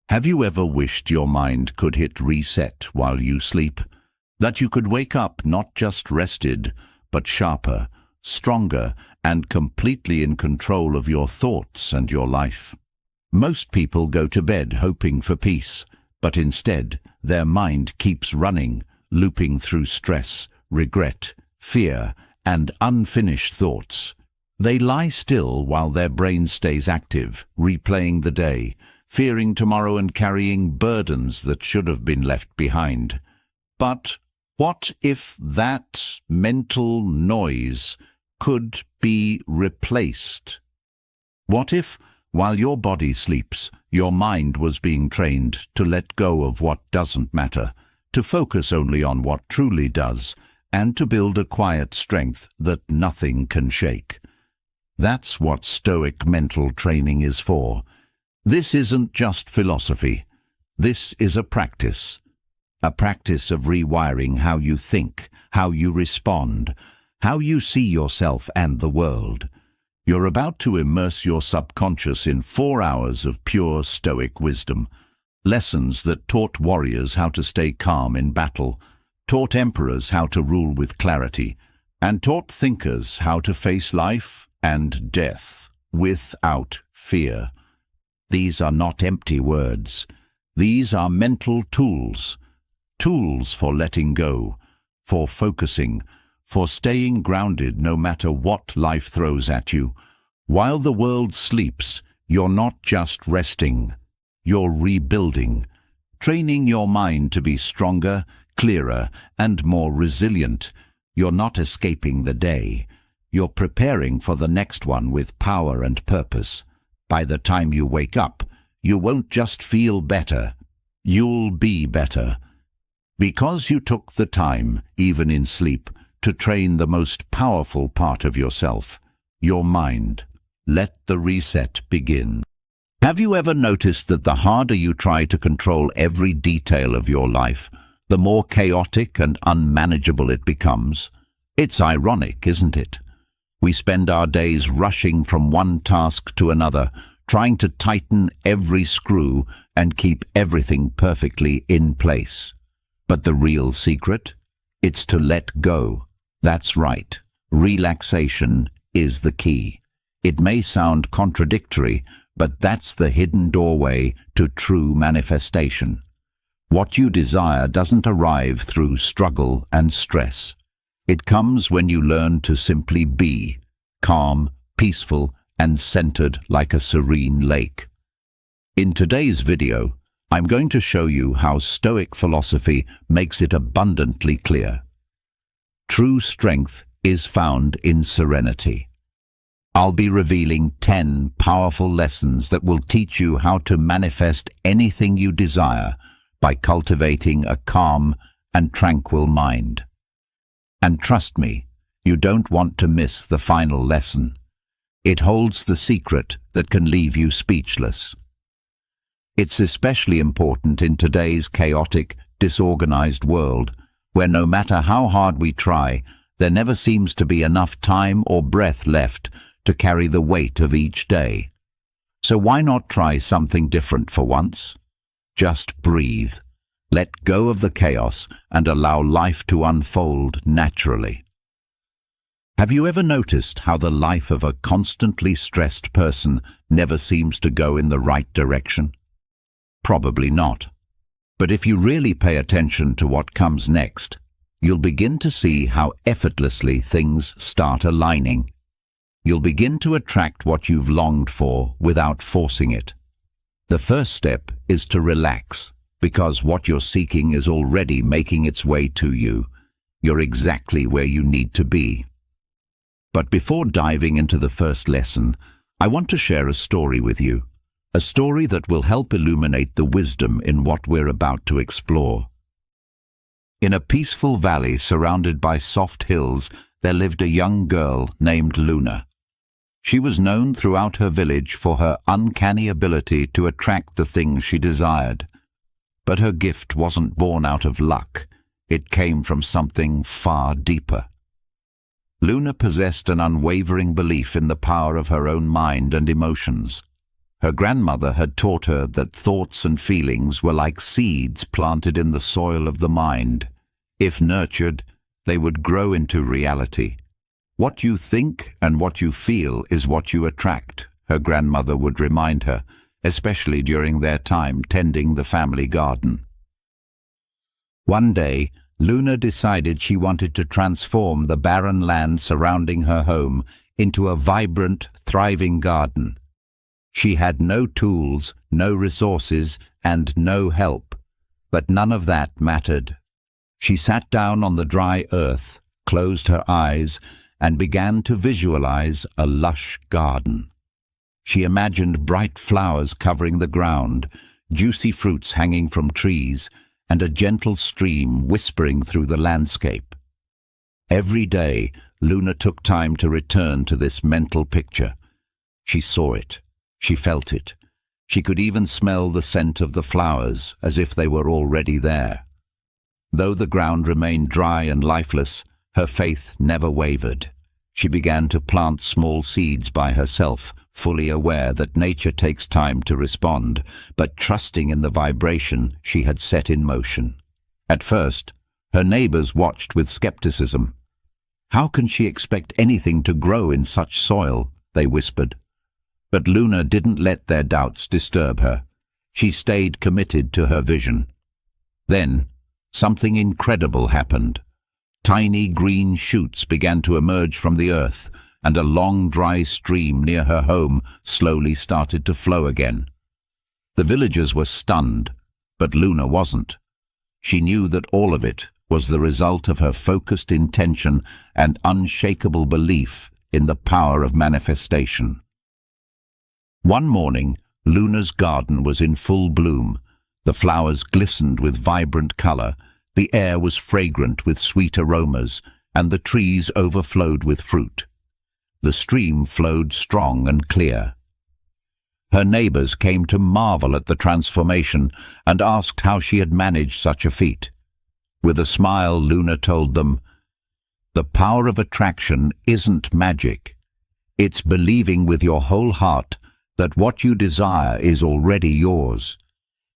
Have you ever wished your mind could hit reset while you sleep? That you could wake up not just rested, but sharper, stronger, and completely in control of your thoughts and your life? Most people go to bed hoping for peace, but instead their mind keeps running, looping through stress, regret, fear, and unfinished thoughts. They lie still while their brain stays active, replaying the day, fearing tomorrow and carrying burdens that should have been left behind. But what if that mental noise could be replaced? What if, while your body sleeps, your mind was being trained to let go of what doesn't matter, to focus only on what truly does, and to build a quiet strength that nothing can shake? That's what Stoic mental training is for. This isn't just philosophy. This is a practice of rewiring how you think, how you respond, how you see yourself and the world. You're about to immerse your subconscious in 4 hours of pure Stoic wisdom, lessons that taught warriors how to stay calm in battle, taught emperors how to rule with clarity, and taught thinkers how to face life and death without fear. These are not empty words. These are mental tools. Tools for letting go, for focusing, for staying grounded no matter what life throws at you. While the world sleeps, you're not just resting. You're rebuilding, training your mind to be stronger, clearer, and more resilient. You're not escaping the day. You're preparing for the next one with power and purpose. By the time you wake up, you won't just feel better. You'll be better. Because you took the time, even in sleep, to train the most powerful part of yourself, your mind. Let the reset begin. Have you ever noticed that the harder you try to control every detail of your life, the more chaotic and unmanageable it becomes? It's ironic, isn't it? We spend our days rushing from one task to another, trying to tighten every screw and keep everything perfectly in place. But the real secret? It's to let go. That's right. Relaxation is the key. It may sound contradictory, but that's the hidden doorway to true manifestation. What you desire doesn't arrive through struggle and stress. It comes when you learn to simply be, calm, peaceful, and centered like a serene lake. In today's video, I'm going to show you how Stoic philosophy makes it abundantly clear. True strength is found in serenity. I'll be revealing 10 powerful lessons that will teach you how to manifest anything you desire by cultivating a calm and tranquil mind. And trust me, you don't want to miss the final lesson. It holds the secret that can leave you speechless. It's especially important in today's chaotic, disorganized world, where no matter how hard we try, there never seems to be enough time or breath left to carry the weight of each day. So why not try something different for once? Just breathe. Let go of the chaos and allow life to unfold naturally. Have you ever noticed how the life of a constantly stressed person never seems to go in the right direction? Probably not. But if you really pay attention to what comes next, you'll begin to see how effortlessly things start aligning. You'll begin to attract what you've longed for without forcing it. The first step is to relax, because what you're seeking is already making its way to you. You're exactly where you need to be. But before diving into the first lesson, I want to share a story with you. A story that will help illuminate the wisdom in what we're about to explore. In a peaceful valley surrounded by soft hills, there lived a young girl named Luna. She was known throughout her village for her uncanny ability to attract the things she desired. But her gift wasn't born out of luck. It came from something far deeper. Luna possessed an unwavering belief in the power of her own mind and emotions. Her grandmother had taught her that thoughts and feelings were like seeds planted in the soil of the mind. If nurtured, they would grow into reality. What you think and what you feel is what you attract, her grandmother would remind her, especially during their time tending the family garden. One day, Luna decided she wanted to transform the barren land surrounding her home into a vibrant, thriving garden. She had no tools, no resources, and no help, but none of that mattered. She sat down on the dry earth, closed her eyes, and began to visualize a lush garden. She imagined bright flowers covering the ground, juicy fruits hanging from trees, and a gentle stream whispering through the landscape. Every day, Luna took time to return to this mental picture. She saw it. She felt it. She could even smell the scent of the flowers, as if they were already there. Though the ground remained dry and lifeless, her faith never wavered. She began to plant small seeds by herself, fully aware that nature takes time to respond, but trusting in the vibration she had set in motion. At first, her neighbors watched with skepticism. "How can she expect anything to grow in such soil?" they whispered. But Luna didn't let their doubts disturb her. She stayed committed to her vision. Then, something incredible happened. Tiny green shoots began to emerge from the earth, and a long dry stream near her home slowly started to flow again. The villagers were stunned, but Luna wasn't. She knew that all of it was the result of her focused intention and unshakable belief in the power of manifestation. One morning, Luna's garden was in full bloom. The flowers glistened with vibrant color, the air was fragrant with sweet aromas, and the trees overflowed with fruit. The stream flowed strong and clear. Her neighbors came to marvel at the transformation and asked how she had managed such a feat. With a smile, Luna told them, "The power of attraction isn't magic. It's believing with your whole heart that what you desire is already yours.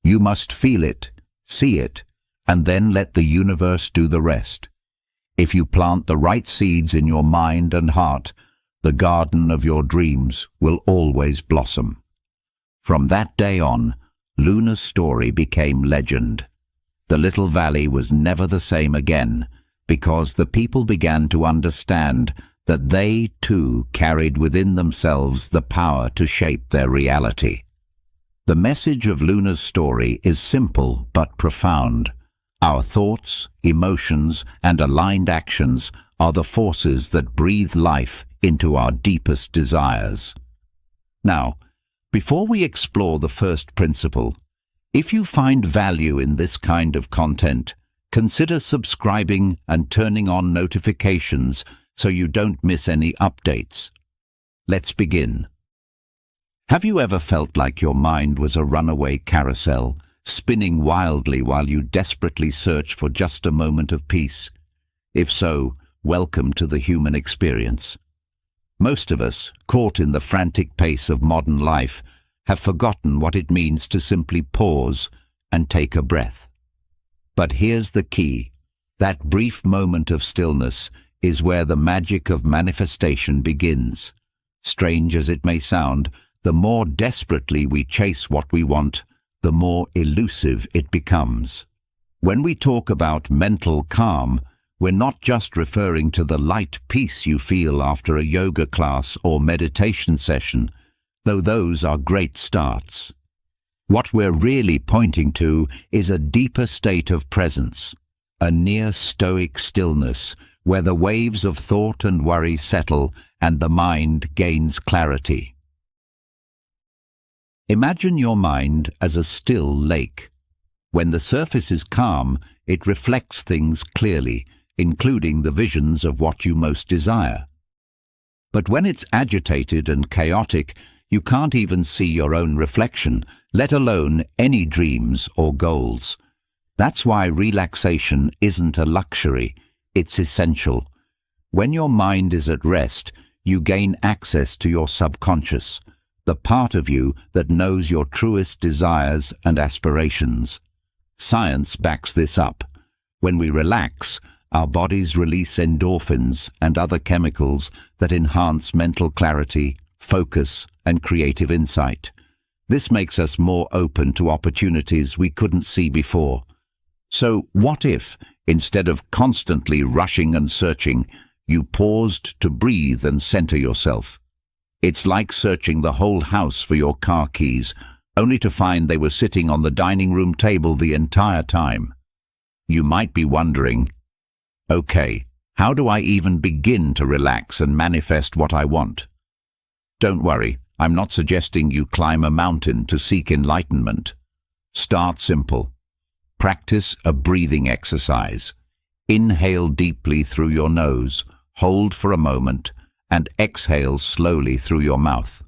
You must feel it, see it, and then let the universe do the rest. If you plant the right seeds in your mind and heart, the garden of your dreams will always blossom." From that day on, Luna's story became legend. The little valley was never the same again, because the people began to understand that they too carried within themselves the power to shape their reality. The message of Luna's story is simple but profound. Our thoughts, emotions, and aligned actions are the forces that breathe life into our deepest desires. Now, before we explore the first principle, if you find value in this kind of content, consider subscribing and turning on notifications so you don't miss any updates. Let's begin. Have you ever felt like your mind was a runaway carousel, spinning wildly while you desperately search for just a moment of peace? If so, welcome to the human experience. Most of us, caught in the frantic pace of modern life, have forgotten what it means to simply pause and take a breath. But here's the key. That brief moment of stillness is where the magic of manifestation begins. Strange as it may sound, the more desperately we chase what we want, the more elusive it becomes. When we talk about mental calm, we're not just referring to the light peace you feel after a yoga class or meditation session, though those are great starts. What we're really pointing to is a deeper state of presence, a near Stoic stillness where the waves of thought and worry settle and the mind gains clarity. Imagine your mind as a still lake. When the surface is calm, it reflects things clearly, including the visions of what you most desire. But when it's agitated and chaotic, you can't even see your own reflection, let alone any dreams or goals. That's why relaxation isn't a luxury, it's essential. When your mind is at rest, you gain access to your subconscious, the part of you that knows your truest desires and aspirations. Science backs this up. When we relax, our bodies release endorphins and other chemicals that enhance mental clarity, focus, and creative insight. This makes us more open to opportunities we couldn't see before. So what if, instead of constantly rushing and searching, you paused to breathe and center yourself? It's like searching the whole house for your car keys, only to find they were sitting on the dining room table the entire time. You might be wondering, okay, how do I even begin to relax and manifest what I want? Don't worry, I'm not suggesting you climb a mountain to seek enlightenment. Start simple. Practice a breathing exercise. Inhale deeply through your nose, hold for a moment, and exhale slowly through your mouth.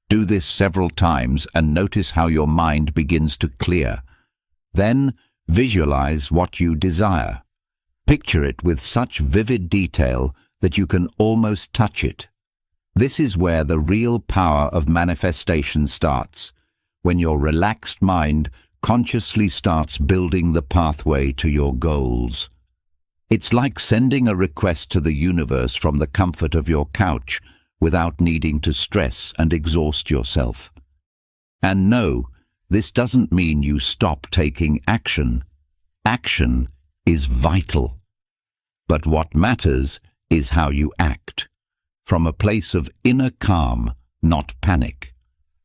Do this several times and notice how your mind begins to clear. Then visualize what you desire. Picture it with such vivid detail that you can almost touch it. This is where the real power of manifestation starts, when your relaxed mind consciously starts building the pathway to your goals. It's like sending a request to the universe from the comfort of your couch without needing to stress and exhaust yourself. And no, this doesn't mean you stop taking action. Action is vital. But what matters is how you act, from a place of inner calm, not panic.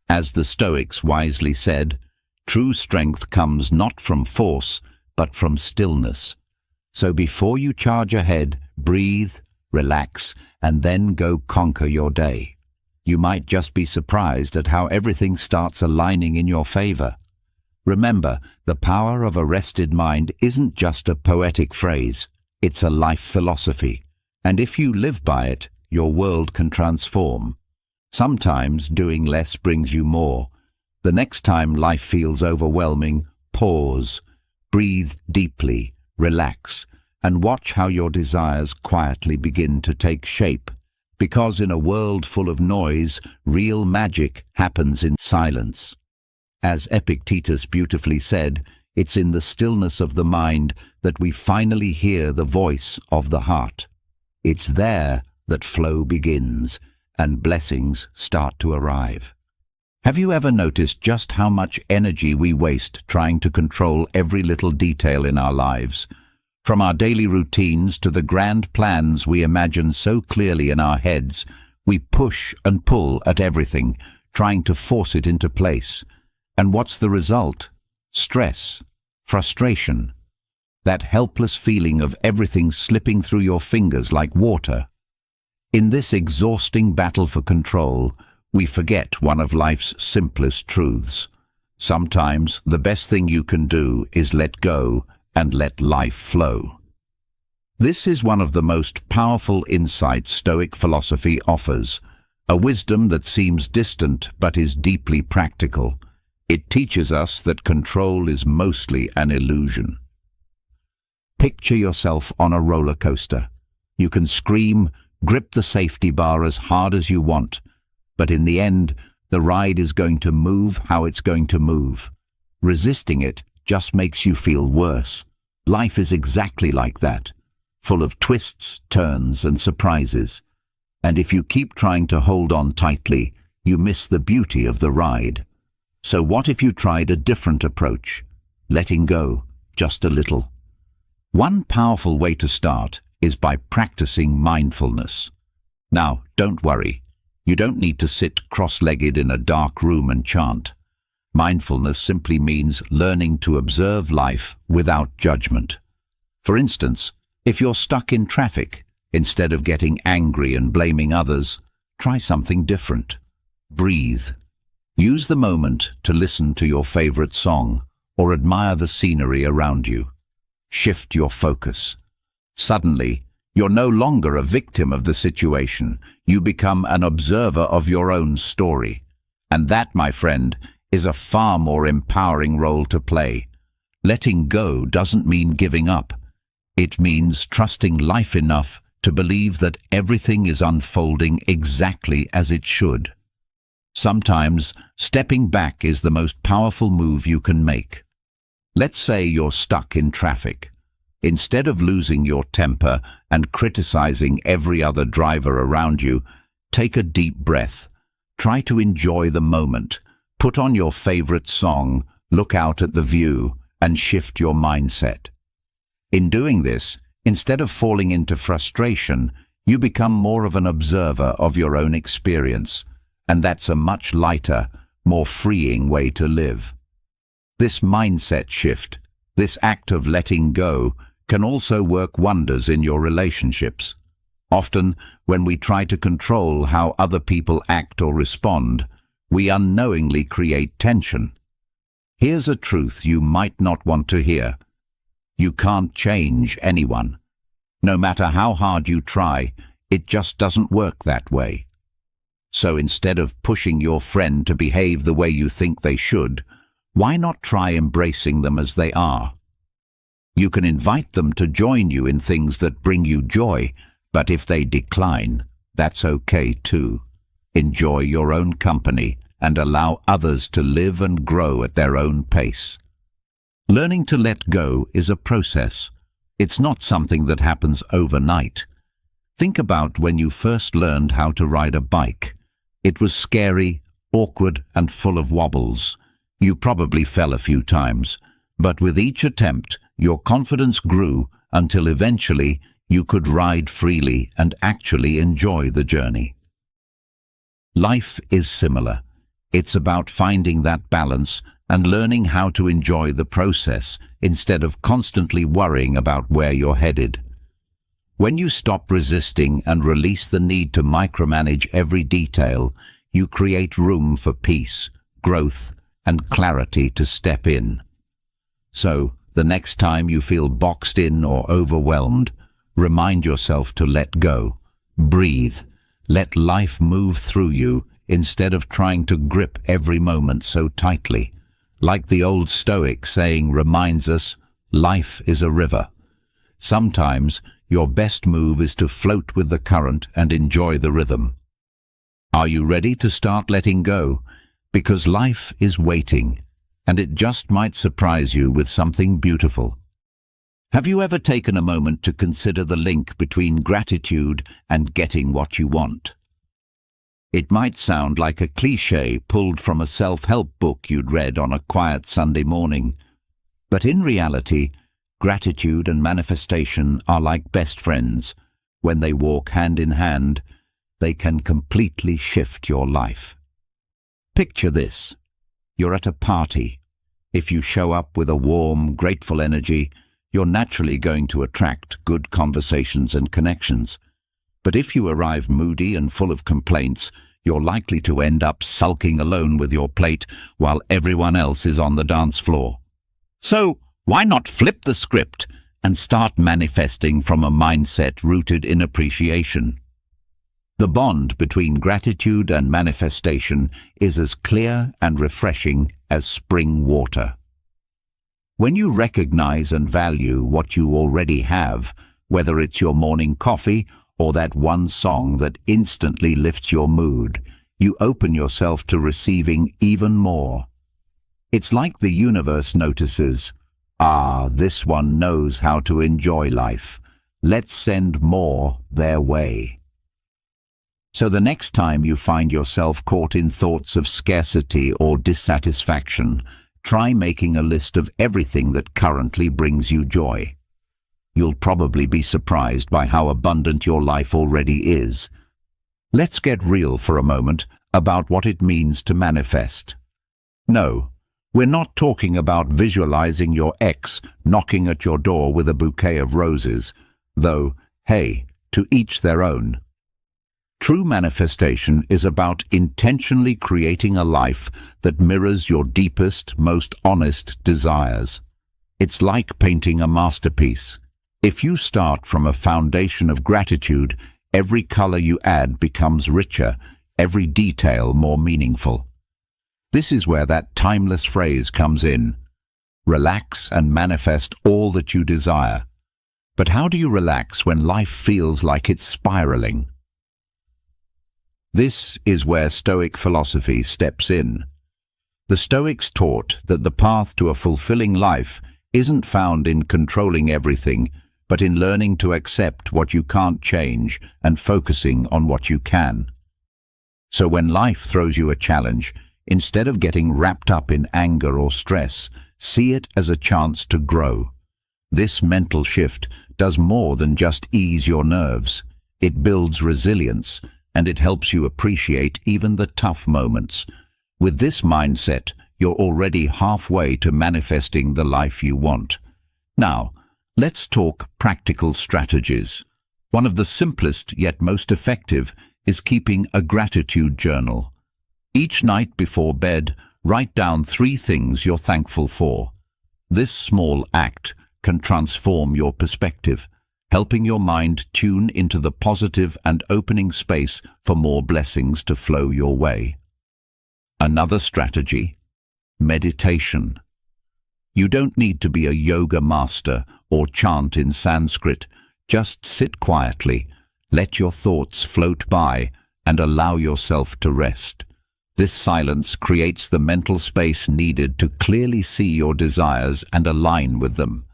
As the Stoics wisely said, true strength comes not from force, but from stillness. So before you charge ahead, breathe, relax, and then go conquer your day. You might just be surprised at how everything starts aligning in your favor. Remember, the power of a rested mind isn't just a poetic phrase, it's a life philosophy. And if you live by it, your world can transform. Sometimes doing less brings you more. The next time life feels overwhelming, pause, breathe deeply, relax, and watch how your desires quietly begin to take shape. Because in a world full of noise, real magic happens in silence. As Epictetus beautifully said, it's in the stillness of the mind that we finally hear the voice of the heart. It's there that flow begins and blessings start to arrive. Have you ever noticed just how much energy we waste trying to control every little detail in our lives? From our daily routines to the grand plans we imagine so clearly in our heads, we push and pull at everything, trying to force it into place. And what's the result? Stress, frustration, that helpless feeling of everything slipping through your fingers like water. In this exhausting battle for control, we forget one of life's simplest truths. Sometimes the best thing you can do is let go and let life flow. This is one of the most powerful insights Stoic philosophy offers, a wisdom that seems distant but is deeply practical. It teaches us that control is mostly an illusion. Picture yourself on a roller coaster. You can scream, grip the safety bar as hard as you want, but in the end, the ride is going to move how it's going to move. Resisting it just makes you feel worse. Life is exactly like that, full of twists, turns, and surprises. And if you keep trying to hold on tightly, you miss the beauty of the ride. So what if you tried a different approach, letting go just a little? One powerful way to start is by practicing mindfulness. Now, don't worry. You don't need to sit cross-legged in a dark room and chant. Mindfulness simply means learning to observe life without judgment. For instance, if you're stuck in traffic, instead of getting angry and blaming others, try something different. Breathe. Use the moment to listen to your favorite song or admire the scenery around you. Shift your focus. Suddenly, you're no longer a victim of the situation. You become an observer of your own story. And that, my friend, is a far more empowering role to play. Letting go doesn't mean giving up. It means trusting life enough to believe that everything is unfolding exactly as it should. Sometimes, stepping back is the most powerful move you can make. Let's say you're stuck in traffic. Instead of losing your temper and criticizing every other driver around you, take a deep breath. Try to enjoy the moment. Put on your favorite song, look out at the view, and shift your mindset. In doing this, instead of falling into frustration, you become more of an observer of your own experience, and that's a much lighter, more freeing way to live. This mindset shift, this act of letting go, can also work wonders in your relationships. Often, when we try to control how other people act or respond, we unknowingly create tension. Here's a truth you might not want to hear. You can't change anyone. No matter how hard you try, it just doesn't work that way. So instead of pushing your friend to behave the way you think they should, why not try embracing them as they are? You can invite them to join you in things that bring you joy, but if they decline, that's okay too. Enjoy your own company and allow others to live and grow at their own pace. Learning to let go is a process. It's not something that happens overnight. Think about when you first learned how to ride a bike. It was scary, awkward, and full of wobbles. You probably fell a few times, but with each attempt, your confidence grew until eventually you could ride freely and actually enjoy the journey. Life is similar. It's about finding that balance and learning how to enjoy the process instead of constantly worrying about where you're headed. When you stop resisting and release the need to micromanage every detail, you create room for peace, growth, and clarity to step in. So, the next time you feel boxed in or overwhelmed, remind yourself to let go. Breathe. Let life move through you instead of trying to grip every moment so tightly. Like the old Stoic saying reminds us, life is a river. Sometimes your best move is to float with the current and enjoy the rhythm. Are you ready to start letting go? Because life is waiting, and it just might surprise you with something beautiful. Have you ever taken a moment to consider the link between gratitude and getting what you want? It might sound like a cliché pulled from a self-help book you'd read on a quiet Sunday morning, but in reality, gratitude and manifestation are like best friends. When they walk hand in hand, they can completely shift your life. Picture this. You're at a party. If you show up with a warm, grateful energy, you're naturally going to attract good conversations and connections. But if you arrive moody and full of complaints, you're likely to end up sulking alone with your plate while everyone else is on the dance floor. So, why not flip the script and start manifesting from a mindset rooted in appreciation? The bond between gratitude and manifestation is as clear and refreshing as spring water. When you recognize and value what you already have, whether it's your morning coffee or that one song that instantly lifts your mood, you open yourself to receiving even more. It's like the universe notices, this one knows how to enjoy life. Let's send more their way. So the next time you find yourself caught in thoughts of scarcity or dissatisfaction, try making a list of everything that currently brings you joy. You'll probably be surprised by how abundant your life already is. Let's get real for a moment about what it means to manifest. No, we're not talking about visualizing your ex knocking at your door with a bouquet of roses, though, hey, to each their own. True manifestation is about intentionally creating a life that mirrors your deepest, most honest desires. It's like painting a masterpiece. If you start from a foundation of gratitude, every color you add becomes richer, every detail more meaningful. This is where that timeless phrase comes in. Relax and manifest all that you desire. But how do you relax when life feels like it's spiraling? This is where Stoic philosophy steps in. The Stoics taught that the path to a fulfilling life isn't found in controlling everything, but in learning to accept what you can't change and focusing on what you can. So when life throws you a challenge, instead of getting wrapped up in anger or stress, see it as a chance to grow. This mental shift does more than just ease your nerves. It builds resilience, and it helps you appreciate even the tough moments. With this mindset, you're already halfway to manifesting the life you want. Now, let's talk practical strategies. One of the simplest yet most effective is keeping a gratitude journal. Each night before bed, write down 3 things you're thankful for. This small act can transform your perspective, helping your mind tune into the positive and opening space for more blessings to flow your way. Another strategy: meditation. You don't need to be a yoga master or chant in Sanskrit. Just sit quietly, let your thoughts float by, and allow yourself to rest. This silence creates the mental space needed to clearly see your desires and align with them.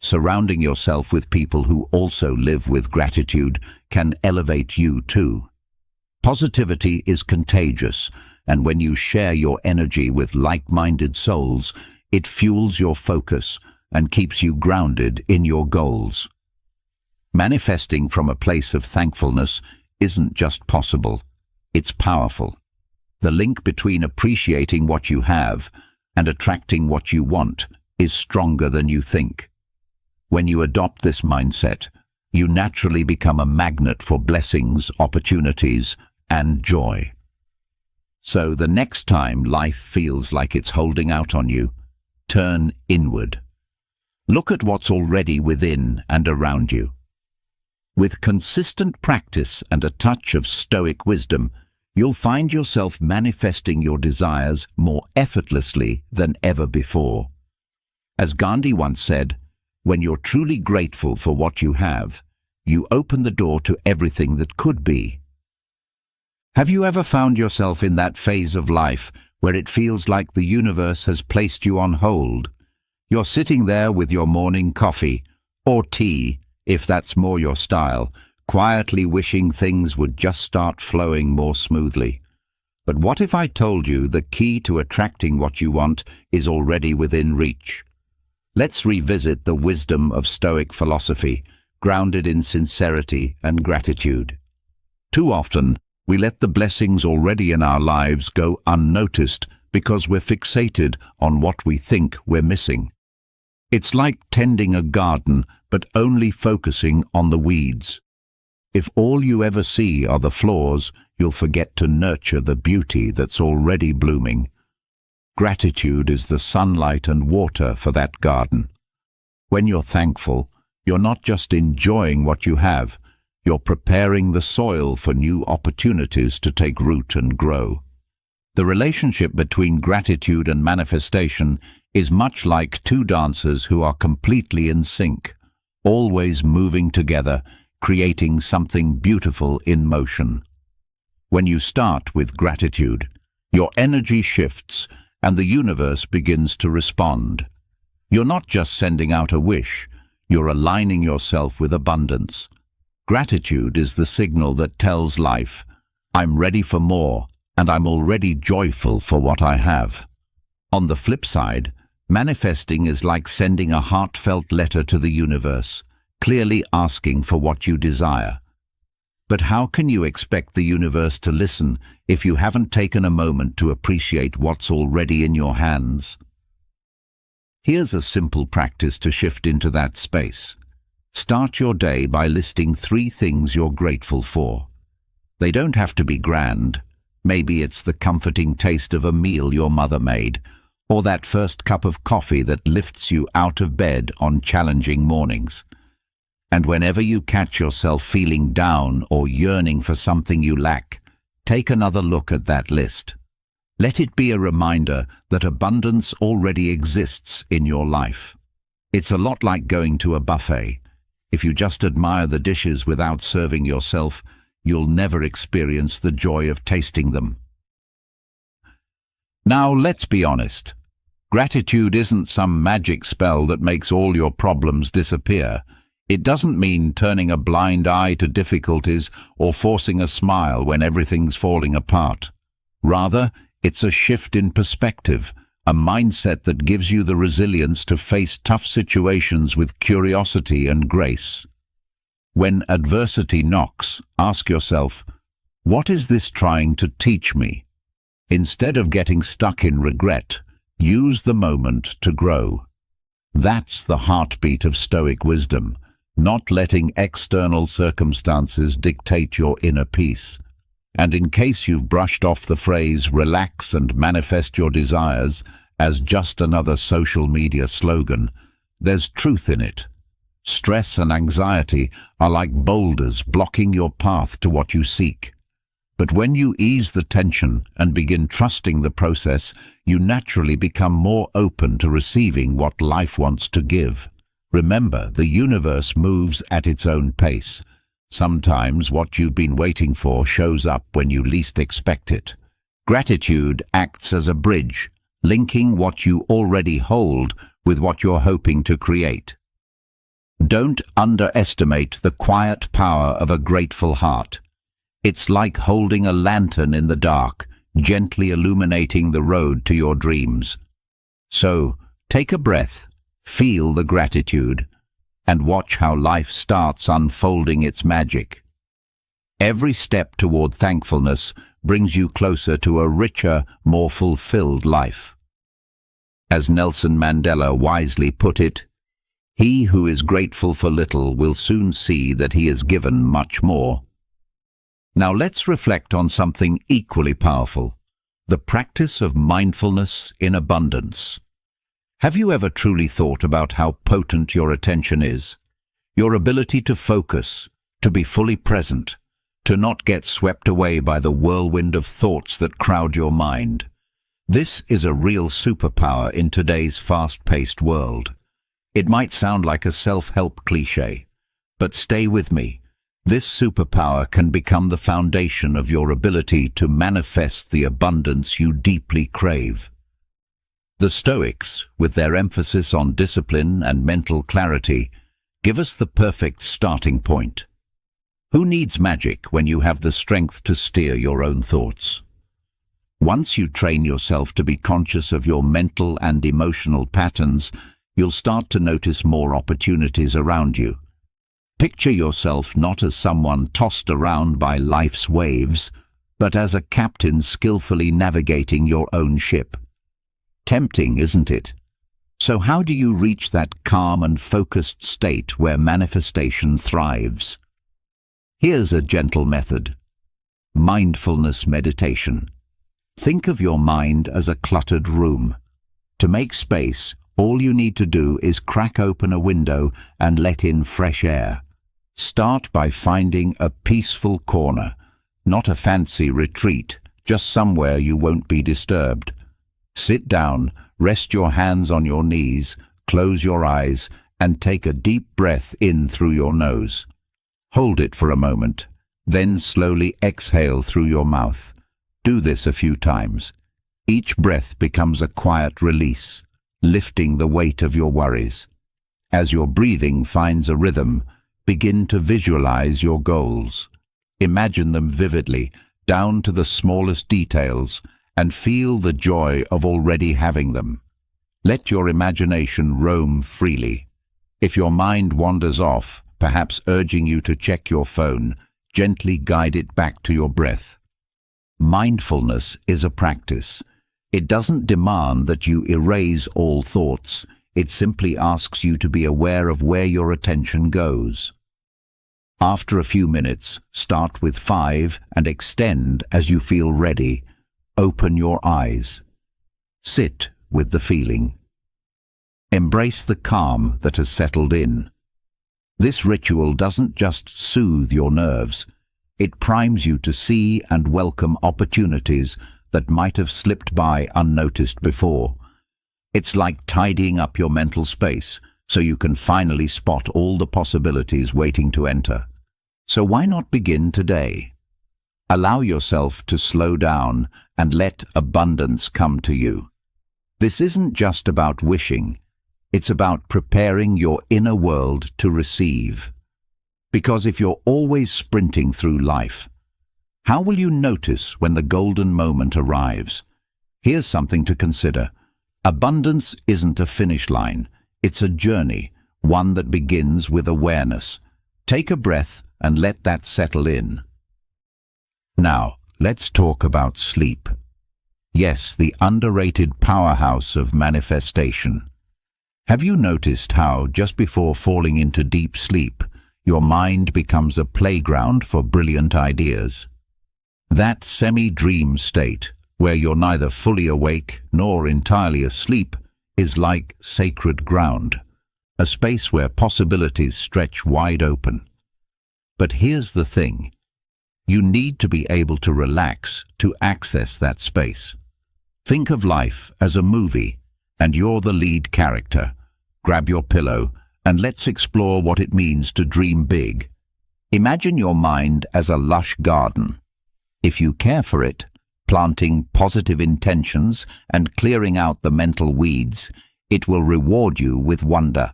Surrounding yourself with people who also live with gratitude can elevate you too. Positivity is contagious, and when you share your energy with like-minded souls, it fuels your focus and keeps you grounded in your goals. Manifesting from a place of thankfulness isn't just possible, it's powerful. The link between appreciating what you have and attracting what you want is stronger than you think. When you adopt this mindset, you naturally become a magnet for blessings, opportunities, and joy. So the next time life feels like it's holding out on you, turn inward. Look at what's already within and around you. With consistent practice and a touch of Stoic wisdom, you'll find yourself manifesting your desires more effortlessly than ever before. As Gandhi once said, when you're truly grateful for what you have, you open the door to everything that could be. Have you ever found yourself in that phase of life where it feels like the universe has placed you on hold? You're sitting there with your morning coffee, or tea, if that's more your style, quietly wishing things would just start flowing more smoothly. But what if I told you the key to attracting what you want is already within reach? Let's revisit the wisdom of Stoic philosophy, grounded in sincerity and gratitude. Too often, we let the blessings already in our lives go unnoticed because we're fixated on what we think we're missing. It's like tending a garden, but only focusing on the weeds. If all you ever see are the flaws, you'll forget to nurture the beauty that's already blooming. Gratitude is the sunlight and water for that garden. When you're thankful, you're not just enjoying what you have, you're preparing the soil for new opportunities to take root and grow. The relationship between gratitude and manifestation is much like 2 dancers who are completely in sync, always moving together, creating something beautiful in motion. When you start with gratitude, your energy shifts and the universe begins to respond. You're not just sending out a wish, you're aligning yourself with abundance. Gratitude is the signal that tells life, I'm ready for more, and I'm already joyful for what I have. On the flip side, manifesting is like sending a heartfelt letter to the universe, clearly asking for what you desire. But how can you expect the universe to listen if you haven't taken a moment to appreciate what's already in your hands? Here's a simple practice to shift into that space. Start your day by listing 3 things you're grateful for. They don't have to be grand. Maybe it's the comforting taste of a meal your mother made, or that first cup of coffee that lifts you out of bed on challenging mornings. And whenever you catch yourself feeling down or yearning for something you lack, take another look at that list. Let it be a reminder that abundance already exists in your life. It's a lot like going to a buffet. If you just admire the dishes without serving yourself, you'll never experience the joy of tasting them. Now, let's be honest. Gratitude isn't some magic spell that makes all your problems disappear. It doesn't mean turning a blind eye to difficulties or forcing a smile when everything's falling apart. Rather, it's a shift in perspective, a mindset that gives you the resilience to face tough situations with curiosity and grace. When adversity knocks, ask yourself, what is this trying to teach me? Instead of getting stuck in regret, use the moment to grow. That's the heartbeat of Stoic wisdom, not letting external circumstances dictate your inner peace. And in case you've brushed off the phrase "relax and manifest your desires" as just another social media slogan, there's truth in it. Stress and anxiety are like boulders blocking your path to what you seek. But when you ease the tension and begin trusting the process, you naturally become more open to receiving what life wants to give. Remember, the universe moves at its own pace. Sometimes what you've been waiting for shows up when you least expect it. Gratitude acts as a bridge, linking what you already hold with what you're hoping to create. Don't underestimate the quiet power of a grateful heart. It's like holding a lantern in the dark, gently illuminating the road to your dreams. So, take a breath, feel the gratitude, and watch how life starts unfolding its magic. Every step toward thankfulness brings you closer to a richer, more fulfilled life. As Nelson Mandela wisely put it, "He who is grateful for little will soon see that he is given much more." Now let's reflect on something equally powerful, the practice of mindfulness in abundance. Have you ever truly thought about how potent your attention is? Your ability to focus, to be fully present, to not get swept away by the whirlwind of thoughts that crowd your mind. This is a real superpower in today's fast-paced world. It might sound like a self-help cliché, but stay with me. This superpower can become the foundation of your ability to manifest the abundance you deeply crave. The Stoics, with their emphasis on discipline and mental clarity, give us the perfect starting point. Who needs magic when you have the strength to steer your own thoughts? Once you train yourself to be conscious of your mental and emotional patterns, you'll start to notice more opportunities around you. Picture yourself not as someone tossed around by life's waves, but as a captain skillfully navigating your own ship. Tempting, isn't it? So how do you reach that calm and focused state where manifestation thrives? Here's a gentle method. Mindfulness meditation. Think of your mind as a cluttered room. To make space, all you need to do is crack open a window and let in fresh air. Start by finding a peaceful corner, not a fancy retreat, just somewhere you won't be disturbed. Sit down, rest your hands on your knees, close your eyes, and take a deep breath in through your nose. Hold it for a moment, then slowly exhale through your mouth. Do this a few times. Each breath becomes a quiet release, lifting the weight of your worries. As your breathing finds a rhythm, begin to visualize your goals. Imagine them vividly, down to the smallest details, and feel the joy of already having them. Let your imagination roam freely. If your mind wanders off, perhaps urging you to check your phone, gently guide it back to your breath. Mindfulness is a practice. It doesn't demand that you erase all thoughts. It simply asks you to be aware of where your attention goes. After a few minutes, start with 5 and extend as you feel ready. Open your eyes. Sit with the feeling. Embrace the calm that has settled in. This ritual doesn't just soothe your nerves. It primes you to see and welcome opportunities that might have slipped by unnoticed before. It's like tidying up your mental space so you can finally spot all the possibilities waiting to enter. So why not begin today? Allow yourself to slow down and let abundance come to you. This isn't just about wishing, it's about preparing your inner world to receive. Because if you're always sprinting through life, how will you notice when the golden moment arrives? Here's something to consider. Abundance isn't a finish line, it's a journey, one that begins with awareness. Take a breath and let that settle in. Now, let's talk about sleep. Yes, the underrated powerhouse of manifestation. Have you noticed how, just before falling into deep sleep, your mind becomes a playground for brilliant ideas? That semi-dream state, where you're neither fully awake nor entirely asleep, is like sacred ground, a space where possibilities stretch wide open. But here's the thing. You need to be able to relax to access that space. Think of life as a movie, and you're the lead character. Grab your pillow, and let's explore what it means to dream big. Imagine your mind as a lush garden. If you care for it, planting positive intentions and clearing out the mental weeds, it will reward you with wonder.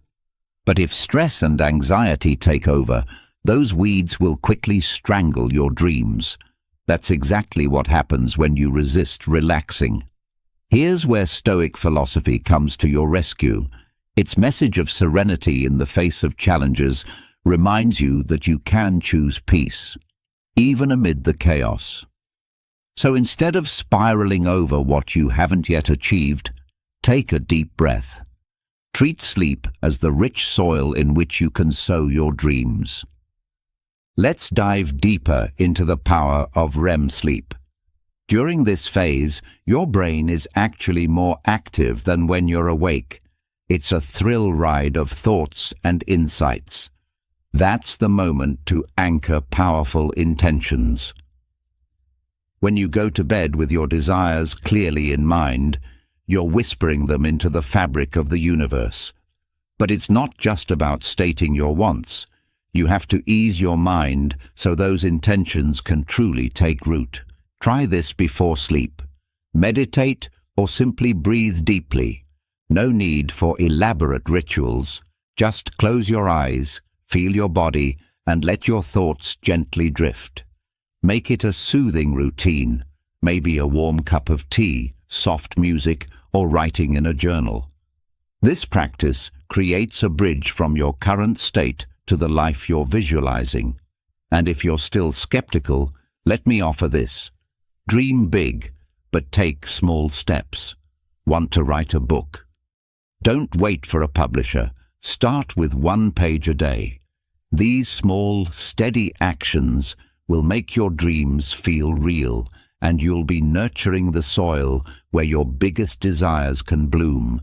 But if stress and anxiety take over, those weeds will quickly strangle your dreams. That's exactly what happens when you resist relaxing. Here's where Stoic philosophy comes to your rescue. Its message of serenity in the face of challenges reminds you that you can choose peace, even amid the chaos. So instead of spiraling over what you haven't yet achieved, take a deep breath. Treat sleep as the rich soil in which you can sow your dreams. Let's dive deeper into the power of REM sleep. During this phase, your brain is actually more active than when you're awake. It's a thrill ride of thoughts and insights. That's the moment to anchor powerful intentions. When you go to bed with your desires clearly in mind, you're whispering them into the fabric of the universe. But it's not just about stating your wants. You have to ease your mind so those intentions can truly take root. Try this before sleep. Meditate or simply breathe deeply. No need for elaborate rituals. Just close your eyes, feel your body, and let your thoughts gently drift. Make it a soothing routine, maybe a warm cup of tea, soft music, or writing in a journal. This practice creates a bridge from your current state to the life you're visualizing. And if you're still skeptical, let me offer this. Dream big, but take small steps. Want to write a book? Don't wait for a publisher. Start with 1 page a day. These small, steady actions will make your dreams feel real, and you'll be nurturing the soil where your biggest desires can bloom.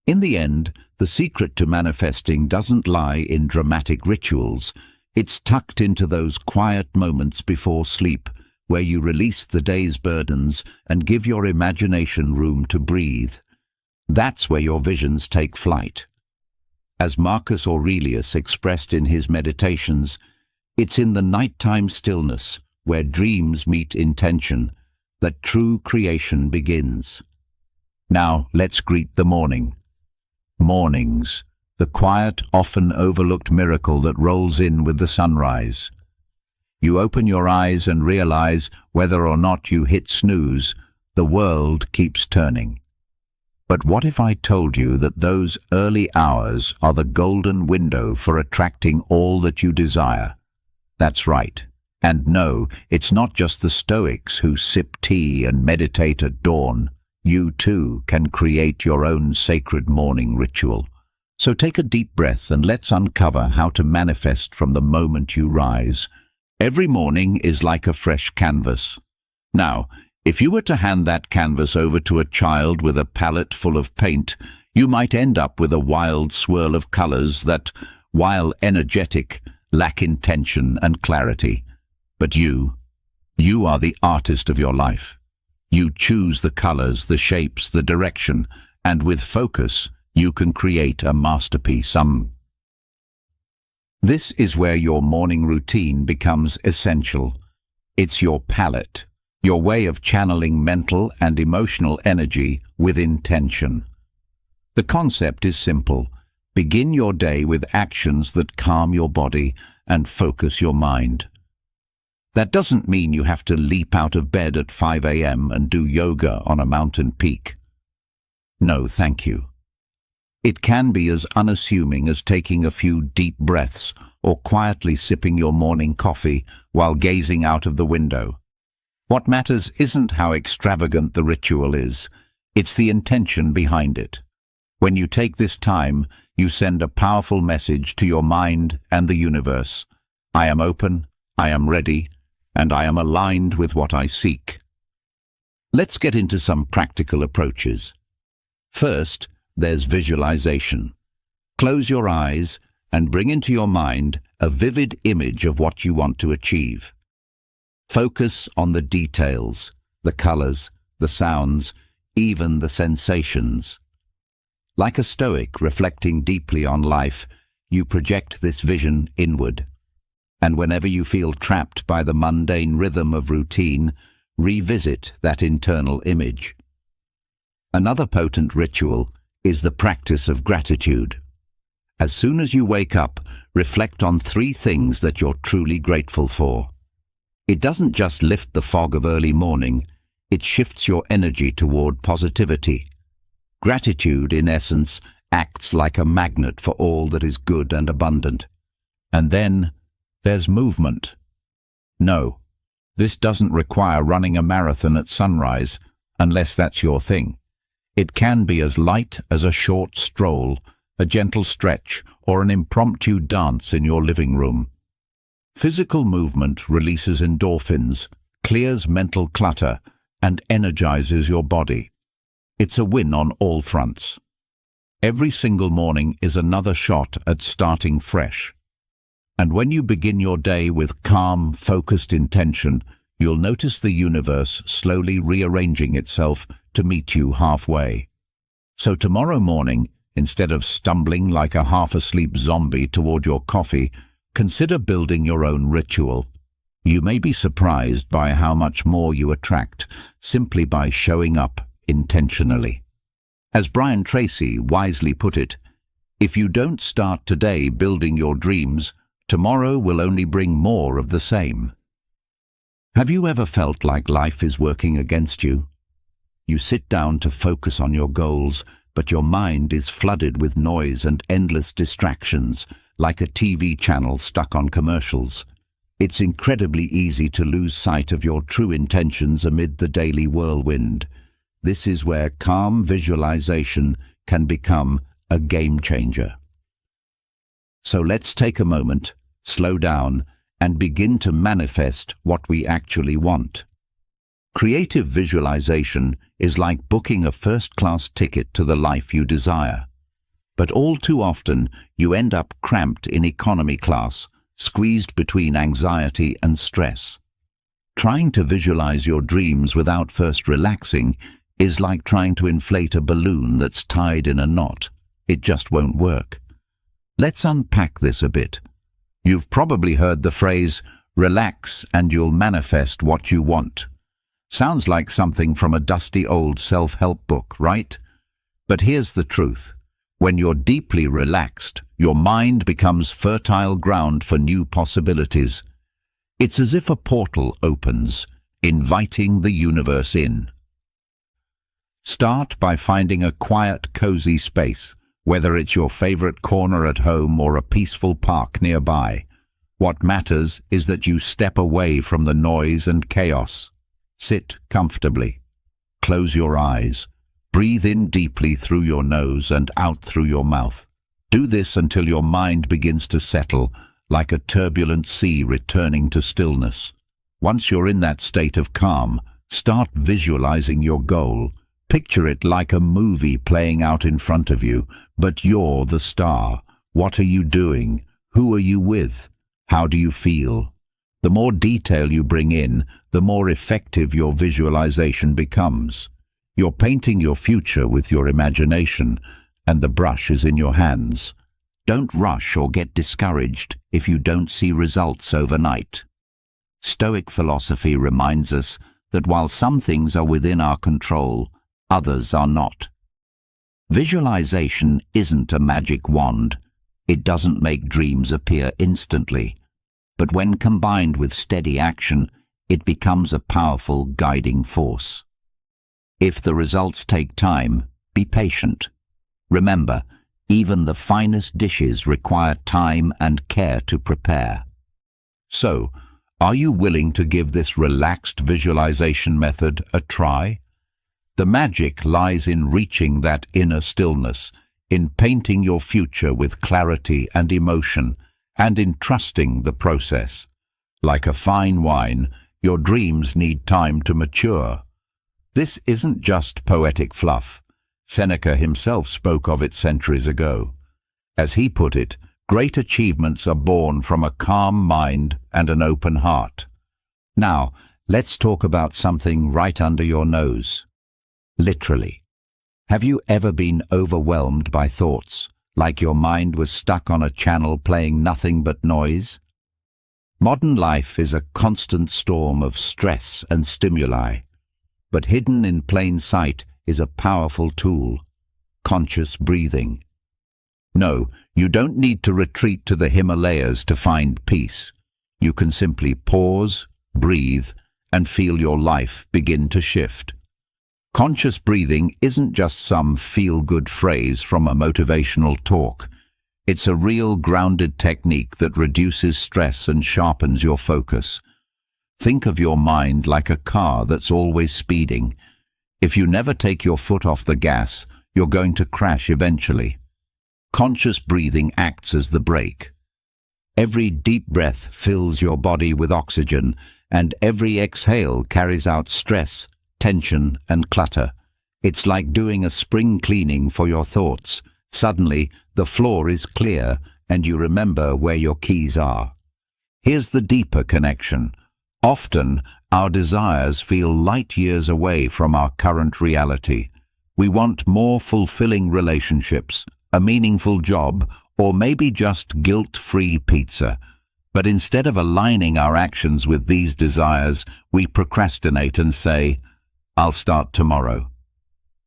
In the end, the secret to manifesting doesn't lie in dramatic rituals. It's tucked into those quiet moments before sleep, where you release the day's burdens and give your imagination room to breathe. That's where your visions take flight. As Marcus Aurelius expressed in his meditations, it's in the nighttime stillness, where dreams meet intention, that true creation begins. Now let's greet the morning. Mornings, the quiet, often overlooked miracle that rolls in with the sunrise. You open your eyes and realize whether or not you hit snooze, the world keeps turning. But what if I told you that those early hours are the golden window for attracting all that you desire? That's right. And no, it's not just the Stoics who sip tea and meditate at dawn. You too can create your own sacred morning ritual. So take a deep breath and let's uncover how to manifest from the moment you rise. Every morning is like a fresh canvas. Now, if you were to hand that canvas over to a child with a palette full of paint, you might end up with a wild swirl of colors that, while energetic, lack intention and clarity. But you are the artist of your life. You choose the colors, the shapes, the direction, and with focus, you can create a masterpiece. This is where your morning routine becomes essential. It's your palette, your way of channeling mental and emotional energy with intention. The concept is simple. Begin your day with actions that calm your body and focus your mind. That doesn't mean you have to leap out of bed at 5 a.m. and do yoga on a mountain peak. No, thank you. It can be as unassuming as taking a few deep breaths or quietly sipping your morning coffee while gazing out of the window. What matters isn't how extravagant the ritual is, it's the intention behind it. When you take this time, you send a powerful message to your mind and the universe. I am open, I am ready, and I am aligned with what I seek. Let's get into some practical approaches. First, there's visualization. Close your eyes and bring into your mind a vivid image of what you want to achieve. Focus on the details, the colors, the sounds, even the sensations. Like a Stoic reflecting deeply on life, you project this vision inward. And whenever you feel trapped by the mundane rhythm of routine, revisit that internal image. Another potent ritual is the practice of gratitude. As soon as you wake up, reflect on 3 things that you're truly grateful for. It doesn't just lift the fog of early morning, it shifts your energy toward positivity. Gratitude, in essence, acts like a magnet for all that is good and abundant. And then there's movement. No, this doesn't require running a marathon at sunrise, unless that's your thing. It can be as light as a short stroll, a gentle stretch, or an impromptu dance in your living room. Physical movement releases endorphins, clears mental clutter, and energizes your body. It's a win on all fronts. Every single morning is another shot at starting fresh. And when you begin your day with calm, focused intention, you'll notice the universe slowly rearranging itself to meet you halfway. So tomorrow morning, instead of stumbling like a half-asleep zombie toward your coffee, consider building your own ritual. You may be surprised by how much more you attract simply by showing up intentionally. As Brian Tracy wisely put it, if you don't start today building your dreams, tomorrow will only bring more of the same. Have you ever felt like life is working against you? You sit down to focus on your goals, but your mind is flooded with noise and endless distractions, like a TV channel stuck on commercials. It's incredibly easy to lose sight of your true intentions amid the daily whirlwind. This is where calm visualization can become a game changer. So let's take a moment, slow down, and begin to manifest what we actually want. Creative visualization is like booking a first-class ticket to the life you desire. But all too often, you end up cramped in economy class, squeezed between anxiety and stress. Trying to visualize your dreams without first relaxing is like trying to inflate a balloon that's tied in a knot. It just won't work. Let's unpack this a bit. You've probably heard the phrase, "Relax and you'll manifest what you want." Sounds like something from a dusty old self-help book, right? But here's the truth. When you're deeply relaxed, your mind becomes fertile ground for new possibilities. It's as if a portal opens, inviting the universe in. Start by finding a quiet, cozy space, whether it's your favorite corner at home or a peaceful park nearby. What matters is that you step away from the noise and chaos. Sit comfortably. Close your eyes. Breathe in deeply through your nose and out through your mouth. Do this until your mind begins to settle, like a turbulent sea returning to stillness. Once you're in that state of calm, start visualizing your goal. Picture it like a movie playing out in front of you, but you're the star. What are you doing? Who are you with? How do you feel? The more detail you bring in, the more effective your visualization becomes. You're painting your future with your imagination, and the brush is in your hands. Don't rush or get discouraged if you don't see results overnight. Stoic philosophy reminds us that while some things are within our control, others are not. Visualization isn't a magic wand. It doesn't make dreams appear instantly. But when combined with steady action, it becomes a powerful guiding force. If the results take time, be patient. Remember, even the finest dishes require time and care to prepare. So, are you willing to give this relaxed visualization method a try? The magic lies in reaching that inner stillness, in painting your future with clarity and emotion, and in trusting the process. Like a fine wine, your dreams need time to mature. This isn't just poetic fluff. Seneca himself spoke of it centuries ago. As he put it, great achievements are born from a calm mind and an open heart. Now, let's talk about something right under your nose. Literally. Have you ever been overwhelmed by thoughts, like your mind was stuck on a channel playing nothing but noise? Modern life is a constant storm of stress and stimuli, but hidden in plain sight is a powerful tool: conscious breathing. No, you don't need to retreat to the Himalayas to find peace. You can simply pause, breathe, and feel your life begin to shift. Conscious breathing isn't just some feel-good phrase from a motivational talk. It's a real grounded technique that reduces stress and sharpens your focus. Think of your mind like a car that's always speeding. If you never take your foot off the gas, you're going to crash eventually. Conscious breathing acts as the brake. Every deep breath fills your body with oxygen, and every exhale carries out stress, tension, and clutter. It's like doing a spring cleaning for your thoughts. Suddenly, the floor is clear, and you remember where your keys are. Here's the deeper connection. Often, our desires feel light years away from our current reality. We want more fulfilling relationships, a meaningful job, or maybe just guilt-free pizza. But instead of aligning our actions with these desires, we procrastinate and say, "I'll start tomorrow."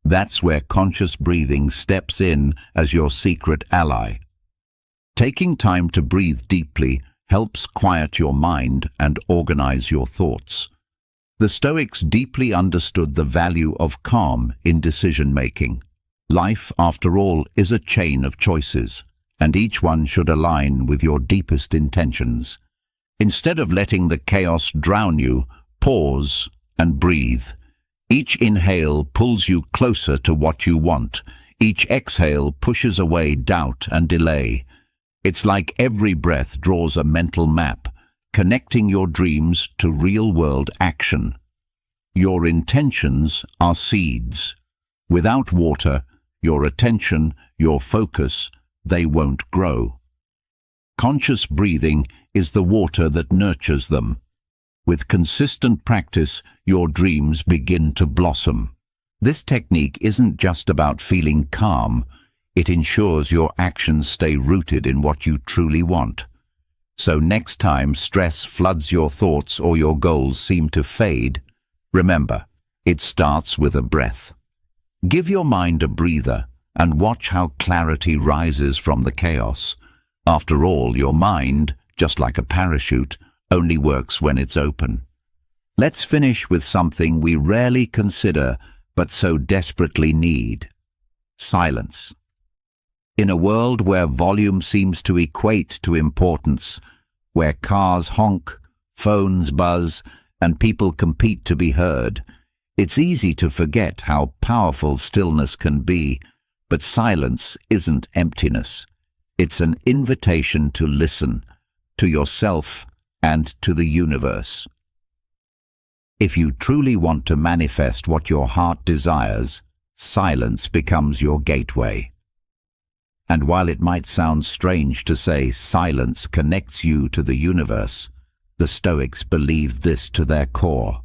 That's where conscious breathing steps in as your secret ally. Taking time to breathe deeply helps quiet your mind and organize your thoughts. The Stoics deeply understood the value of calm in decision-making. Life, after all, is a chain of choices, and each one should align with your deepest intentions. Instead of letting the chaos drown you, pause and breathe. Each inhale pulls you closer to what you want. Each exhale pushes away doubt and delay. It's like every breath draws a mental map, connecting your dreams to real-world action. Your intentions are seeds. Without water, your attention, your focus, they won't grow. Conscious breathing is the water that nurtures them. With consistent practice, your dreams begin to blossom. This technique isn't just about feeling calm. It ensures your actions stay rooted in what you truly want. So next time stress floods your thoughts or your goals seem to fade, remember, it starts with a breath. Give your mind a breather and watch how clarity rises from the chaos. After all, your mind, just like a parachute, only works when it's open. Let's finish with something we rarely consider but so desperately need: silence. In a world where volume seems to equate to importance, where cars honk, phones buzz, and people compete to be heard, it's easy to forget how powerful stillness can be. But silence isn't emptiness. It's an invitation to listen, to yourself and to the universe. If you truly want to manifest what your heart desires, silence becomes your gateway. And while it might sound strange to say silence connects you to the universe, the Stoics believed this to their core.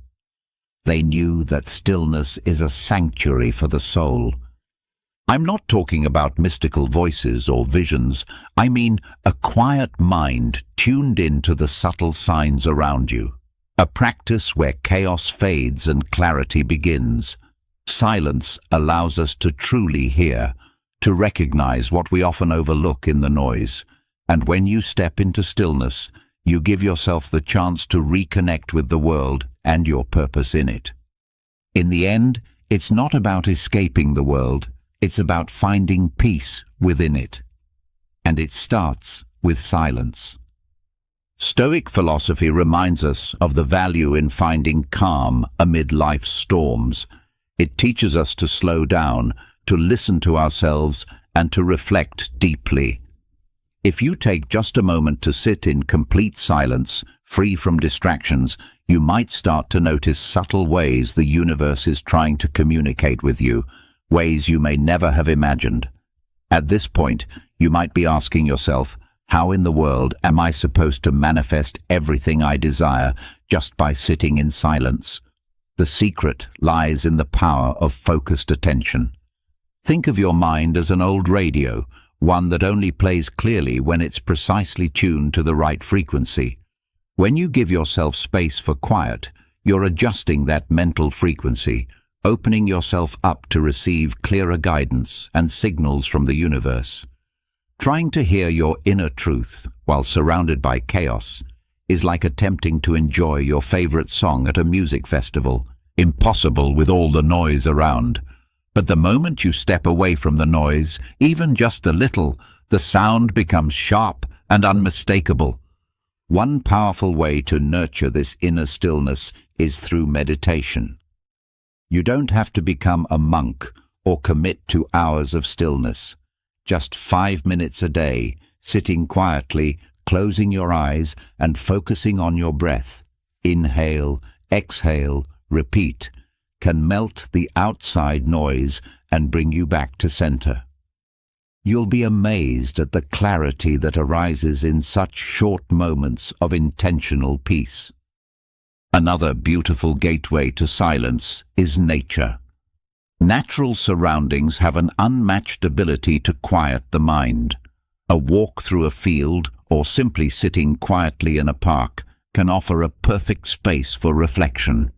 They knew that stillness is a sanctuary for the soul. I'm not talking about mystical voices or visions. I mean a quiet mind tuned into the subtle signs around you. a practice where chaos fades and clarity begins. Silence allows us to truly hear, to recognize what we often overlook in the noise. And when you step into stillness, you give yourself the chance to reconnect with the world and your purpose in it. In the end, it's not about escaping the world, it's about finding peace within it. And it starts with silence. Stoic philosophy reminds us of the value in finding calm amid life's storms. It teaches us to slow down, to listen to ourselves, and to reflect deeply. If you take just a moment to sit in complete silence, free from distractions, you might start to notice subtle ways the universe is trying to communicate with you, ways you may never have imagined. At this point, you might be asking yourself, how in the world am I supposed to manifest everything I desire just by sitting in silence? The secret lies in the power of focused attention. Think of your mind as an old radio, one that only plays clearly when it's precisely tuned to the right frequency. When you give yourself space for quiet, you're adjusting that mental frequency, opening yourself up to receive clearer guidance and signals from the universe. Trying to hear your inner truth while surrounded by chaos is like attempting to enjoy your favorite song at a music festival. Impossible with all the noise around. But the moment you step away from the noise, even just a little, the sound becomes sharp and unmistakable. One powerful way to nurture this inner stillness is through meditation. You don't have to become a monk or commit to hours of stillness. Just 5 minutes a day, sitting quietly, closing your eyes and focusing on your breath. Inhale, exhale, repeat, can melt the outside noise and bring you back to center. You'll be amazed at the clarity that arises in such short moments of intentional peace. Another beautiful gateway to silence is nature. Natural surroundings have an unmatched ability to quiet the mind. A walk through a field or simply sitting quietly in a park can offer a perfect space for reflection.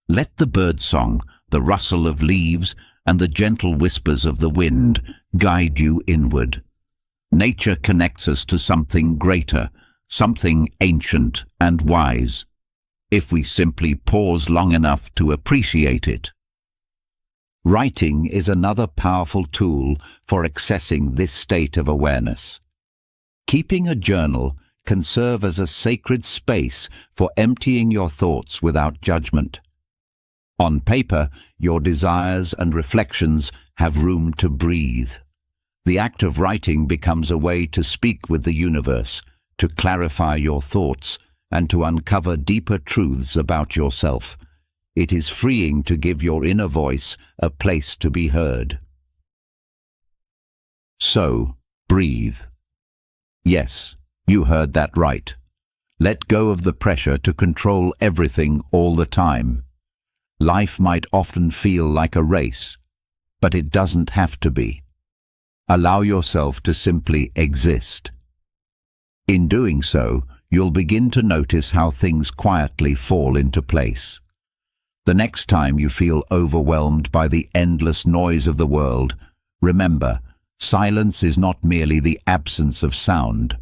Let the birdsong, the rustle of leaves, and the gentle whispers of the wind guide you inward. Nature connects us to something greater, something ancient and wise, if we simply pause long enough to appreciate it. Writing is another powerful tool for accessing this state of awareness. Keeping a journal can serve as a sacred space for emptying your thoughts without judgment. On paper, your desires and reflections have room to breathe. The act of writing becomes a way to speak with the universe, to clarify your thoughts, and to uncover deeper truths about yourself. It is freeing to give your inner voice a place to be heard. So, breathe. Yes, you heard that right. Let go of the pressure to control everything all the time. Life might often feel like a race, but it doesn't have to be. Allow yourself to simply exist. In doing so, you'll begin to notice how things quietly fall into place. The next time you feel overwhelmed by the endless noise of the world, remember, silence is not merely the absence of sound.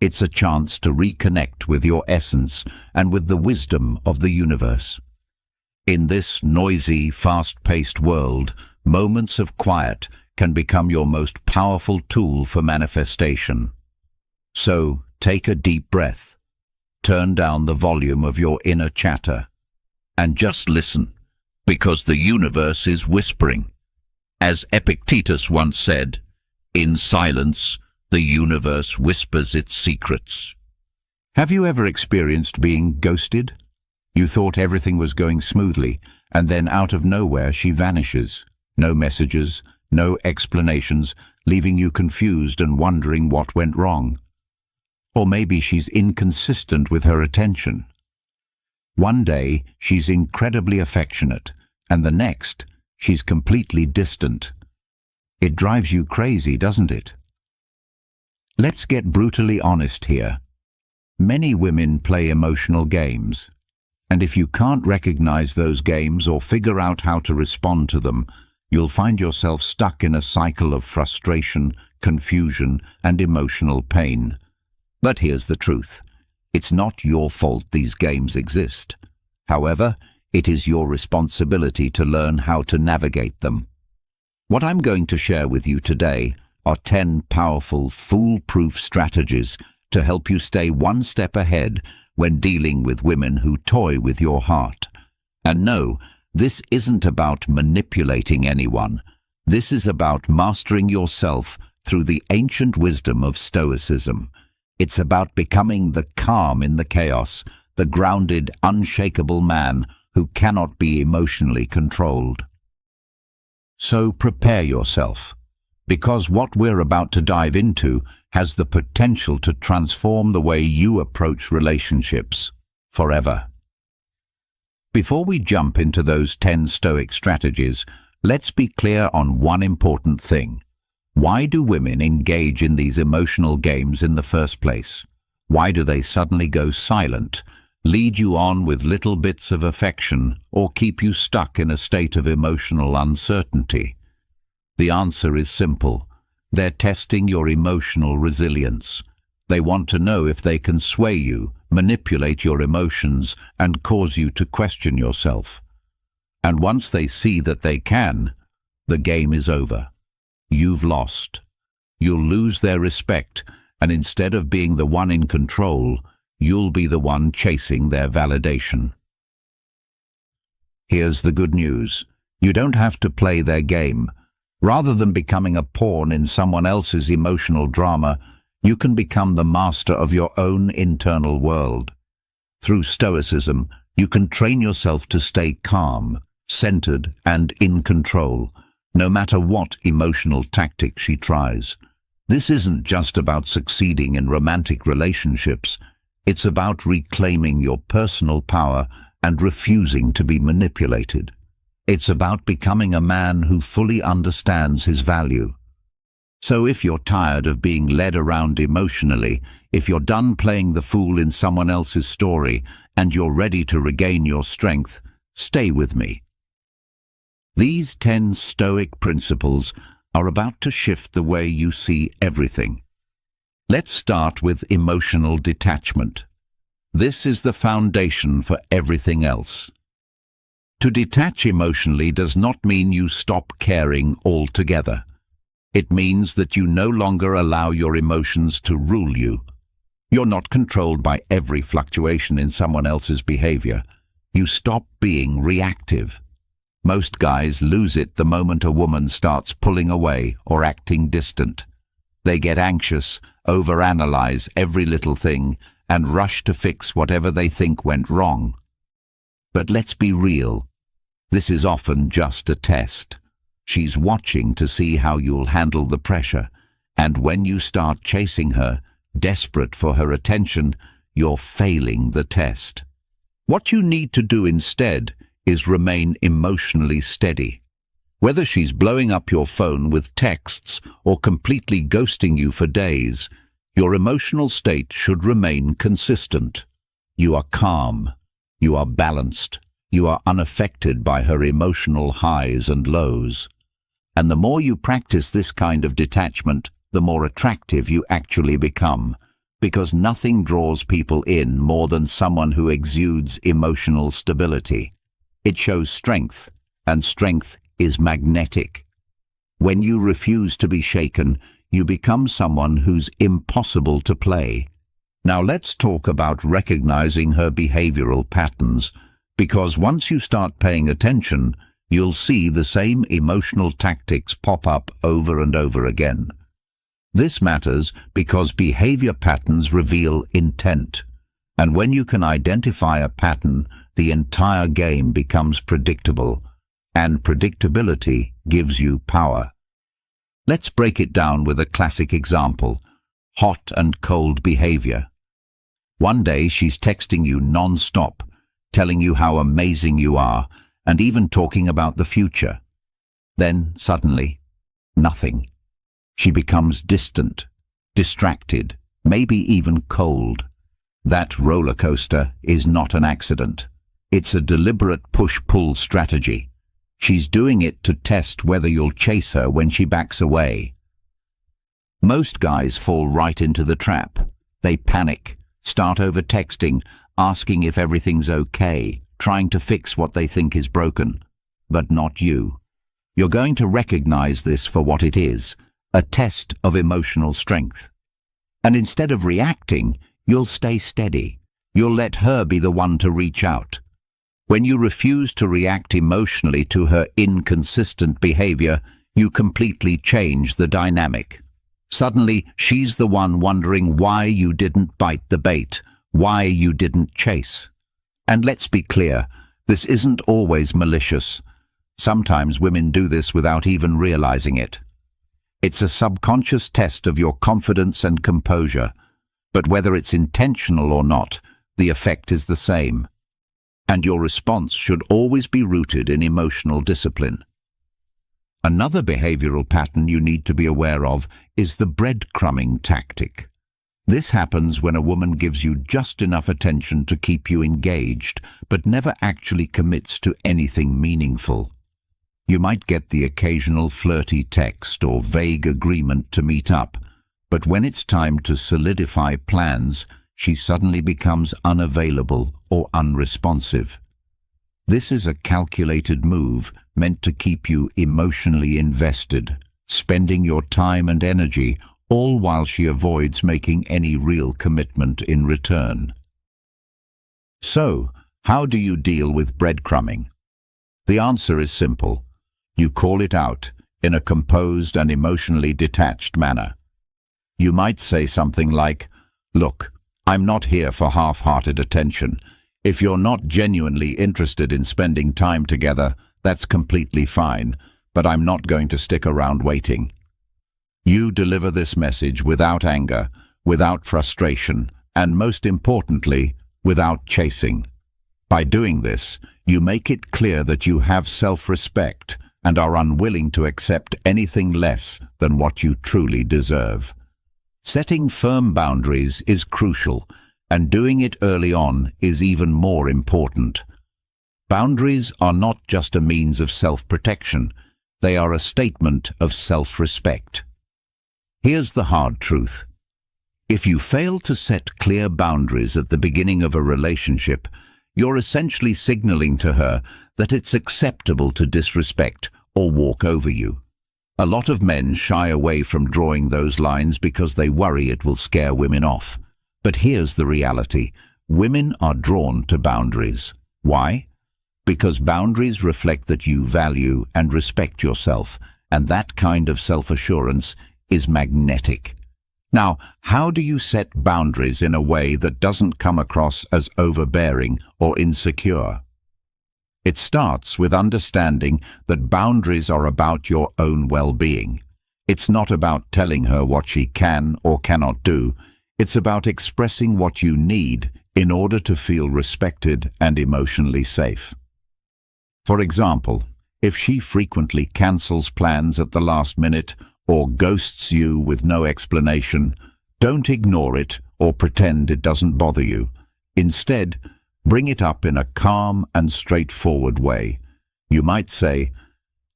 It's a chance to reconnect with your essence and with the wisdom of the universe. In this noisy, fast-paced world, moments of quiet can become your most powerful tool for manifestation. So, take a deep breath, turn down the volume of your inner chatter, and just listen, because the universe is whispering. As Epictetus once said, "In silence, the universe whispers its secrets." Have you ever experienced being ghosted? You thought everything was going smoothly, and then out of nowhere she vanishes. No messages, no explanations, leaving you confused and wondering what went wrong. Or maybe she's inconsistent with her attention. One day she's incredibly affectionate, and the next she's completely distant. It drives you crazy, doesn't it? Let's get brutally honest here. Many women play emotional games. And if you can't recognize those games or figure out how to respond to them, you'll find yourself stuck in a cycle of frustration, confusion, and emotional pain. But here's the truth. It's not your fault these games exist. However, it is your responsibility to learn how to navigate them. What I'm going to share with you today are 10 powerful, foolproof strategies to help you stay one step ahead when dealing with women who toy with your heart. And no, this isn't about manipulating anyone. This is about mastering yourself through the ancient wisdom of Stoicism. It's about becoming the calm in the chaos, the grounded, unshakable man who cannot be emotionally controlled. So prepare yourself, because what we're about to dive into has the potential to transform the way you approach relationships forever. Before we jump into those 10 Stoic strategies, let's be clear on one important thing. Why do women engage in these emotional games in the first place? Why do they suddenly go silent, lead you on with little bits of affection, or keep you stuck in a state of emotional uncertainty? The answer is simple. They're testing your emotional resilience. They want to know if they can sway you, manipulate your emotions, and cause you to question yourself. And once they see that they can, the game is over. You've lost. You'll lose their respect, and instead of being the one in control, you'll be the one chasing their validation. Here's the good news. You don't have to play their game. Rather than becoming a pawn in someone else's emotional drama, you can become the master of your own internal world. Through Stoicism, you can train yourself to stay calm, centered, and in control, no matter what emotional tactic she tries. This isn't just about succeeding in romantic relationships. It's about reclaiming your personal power and refusing to be manipulated. It's about becoming a man who fully understands his value. So if you're tired of being led around emotionally, if you're done playing the fool in someone else's story, and you're ready to regain your strength, stay with me. These 10 Stoic principles are about to shift the way you see everything. Let's start with emotional detachment. This is the foundation for everything else. To detach emotionally does not mean you stop caring altogether. It means that you no longer allow your emotions to rule you. You're not controlled by every fluctuation in someone else's behavior. You stop being reactive. Most guys lose it the moment a woman starts pulling away or acting distant. They get anxious, overanalyze every little thing, and rush to fix whatever they think went wrong. But let's be real. This is often just a test. She's watching to see how you'll handle the pressure, and when you start chasing her, desperate for her attention, you're failing the test. What you need to do instead is remain emotionally steady. Whether she's blowing up your phone with texts or completely ghosting you for days, your emotional state should remain consistent. You are calm. You are balanced. You are unaffected by her emotional highs and lows. And the more you practice this kind of detachment, the more attractive you actually become, because nothing draws people in more than someone who exudes emotional stability. It shows strength, and strength is magnetic. When you refuse to be shaken, you become someone who's impossible to play. Now let's talk about recognizing her behavioral patterns, because once you start paying attention, you'll see the same emotional tactics pop up over and over again. This matters because behavior patterns reveal intent, and when you can identify a pattern, the entire game becomes predictable, and predictability gives you power. Let's break it down with a classic example: hot and cold behavior. One day she's texting you non-stop, telling you how amazing you are, and even talking about the future. Then, suddenly, nothing. She becomes distant, distracted, maybe even cold. That roller coaster is not an accident. It's a deliberate push-pull strategy. She's doing it to test whether you'll chase her when she backs away. Most guys fall right into the trap. They panic, start over-texting, asking if everything's okay, trying to fix what they think is broken. But not you. You're going to recognize this for what it is, a test of emotional strength. And instead of reacting, you'll stay steady. You'll let her be the one to reach out. When you refuse to react emotionally to her inconsistent behavior, you completely change the dynamic. Suddenly, she's the one wondering why you didn't bite the bait, why you didn't chase. And let's be clear, this isn't always malicious. Sometimes women do this without even realizing it. It's a subconscious test of your confidence and composure, but whether it's intentional or not, the effect is the same. And your response should always be rooted in emotional discipline. Another behavioral pattern you need to be aware of is the breadcrumbing tactic. This happens when a woman gives you just enough attention to keep you engaged, but never actually commits to anything meaningful. You might get the occasional flirty text or vague agreement to meet up, but when it's time to solidify plans, she suddenly becomes unavailable or unresponsive. This is a calculated move meant to keep you emotionally invested, spending your time and energy, all while she avoids making any real commitment in return. So, how do you deal with breadcrumbing? The answer is simple. You call it out in a composed and emotionally detached manner. You might say something like, "Look, I'm not here for half-hearted attention. If you're not genuinely interested in spending time together, that's completely fine, but I'm not going to stick around waiting." You deliver this message without anger, without frustration, and most importantly, without chasing. By doing this, you make it clear that you have self-respect and are unwilling to accept anything less than what you truly deserve. Setting firm boundaries is crucial, and doing it early on is even more important. Boundaries are not just a means of self-protection, they are a statement of self-respect. Here's the hard truth. If you fail to set clear boundaries at the beginning of a relationship, you're essentially signaling to her that it's acceptable to disrespect or walk over you. A lot of men shy away from drawing those lines because they worry it will scare women off. But here's the reality. Women are drawn to boundaries. Why? Because boundaries reflect that you value and respect yourself, and that kind of self-assurance is magnetic. Now, how do you set boundaries in a way that doesn't come across as overbearing or insecure? It starts with understanding that boundaries are about your own well-being. It's not about telling her what she can or cannot do. It's about expressing what you need in order to feel respected and emotionally safe. For example, if she frequently cancels plans at the last minute or ghosts you with no explanation, don't ignore it or pretend it doesn't bother you. Instead, bring it up in a calm and straightforward way. You might say,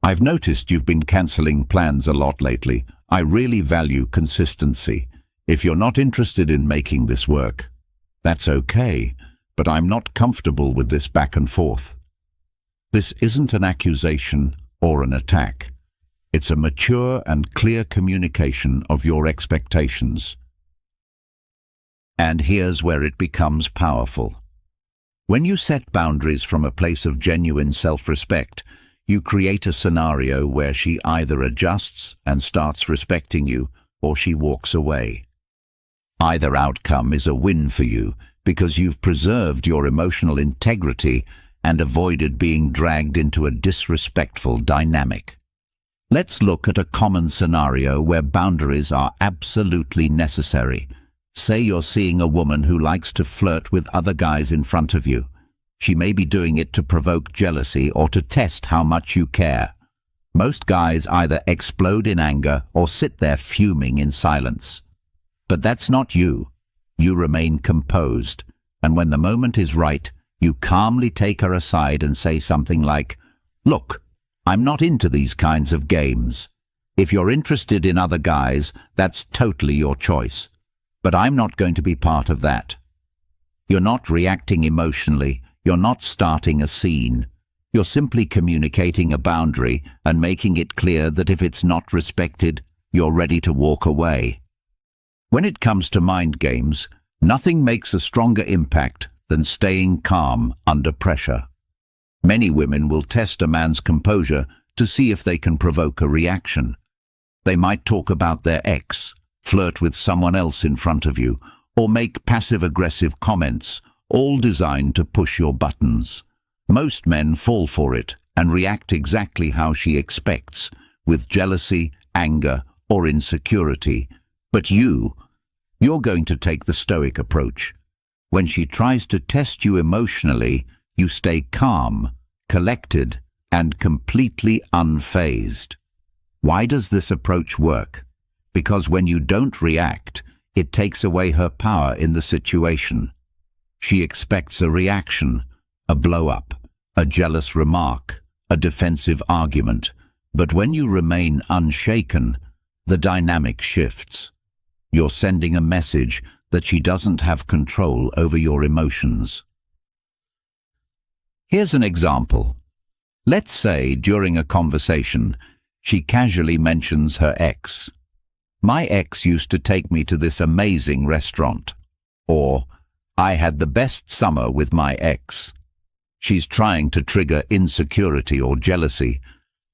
"I've noticed you've been cancelling plans a lot lately. I really value consistency. If you're not interested in making this work, that's okay, but I'm not comfortable with this back and forth." This isn't an accusation or an attack. It's a mature and clear communication of your expectations. And here's where it becomes powerful. When you set boundaries from a place of genuine self-respect, you create a scenario where she either adjusts and starts respecting you, or she walks away. Either outcome is a win for you because you've preserved your emotional integrity and avoided being dragged into a disrespectful dynamic. Let's look at a common scenario where boundaries are absolutely necessary. Say you're seeing a woman who likes to flirt with other guys in front of you. She may be doing it to provoke jealousy or to test how much you care. Most guys either explode in anger or sit there fuming in silence. But that's not you. You remain composed, and when the moment is right, You calmly take her aside and say something like, "Look, I'm not into these kinds of games. If you're interested in other guys, that's totally your choice. But I'm not going to be part of that." You're not reacting emotionally. You're not starting a scene. You're simply communicating a boundary and making it clear that if it's not respected, you're ready to walk away. When it comes to mind games, nothing makes a stronger impact than staying calm under pressure. Many women will test a man's composure to see if they can provoke a reaction. They might talk about their ex, flirt with someone else in front of you, or make passive-aggressive comments, all designed to push your buttons. Most men fall for it and react exactly how she expects, with jealousy, anger, or insecurity. But you're going to take the Stoic approach. When she tries to test you emotionally, you stay calm, collected, and completely unfazed. Why does this approach work? Because when you don't react, it takes away her power in the situation. She expects a reaction, a blow-up, a jealous remark, a defensive argument. But when you remain unshaken, the dynamic shifts. You're sending a message that she doesn't have control over your emotions. Here's an example. Let's say during a conversation, she casually mentions her ex. "My ex used to take me to this amazing restaurant." Or, "I had the best summer with my ex." She's trying to trigger insecurity or jealousy.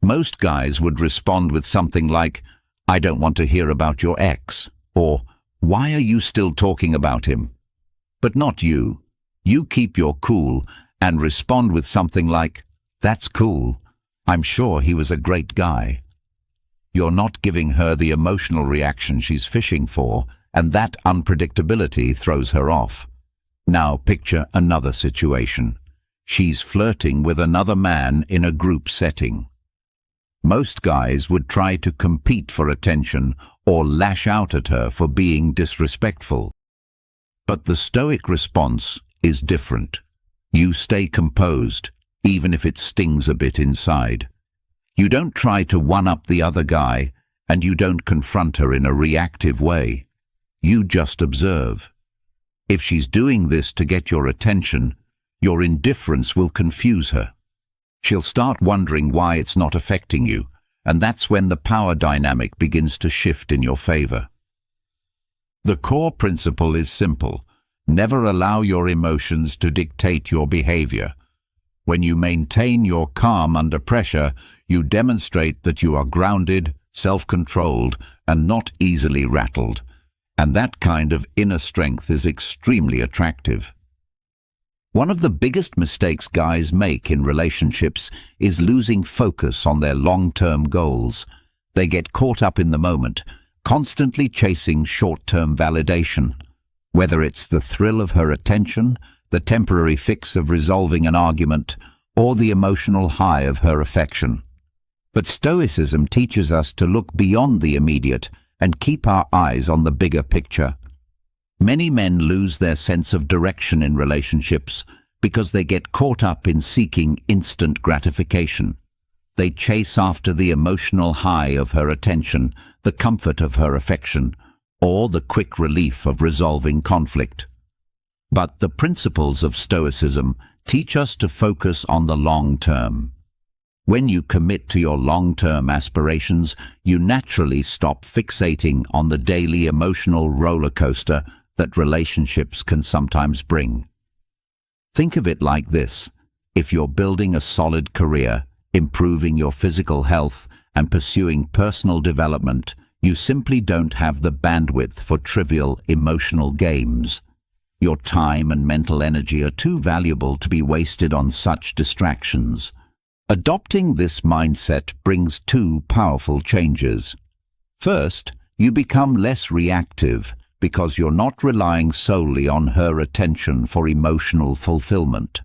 Most guys would respond with something like, "I don't want to hear about your ex," or, "Why are you still talking about him?" But not you. You keep your cool and respond with something like, "That's cool. I'm sure he was a great guy." You're not giving her the emotional reaction she's fishing for, and that unpredictability throws her off. Now picture another situation. She's flirting with another man in a group setting. Most guys would try to compete for attention or lash out at her for being disrespectful. But the Stoic response is different. You stay composed, even if it stings a bit inside. You don't try to one-up the other guy, and you don't confront her in a reactive way. You just observe. If she's doing this to get your attention, your indifference will confuse her. She'll start wondering why it's not affecting you, and that's when the power dynamic begins to shift in your favor. The core principle is simple. Never allow your emotions to dictate your behavior. When you maintain your calm under pressure, you demonstrate that you are grounded, self-controlled, and not easily rattled. And that kind of inner strength is extremely attractive. One of the biggest mistakes guys make in relationships is losing focus on their long-term goals. They get caught up in the moment, constantly chasing short-term validation. Whether it's the thrill of her attention, the temporary fix of resolving an argument, or the emotional high of her affection. But Stoicism teaches us to look beyond the immediate and keep our eyes on the bigger picture. Many men lose their sense of direction in relationships because they get caught up in seeking instant gratification. They chase after the emotional high of her attention, the comfort of her affection, or the quick relief of resolving conflict. But the principles of Stoicism teach us to focus on the long term. When you commit to your long-term aspirations, you naturally stop fixating on the daily emotional roller coaster that relationships can sometimes bring. Think of it like this. If you're building a solid career, improving your physical health, and pursuing personal development, you simply don't have the bandwidth for trivial emotional games. Your time and mental energy are too valuable to be wasted on such distractions. Adopting this mindset brings two powerful changes. First, you become less reactive because you're not relying solely on her attention for emotional fulfillment.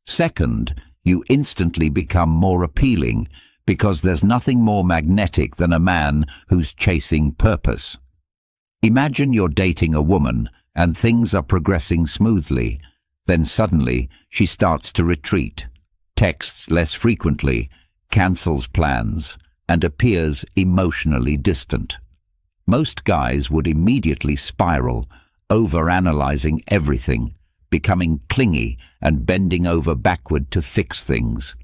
Second, you instantly become more appealing because there's nothing more magnetic than a man who's chasing purpose. Imagine you're dating a woman and things are progressing smoothly. Then suddenly she starts to retreat, texts less frequently, cancels plans, and appears emotionally distant. Most guys would immediately spiral, overanalyzing everything, becoming clingy and bending over backward to fix things.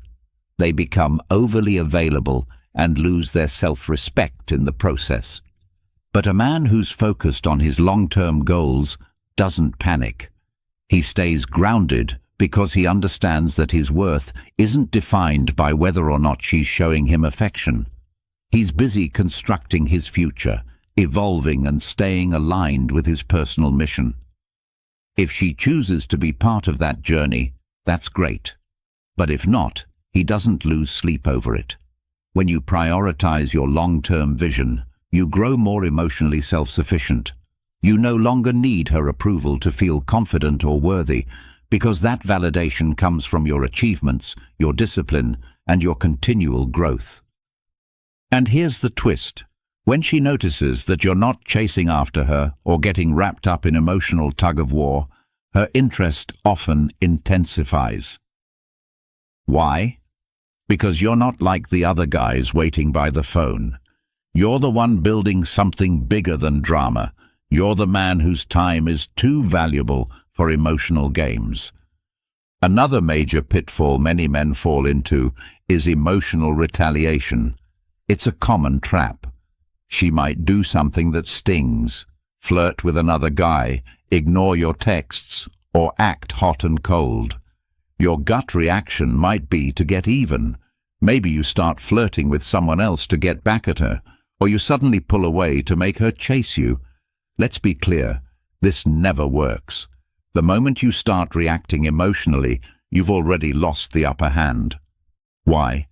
They become overly available and lose their self-respect in the process. But a man who's focused on his long-term goals doesn't panic. He stays grounded because he understands that his worth isn't defined by whether or not she's showing him affection. He's busy constructing his future, evolving and staying aligned with his personal mission. If she chooses to be part of that journey, that's great. But if not, he doesn't lose sleep over it. When you prioritize your long-term vision, you grow more emotionally self-sufficient. You no longer need her approval to feel confident or worthy, because that validation comes from your achievements, your discipline, and your continual growth. And here's the twist. When she notices that you're not chasing after her or getting wrapped up in emotional tug-of-war, her interest often intensifies. Why? Because you're not like the other guys waiting by the phone. You're the one building something bigger than drama. You're the man whose time is too valuable for emotional games. Another major pitfall many men fall into is emotional retaliation. It's a common trap. She might do something that stings, flirt with another guy, ignore your texts, or act hot and cold. Your gut reaction might be to get even. Maybe you start flirting with someone else to get back at her, or you suddenly pull away to make her chase you. Let's be clear, this never works. The moment you start reacting emotionally, you've already lost the upper hand. Why?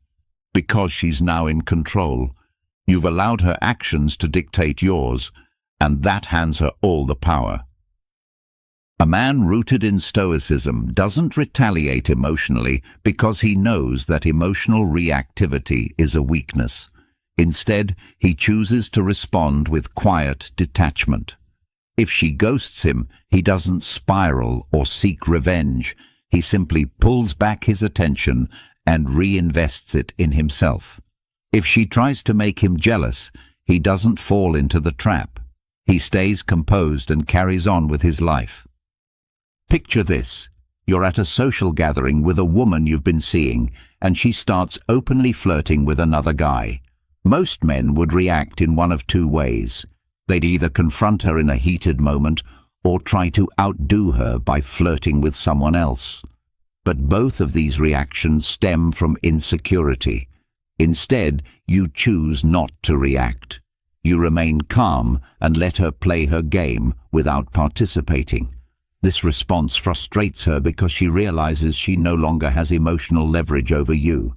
Because she's now in control. You've allowed her actions to dictate yours, and that hands her all the power. A man rooted in Stoicism doesn't retaliate emotionally because he knows that emotional reactivity is a weakness. Instead, he chooses to respond with quiet detachment. If she ghosts him, he doesn't spiral or seek revenge. He simply pulls back his attention and reinvests it in himself. If she tries to make him jealous, he doesn't fall into the trap. He stays composed and carries on with his life. Picture this. You're at a social gathering with a woman you've been seeing, and she starts openly flirting with another guy. Most men would react in one of two ways. They'd either confront her in a heated moment or try to outdo her by flirting with someone else. But both of these reactions stem from insecurity. Instead, you choose not to react. You remain calm and let her play her game without participating. This response frustrates her because she realizes she no longer has emotional leverage over you.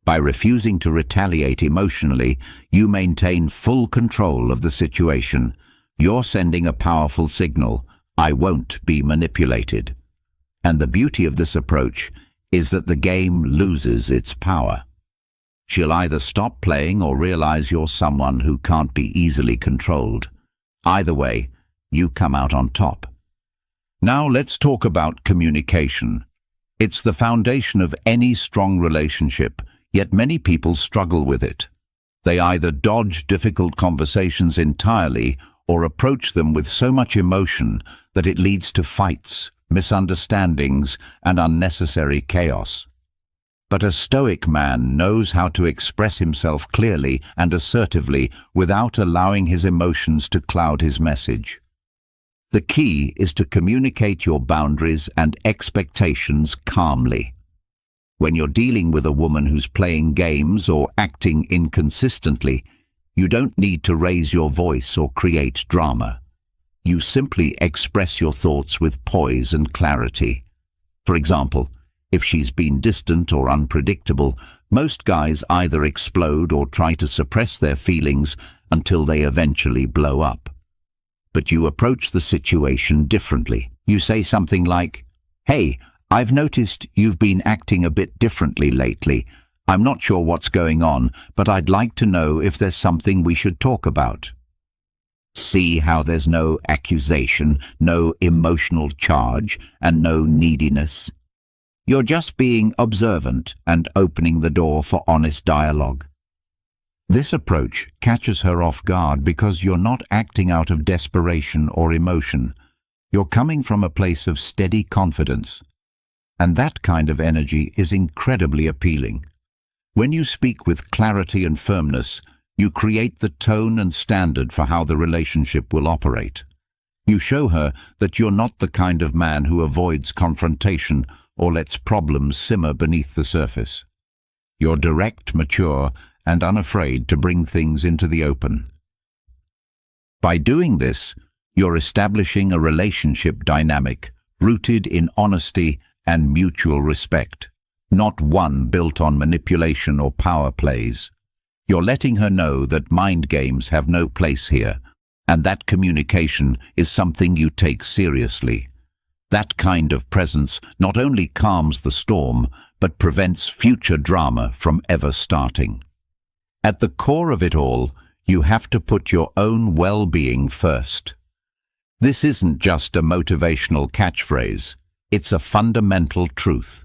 By refusing to retaliate emotionally, you maintain full control of the situation. You're sending a powerful signal: I won't be manipulated. And the beauty of this approach is that the game loses its power. She'll either stop playing or realize you're someone who can't be easily controlled. Either way, you come out on top. Now let's talk about communication. It's the foundation of any strong relationship, yet many people struggle with it. They either dodge difficult conversations entirely or approach them with so much emotion that it leads to fights, misunderstandings, and unnecessary chaos. But a Stoic man knows how to express himself clearly and assertively without allowing his emotions to cloud his message. The key is to communicate your boundaries and expectations calmly. When you're dealing with a woman who's playing games or acting inconsistently, you don't need to raise your voice or create drama. You simply express your thoughts with poise and clarity. For example, if she's been distant or unpredictable, most guys either explode or try to suppress their feelings until they eventually blow up. But you approach the situation differently. You say something like, "Hey, I've noticed you've been acting a bit differently lately. I'm not sure what's going on, but I'd like to know if there's something we should talk about." See how there's no accusation, no emotional charge, and no neediness. You're just being observant and opening the door for honest dialogue. This approach catches her off guard because you're not acting out of desperation or emotion. You're coming from a place of steady confidence. And that kind of energy is incredibly appealing. When you speak with clarity and firmness, you create the tone and standard for how the relationship will operate. You show her that you're not the kind of man who avoids confrontation or lets problems simmer beneath the surface. You're direct, mature, and unafraid to bring things into the open. By doing this, you're establishing a relationship dynamic rooted in honesty and mutual respect, not one built on manipulation or power plays. You're letting her know that mind games have no place here, and that communication is something you take seriously. That kind of presence not only calms the storm, but prevents future drama from ever starting. At the core of it all, you have to put your own well-being first. This isn't just a motivational catchphrase, it's a fundamental truth.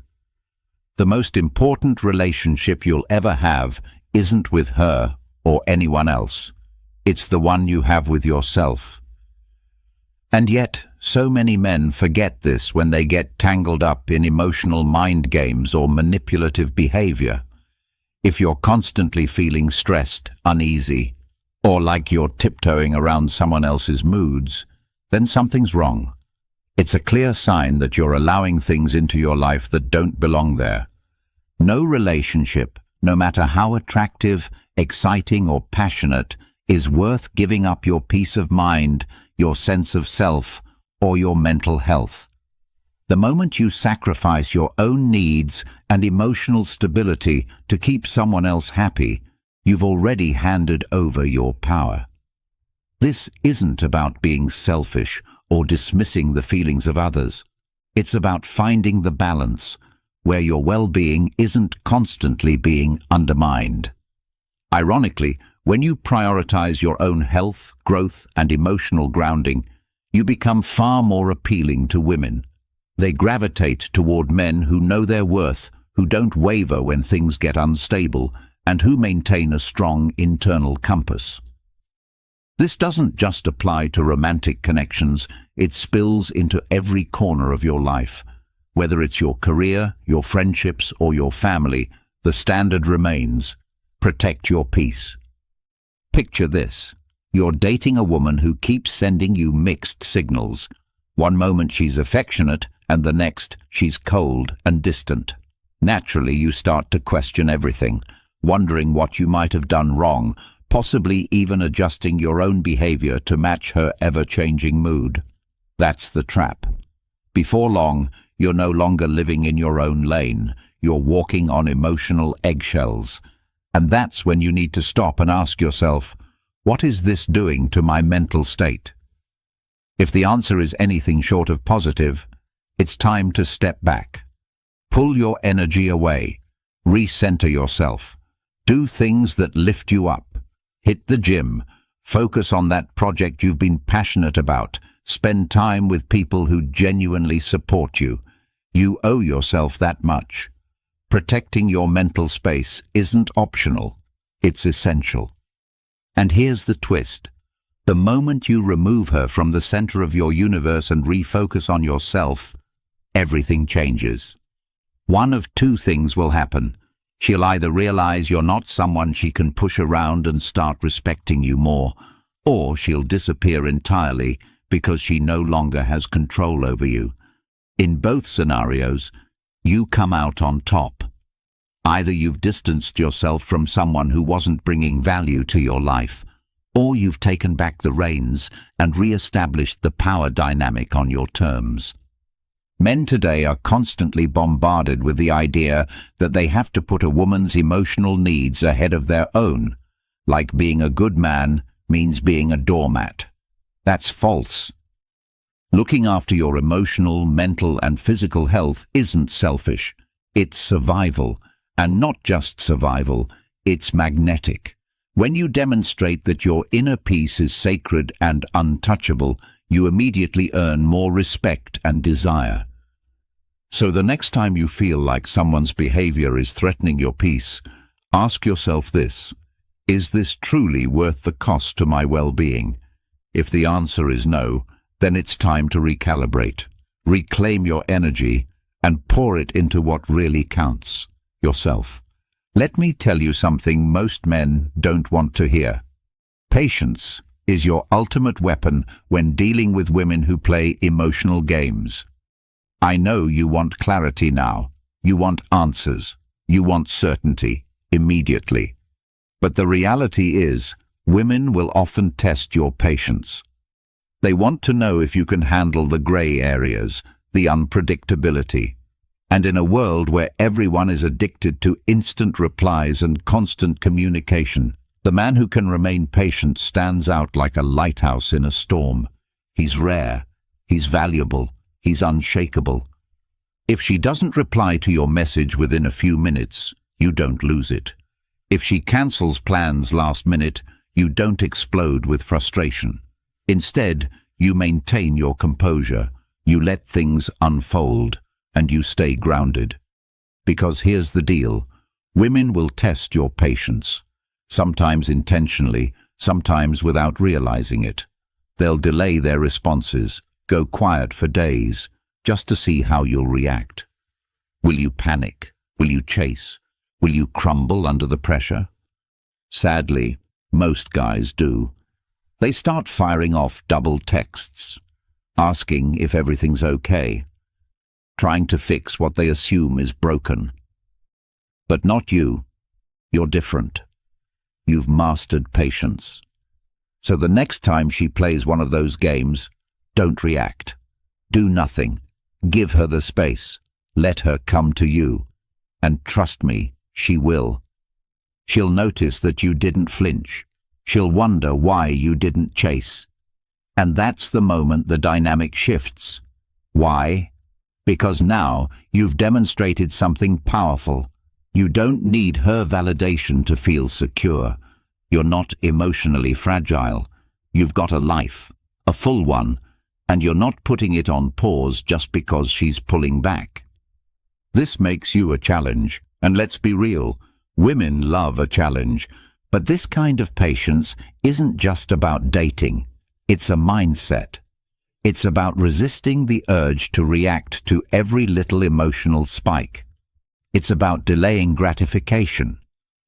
The most important relationship you'll ever have isn't with her or anyone else. It's the one you have with yourself. And yet, so many men forget this when they get tangled up in emotional mind games or manipulative behavior. If you're constantly feeling stressed, uneasy, or like you're tiptoeing around someone else's moods, then something's wrong. It's a clear sign that you're allowing things into your life that don't belong there. No relationship, no matter how attractive, exciting, or passionate, is worth giving up your peace of mind, your sense of self, or your mental health. The moment you sacrifice your own needs and emotional stability to keep someone else happy, you've already handed over your power. This isn't about being selfish or dismissing the feelings of others. It's about finding the balance where your well-being isn't constantly being undermined. Ironically, when you prioritize your own health, growth, and emotional grounding, you become far more appealing to women. They gravitate toward men who know their worth, who don't waver when things get unstable, and who maintain a strong internal compass. This doesn't just apply to romantic connections, it spills into every corner of your life. Whether it's your career, your friendships, or your family, the standard remains: protect your peace. Picture this. You're dating a woman who keeps sending you mixed signals. One moment she's affectionate, and the next she's cold and distant. Naturally, you start to question everything, wondering what you might have done wrong, possibly even adjusting your own behavior to match her ever-changing mood. That's the trap. Before long, you're no longer living in your own lane. You're walking on emotional eggshells. And that's when you need to stop and ask yourself, what is this doing to my mental state? If the answer is anything short of positive, it's time to step back. Pull your energy away. Recenter yourself. Do things that lift you up. Hit the gym. Focus on that project you've been passionate about. Spend time with people who genuinely support you. You owe yourself that much. Protecting your mental space isn't optional. It's essential. And here's the twist. The moment you remove her from the center of your universe and refocus on yourself, everything changes. One of two things will happen. She'll either realize you're not someone she can push around and start respecting you more, or she'll disappear entirely because she no longer has control over you. In both scenarios, you come out on top. Either you've distanced yourself from someone who wasn't bringing value to your life, or you've taken back the reins and re-established the power dynamic on your terms. Men today are constantly bombarded with the idea that they have to put a woman's emotional needs ahead of their own, like being a good man means being a doormat. That's false. Looking after your emotional, mental, and physical health isn't selfish. It's survival, and not just survival, it's magnetic. When you demonstrate that your inner peace is sacred and untouchable, you immediately earn more respect and desire. So the next time you feel like someone's behavior is threatening your peace, ask yourself this: is this truly worth the cost to my well-being? If the answer is no, then it's time to recalibrate. Reclaim your energy and pour it into what really counts: yourself. Let me tell you something most men don't want to hear. Patience is your ultimate weapon when dealing with women who play emotional games. I know you want clarity now. You want answers. You want certainty immediately. But the reality is, women will often test your patience. They want to know if you can handle the gray areas, the unpredictability. And in a world where everyone is addicted to instant replies and constant communication, the man who can remain patient stands out like a lighthouse in a storm. He's rare, he's valuable, he's unshakable. If she doesn't reply to your message within a few minutes, you don't lose it. If she cancels plans last minute, you don't explode with frustration. Instead, you maintain your composure, you let things unfold, and you stay grounded. Because here's the deal: women will test your patience. Sometimes intentionally, sometimes without realizing it. They'll delay their responses, go quiet for days, just to see how you'll react. Will you panic? Will you chase? Will you crumble under the pressure? Sadly, most guys do. They start firing off double texts, asking if everything's okay, trying to fix what they assume is broken. But not you. You're different. You've mastered patience. So the next time she plays one of those games, don't react. Do nothing. Give her the space. Let her come to you. And trust me, she will. She'll notice that you didn't flinch. She'll wonder why you didn't chase. And that's the moment the dynamic shifts. Why? Because now you've demonstrated something powerful. You don't need her validation to feel secure. You're not emotionally fragile. You've got a life, a full one, and you're not putting it on pause just because she's pulling back. This makes you a challenge, and let's be real, women love a challenge. But this kind of patience isn't just about dating. It's a mindset. It's about resisting the urge to react to every little emotional spike. It's about delaying gratification,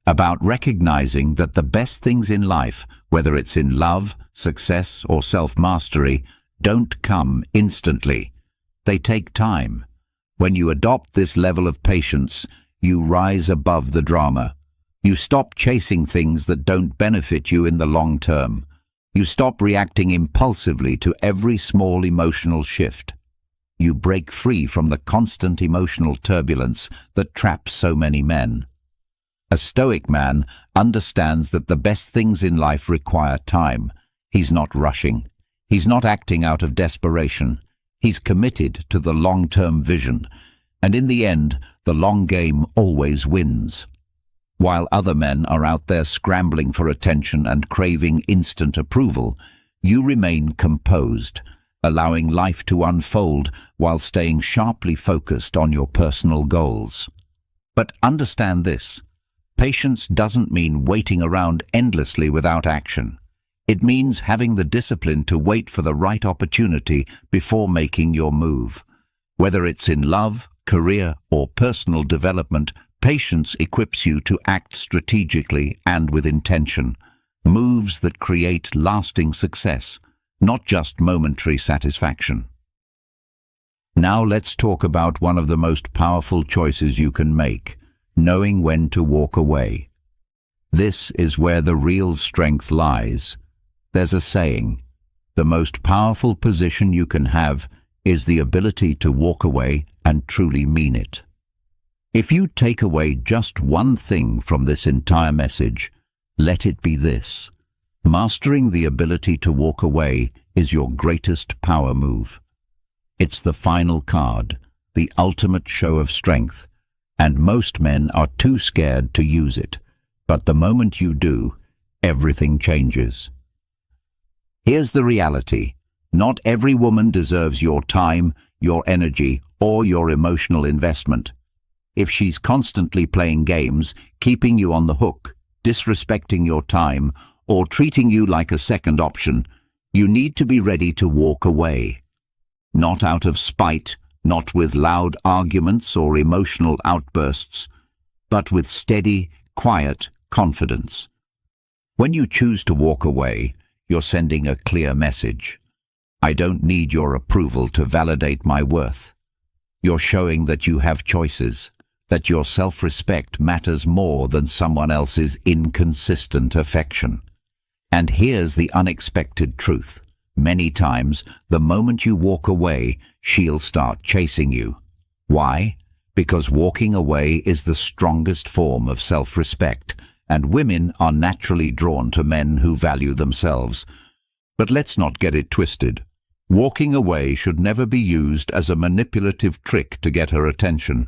about recognizing that the best things in life, whether it's in love, success, or self-mastery, don't come instantly. They take time. When you adopt this level of patience, you rise above the drama. You stop chasing things that don't benefit you in the long term. You stop reacting impulsively to every small emotional shift. You break free from the constant emotional turbulence that traps so many men. A Stoic man understands that the best things in life require time. He's not rushing. He's not acting out of desperation. He's committed to the long-term vision. And in the end, the long game always wins. While other men are out there scrambling for attention and craving instant approval, you remain composed, allowing life to unfold while staying sharply focused on your personal goals. But understand this: patience doesn't mean waiting around endlessly without action. It means having the discipline to wait for the right opportunity before making your move. Whether it's in love, career, or personal development, patience equips you to act strategically and with intention, moves that create lasting success, not just momentary satisfaction. Now let's talk about one of the most powerful choices you can make: knowing when to walk away. This is where the real strength lies. There's a saying, the most powerful position you can have is the ability to walk away and truly mean it. If you take away just one thing from this entire message, let it be this: mastering the ability to walk away is your greatest power move. It's the final card, the ultimate show of strength, and most men are too scared to use it. But the moment you do, everything changes. Here's the reality. Not every woman deserves your time, your energy, or your emotional investment. If she's constantly playing games, keeping you on the hook, disrespecting your time, or treating you like a second option, you need to be ready to walk away. Not out of spite, not with loud arguments or emotional outbursts, but with steady, quiet confidence. When you choose to walk away, you're sending a clear message. I don't need your approval to validate my worth. You're showing that you have choices, that your self-respect matters more than someone else's inconsistent affection. And here's the unexpected truth. Many times, the moment you walk away, she'll start chasing you. Why? Because walking away is the strongest form of self-respect, and women are naturally drawn to men who value themselves. But let's not get it twisted. Walking away should never be used as a manipulative trick to get her attention.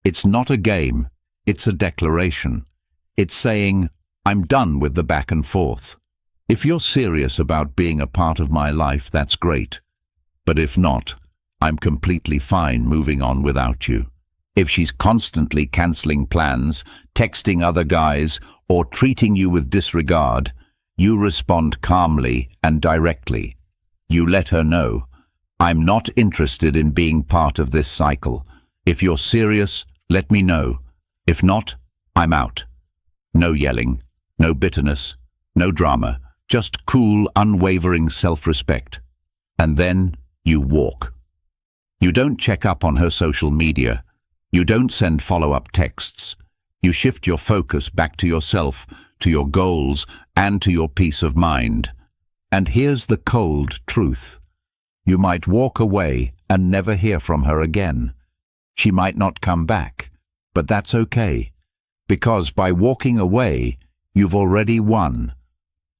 It's not a game, it's a declaration. It's saying, I'm done with the back and forth. If you're serious about being a part of my life, that's great. But if not, I'm completely fine moving on without you. If she's constantly cancelling plans, texting other guys, or treating you with disregard, you respond calmly and directly. You let her know, I'm not interested in being part of this cycle. If you're serious, let me know. If not, I'm out. No yelling, no bitterness, no drama, just cool, unwavering self-respect. And then you walk. You don't check up on her social media. You don't send follow-up texts. You shift your focus back to yourself, to your goals, and to your peace of mind. And here's the cold truth. You might walk away and never hear from her again. She might not come back, but that's okay. Because by walking away, you've already won.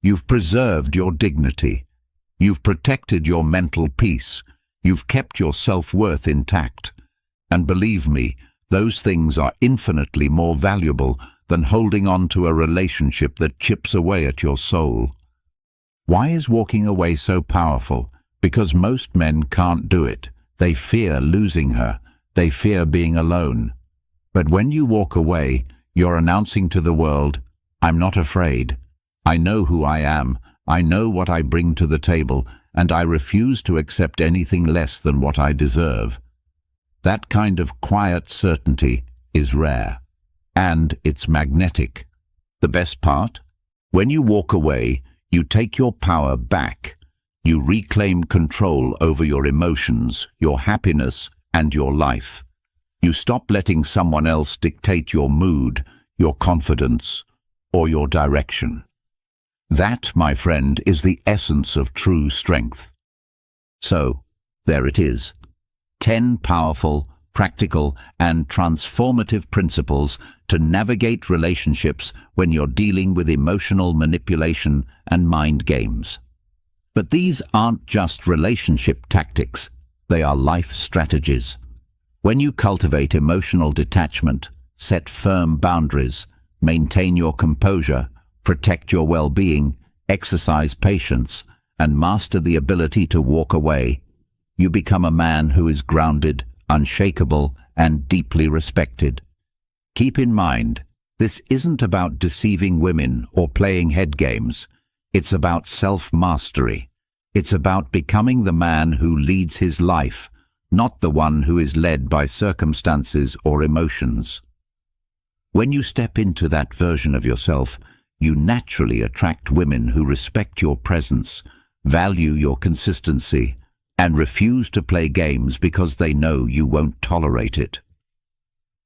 You've preserved your dignity. You've protected your mental peace. You've kept your self-worth intact. And believe me, those things are infinitely more valuable than holding on to a relationship that chips away at your soul. Why is walking away so powerful? Because most men can't do it. They fear losing her. They fear being alone. But when you walk away, you're announcing to the world, I'm not afraid. I know who I am. I know what I bring to the table, and I refuse to accept anything less than what I deserve. That kind of quiet certainty is rare, and it's magnetic. The best part? When you walk away, you take your power back. You reclaim control over your emotions, your happiness, and your life. You stop letting someone else dictate your mood, your confidence, or your direction. That, my friend, is the essence of true strength. So, there it is. 10 powerful, practical, and transformative principles to navigate relationships when you're dealing with emotional manipulation and mind games. But these aren't just relationship tactics, they are life strategies. When you cultivate emotional detachment, set firm boundaries, maintain your composure, protect your well-being, exercise patience, and master the ability to walk away, you become a man who is grounded, unshakable, and deeply respected. Keep in mind, this isn't about deceiving women or playing head games. It's about self-mastery. It's about becoming the man who leads his life, not the one who is led by circumstances or emotions. When you step into that version of yourself, you naturally attract women who respect your presence, value your consistency, and refuse to play games because they know you won't tolerate it.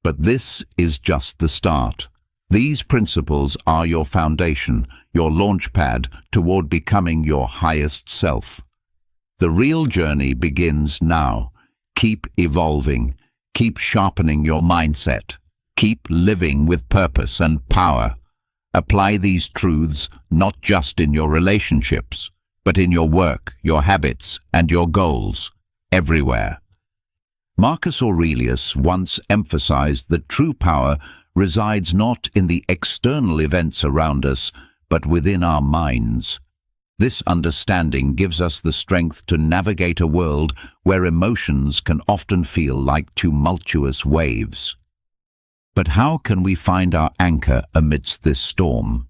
But this is just the start. These principles are your foundation, your launch pad toward becoming your highest self. The real journey begins now. Keep evolving. Keep sharpening your mindset. Keep living with purpose and power. Apply these truths not just in your relationships, but in your work, your habits, and your goals, everywhere. Marcus Aurelius once emphasized that true power resides not in the external events around us, but within our minds. This understanding gives us the strength to navigate a world where emotions can often feel like tumultuous waves. But how can we find our anchor amidst this storm?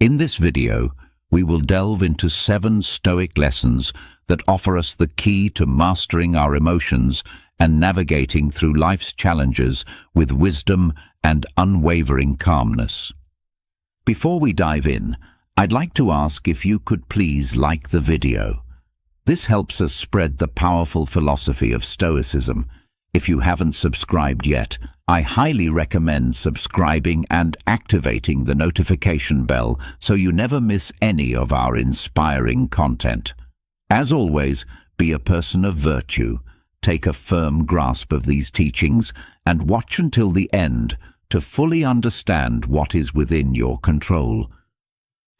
In this video, we will delve into 7 Stoic lessons that offer us the key to mastering our emotions and navigating through life's challenges with wisdom and unwavering calmness. Before we dive in, I'd like to ask if you could please like the video. This helps us spread the powerful philosophy of Stoicism. If you haven't subscribed yet, I highly recommend subscribing and activating the notification bell so you never miss any of our inspiring content. As always, be a person of virtue, take a firm grasp of these teachings, and watch until the end to fully understand what is within your control.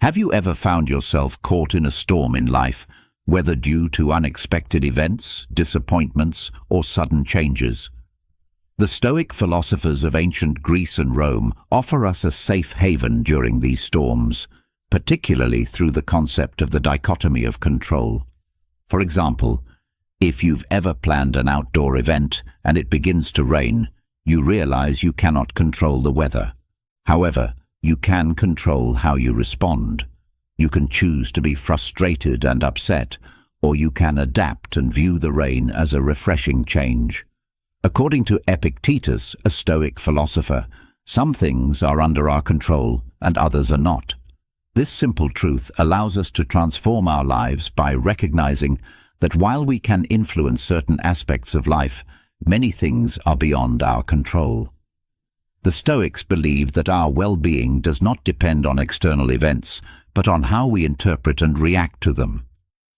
Have you ever found yourself caught in a storm in life, whether due to unexpected events, disappointments, or sudden changes? The Stoic philosophers of ancient Greece and Rome offer us a safe haven during these storms, particularly through the concept of the dichotomy of control. For example, if you've ever planned an outdoor event and it begins to rain, you realize you cannot control the weather. However, you can control how you respond. You can choose to be frustrated and upset, or you can adapt and view the rain as a refreshing change. According to Epictetus, a Stoic philosopher, some things are under our control and others are not. This simple truth allows us to transform our lives by recognizing that while we can influence certain aspects of life, many things are beyond our control. The Stoics believe that our well-being does not depend on external events, but on how we interpret and react to them.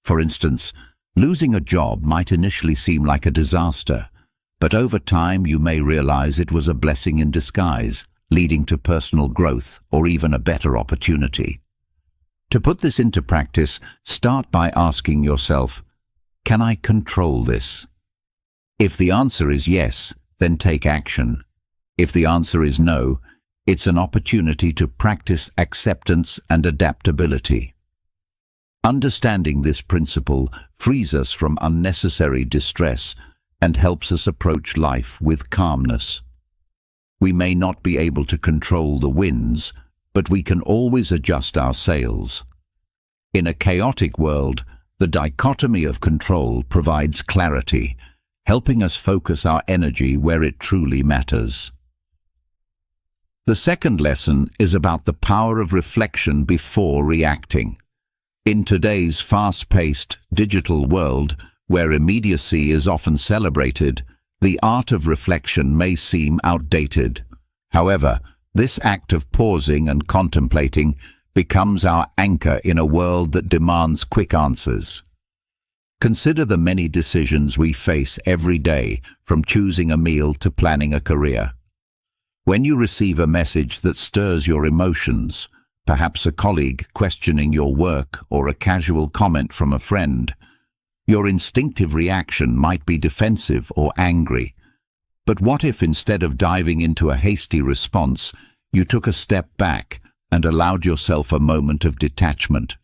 For instance, losing a job might initially seem like a disaster, but over time you may realize it was a blessing in disguise, leading to personal growth or even a better opportunity. To put this into practice, start by asking yourself, can I control this? If the answer is yes, then take action. If the answer is no, it's an opportunity to practice acceptance and adaptability. Understanding this principle frees us from unnecessary distress and helps us approach life with calmness. We may not be able to control the winds, but we can always adjust our sails. In a chaotic world, the dichotomy of control provides clarity, helping us focus our energy where it truly matters. The second lesson is about the power of reflection before reacting. In today's fast-paced digital world, where immediacy is often celebrated, the art of reflection may seem outdated. However, this act of pausing and contemplating becomes our anchor in a world that demands quick answers. Consider the many decisions we face every day, from choosing a meal to planning a career. When you receive a message that stirs your emotions, perhaps a colleague questioning your work or a casual comment from a friend, your instinctive reaction might be defensive or angry. But what if instead of diving into a hasty response, you took a step back and allowed yourself a moment of detachment?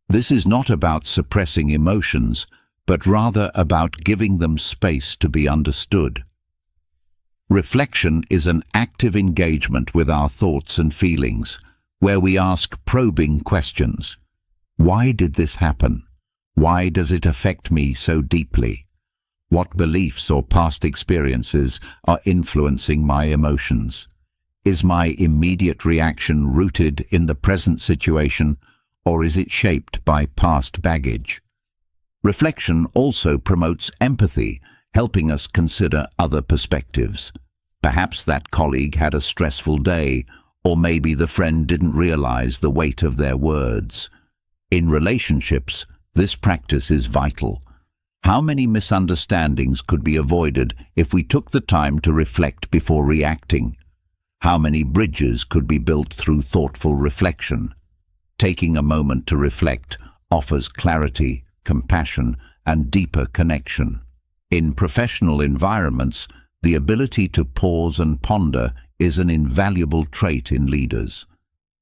This is not about suppressing emotions, but rather about giving them space to be understood. Reflection is an active engagement with our thoughts and feelings, where we ask probing questions. Why did this happen? Why does it affect me so deeply? What beliefs or past experiences are influencing my emotions? Is my immediate reaction rooted in the present situation, or is it shaped by past baggage? Reflection also promotes empathy, helping us consider other perspectives. Perhaps that colleague had a stressful day, or maybe the friend didn't realize the weight of their words. In relationships, this practice is vital. How many misunderstandings could be avoided if we took the time to reflect before reacting? How many bridges could be built through thoughtful reflection? Taking a moment to reflect offers clarity, compassion, and deeper connection. In professional environments, the ability to pause and ponder is an invaluable trait in leaders.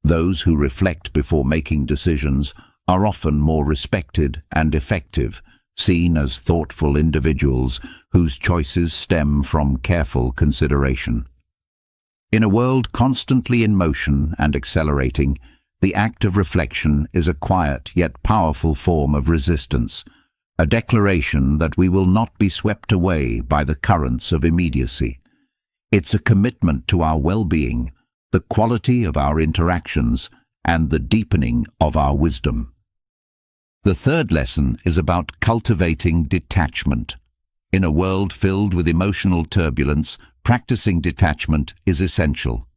Those who reflect before making decisions are often more respected and effective, seen as thoughtful individuals whose choices stem from careful consideration. In a world constantly in motion and accelerating, the act of reflection is a quiet yet powerful form of resistance, a declaration that we will not be swept away by the currents of immediacy. It's a commitment to our well-being, the quality of our interactions, and the deepening of our wisdom. The third lesson is about cultivating detachment. In a world filled with emotional turbulence, practicing detachment is essential.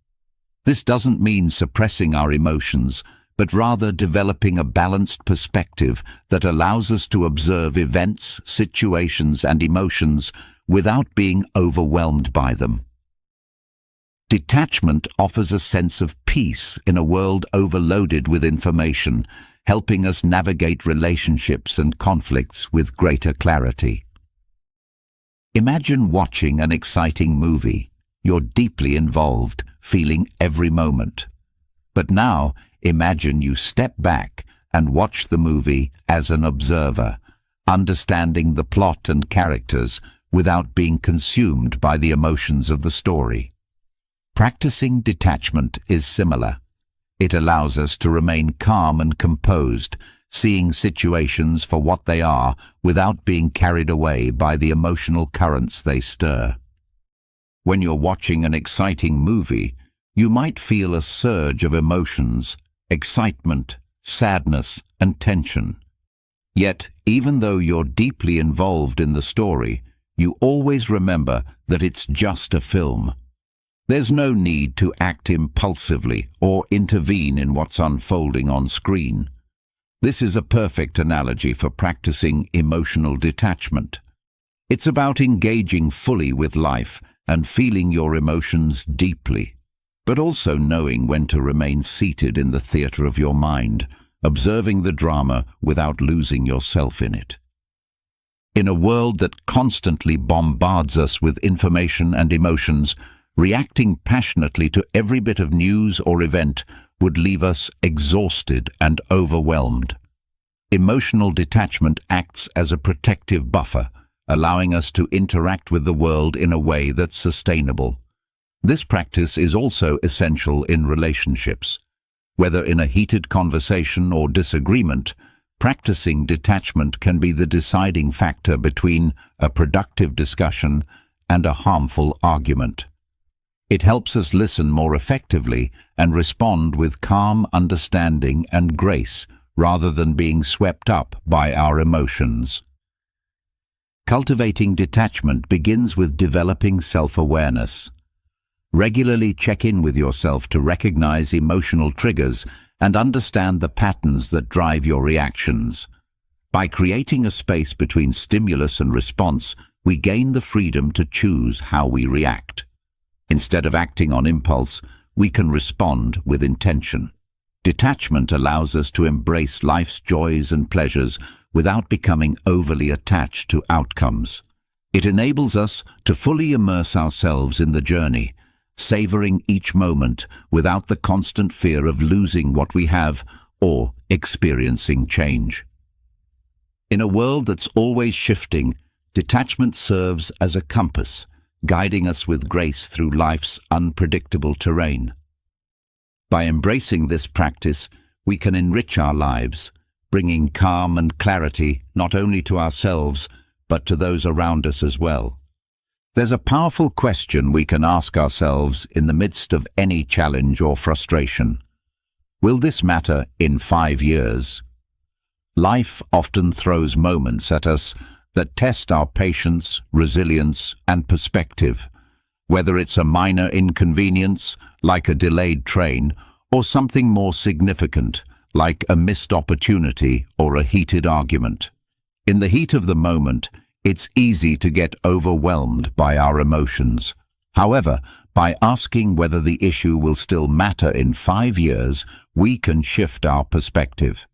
This doesn't mean suppressing our emotions, but rather developing a balanced perspective that allows us to observe events, situations, and emotions without being overwhelmed by them. Detachment offers a sense of peace in a world overloaded with information, helping us navigate relationships and conflicts with greater clarity. Imagine watching an exciting movie. You're deeply involved, feeling every moment. But now, imagine you step back and watch the movie as an observer, understanding the plot and characters without being consumed by the emotions of the story. Practicing detachment is similar. It allows us to remain calm and composed, seeing situations for what they are without being carried away by the emotional currents they stir. When you're watching an exciting movie, you might feel a surge of emotions, excitement, sadness, and tension. Yet, even though you're deeply involved in the story, you always remember that it's just a film. There's no need to act impulsively or intervene in what's unfolding on screen. This is a perfect analogy for practicing emotional detachment. It's about engaging fully with life and feeling your emotions deeply, but also knowing when to remain seated in the theater of your mind, observing the drama without losing yourself in it. In a world that constantly bombards us with information and emotions, reacting passionately to every bit of news or event would leave us exhausted and overwhelmed. Emotional detachment acts as a protective buffer, allowing us to interact with the world in a way that's sustainable. This practice is also essential in relationships. Whether in a heated conversation or disagreement, practicing detachment can be the deciding factor between a productive discussion and a harmful argument. It helps us listen more effectively and respond with calm understanding and grace rather than being swept up by our emotions. Cultivating detachment begins with developing self-awareness. Regularly check in with yourself to recognize emotional triggers and understand the patterns that drive your reactions. By creating a space between stimulus and response, we gain the freedom to choose how we react. Instead of acting on impulse, we can respond with intention. Detachment allows us to embrace life's joys and pleasures without becoming overly attached to outcomes. It enables us to fully immerse ourselves in the journey, savoring each moment without the constant fear of losing what we have or experiencing change. In a world that's always shifting, detachment serves as a compass, guiding us with grace through life's unpredictable terrain. By embracing this practice, we can enrich our lives, bringing calm and clarity not only to ourselves, but to those around us as well. There's a powerful question we can ask ourselves in the midst of any challenge or frustration. Will this matter in 5 years? Life often throws moments at us that test our patience, resilience, and perspective, whether it's a minor inconvenience, like a delayed train, or something more significant, like a missed opportunity or a heated argument. In the heat of the moment, it's easy to get overwhelmed by our emotions. However, by asking whether the issue will still matter in 5 years, we can shift our perspective.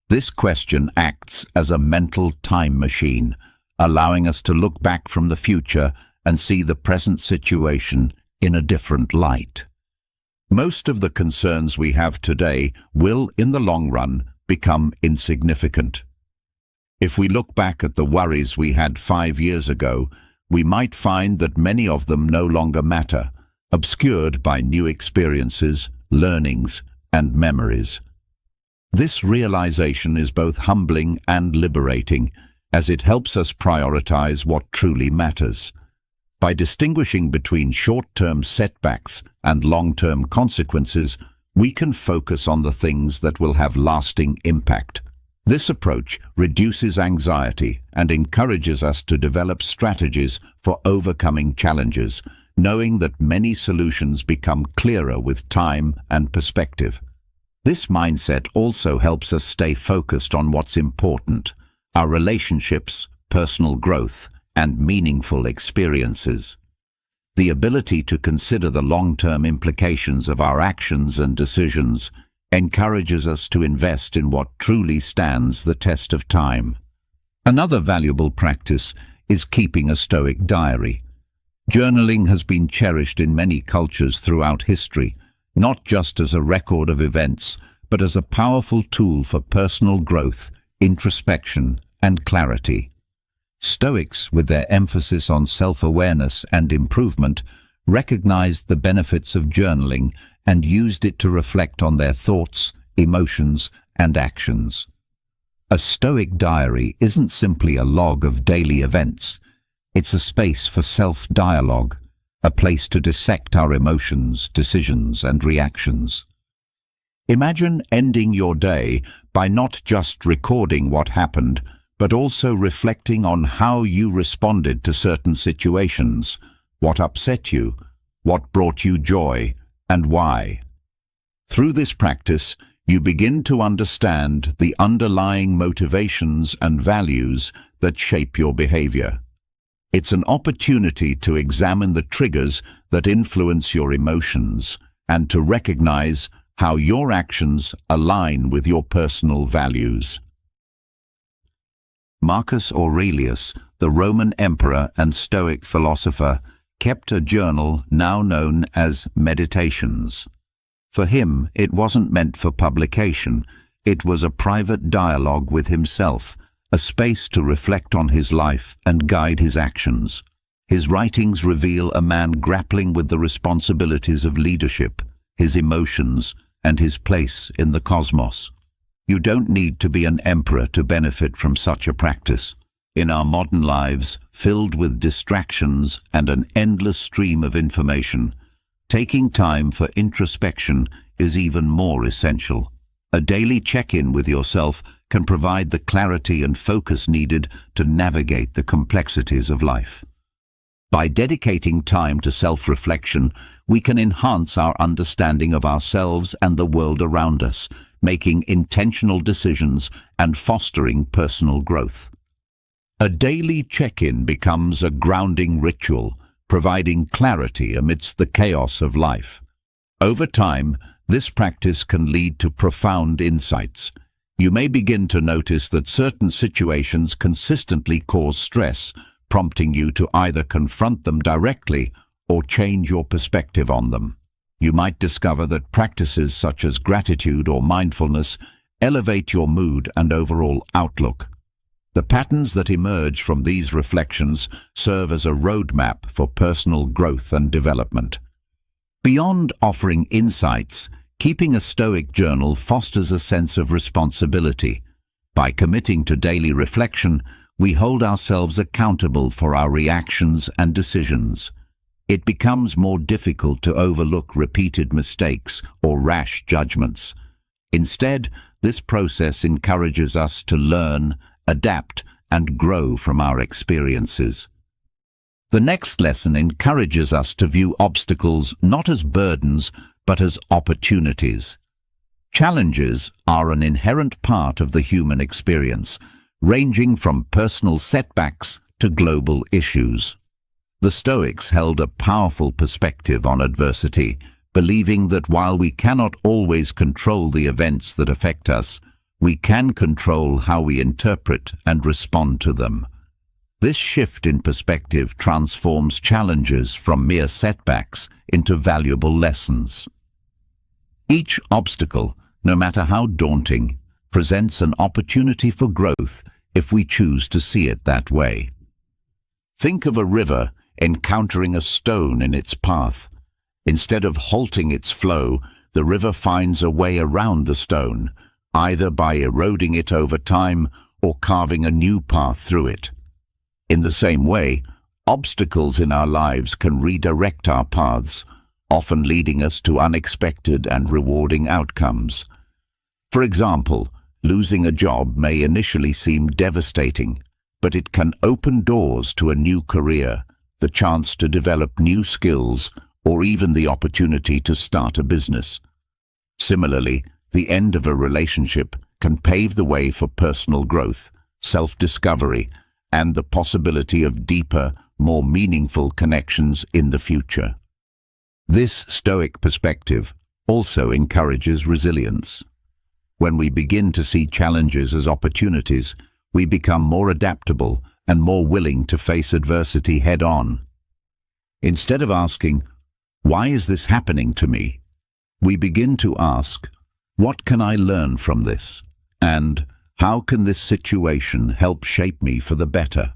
This question acts as a mental time machine, allowing us to look back from the future and see the present situation in a different light. Most of the concerns we have today will, in the long run, become insignificant. If we look back at the worries we had 5 years ago, we might find that many of them no longer matter, obscured by new experiences, learnings, and memories. This realization is both humbling and liberating, as it helps us prioritize what truly matters. By distinguishing between short-term setbacks and long-term consequences, we can focus on the things that will have lasting impact. This approach reduces anxiety and encourages us to develop strategies for overcoming challenges, knowing that many solutions become clearer with time and perspective. This mindset also helps us stay focused on what's important: our relationships, personal growth, and meaningful experiences. The ability to consider the long-term implications of our actions and decisions encourages us to invest in what truly stands the test of time. Another valuable practice is keeping a Stoic diary. Journaling has been cherished in many cultures throughout history, not just as a record of events, but as a powerful tool for personal growth, introspection, and clarity. Stoics, with their emphasis on self-awareness and improvement, recognized the benefits of journaling and used it to reflect on their thoughts, emotions, and actions. A Stoic diary isn't simply a log of daily events. It's a space for self-dialogue, a place to dissect our emotions, decisions, and reactions. Imagine ending your day by not just recording what happened, but also reflecting on how you responded to certain situations, what upset you, what brought you joy, and why. Through this practice, you begin to understand the underlying motivations and values that shape your behavior. It's an opportunity to examine the triggers that influence your emotions and to recognize how your actions align with your personal values. Marcus Aurelius, the Roman emperor and Stoic philosopher, kept a journal now known as Meditations. For him, it wasn't meant for publication. It was a private dialogue with himself, a space to reflect on his life and guide his actions. His writings reveal a man grappling with the responsibilities of leadership, his emotions, and his place in the cosmos. You don't need to be an emperor to benefit from such a practice. In our modern lives, filled with distractions and an endless stream of information, taking time for introspection is even more essential. A daily check-in with yourself can provide the clarity and focus needed to navigate the complexities of life. By dedicating time to self-reflection, we can enhance our understanding of ourselves and the world around us, making intentional decisions and fostering personal growth. A daily check-in becomes a grounding ritual, providing clarity amidst the chaos of life. Over time, this practice can lead to profound insights. You may begin to notice that certain situations consistently cause stress, prompting you to either confront them directly or change your perspective on them. You might discover that practices such as gratitude or mindfulness elevate your mood and overall outlook. The patterns that emerge from these reflections serve as a roadmap for personal growth and development. Beyond offering insights, keeping a Stoic journal fosters a sense of responsibility. By committing to daily reflection, we hold ourselves accountable for our reactions and decisions. It becomes more difficult to overlook repeated mistakes or rash judgments. Instead, this process encourages us to learn, adapt, and grow from our experiences. The next lesson encourages us to view obstacles not as burdens, but as opportunities. Challenges are an inherent part of the human experience, ranging from personal setbacks to global issues. The Stoics held a powerful perspective on adversity, believing that while we cannot always control the events that affect us, we can control how we interpret and respond to them. This shift in perspective transforms challenges from mere setbacks into valuable lessons. Each obstacle, no matter how daunting, presents an opportunity for growth if we choose to see it that way. Think of a river encountering a stone in its path. Instead of halting its flow, the river finds a way around the stone, either by eroding it over time or carving a new path through it. In the same way, obstacles in our lives can redirect our paths, often leading us to unexpected and rewarding outcomes. For example, losing a job may initially seem devastating, but it can open doors to a new career, the chance to develop new skills, or even the opportunity to start a business. Similarly, the end of a relationship can pave the way for personal growth, self-discovery, and the possibility of deeper, more meaningful connections in the future. This Stoic perspective also encourages resilience. When we begin to see challenges as opportunities, we become more adaptable and more willing to face adversity head-on. Instead of asking, "Why is this happening to me?" we begin to ask, "What can I learn from this?" and "How can this situation help shape me for the better?"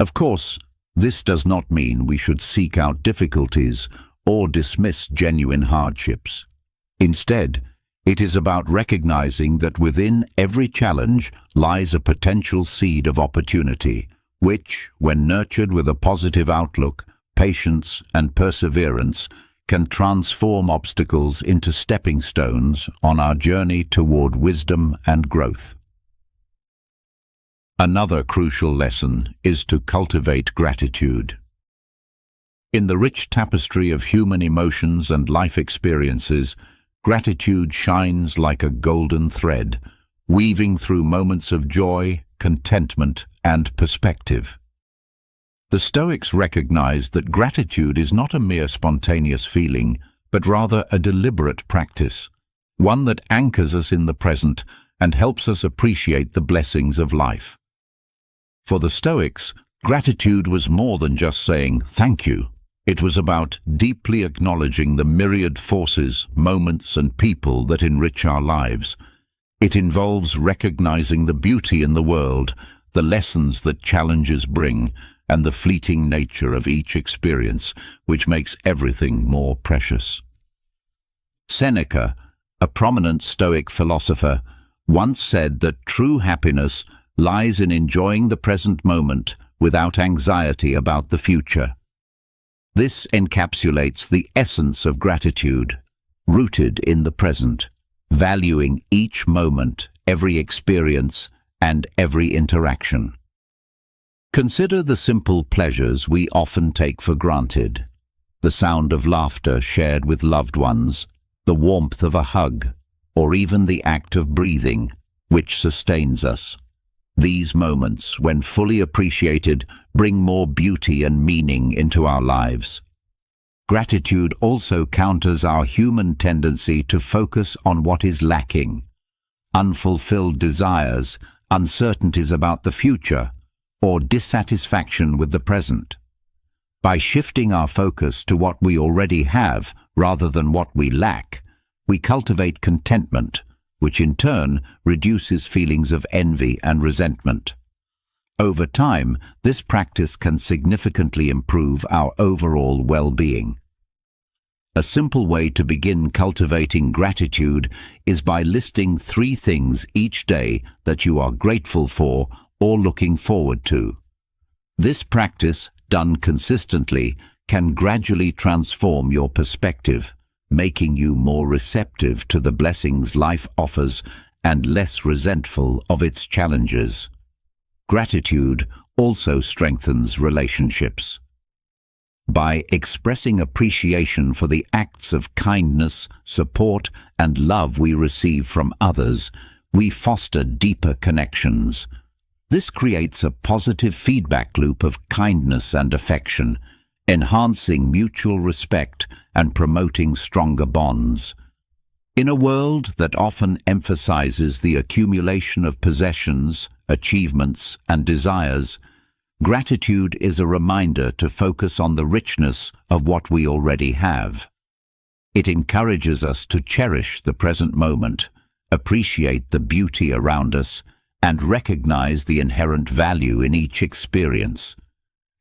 Of course, this does not mean we should seek out difficulties or dismiss genuine hardships. Instead, it is about recognizing that within every challenge lies a potential seed of opportunity, which, when nurtured with a positive outlook, patience, and perseverance, can transform obstacles into stepping stones on our journey toward wisdom and growth. Another crucial lesson is to cultivate gratitude. In the rich tapestry of human emotions and life experiences, gratitude shines like a golden thread, weaving through moments of joy, contentment, and perspective. The Stoics recognized that gratitude is not a mere spontaneous feeling, but rather a deliberate practice, one that anchors us in the present and helps us appreciate the blessings of life. For the Stoics, gratitude was more than just saying "thank you." It was about deeply acknowledging the myriad forces, moments, and people that enrich our lives. It involves recognizing the beauty in the world, the lessons that challenges bring, and the fleeting nature of each experience, which makes everything more precious. Seneca, a prominent Stoic philosopher, once said that true happiness lies in enjoying the present moment without anxiety about the future. This encapsulates the essence of gratitude, rooted in the present, valuing each moment, every experience, and every interaction. Consider the simple pleasures we often take for granted: the sound of laughter shared with loved ones, the warmth of a hug, or even the act of breathing, which sustains us. These moments, when fully appreciated, bring more beauty and meaning into our lives. Gratitude also counters our human tendency to focus on what is lacking: unfulfilled desires, uncertainties about the future, or dissatisfaction with the present. By shifting our focus to what we already have rather than what we lack, we cultivate contentment, which in turn reduces feelings of envy and resentment. Over time, this practice can significantly improve our overall well-being. A simple way to begin cultivating gratitude is by listing 3 things each day that you are grateful for or looking forward to. This practice, done consistently, can gradually transform your perspective, making you more receptive to the blessings life offers and less resentful of its challenges. Gratitude also strengthens relationships. By expressing appreciation for the acts of kindness, support, and love we receive from others, we foster deeper connections. This creates a positive feedback loop of kindness and affection, enhancing mutual respect and promoting stronger bonds. In a world that often emphasizes the accumulation of possessions, achievements, and desires, gratitude is a reminder to focus on the richness of what we already have. It encourages us to cherish the present moment, appreciate the beauty around us, and recognize the inherent value in each experience.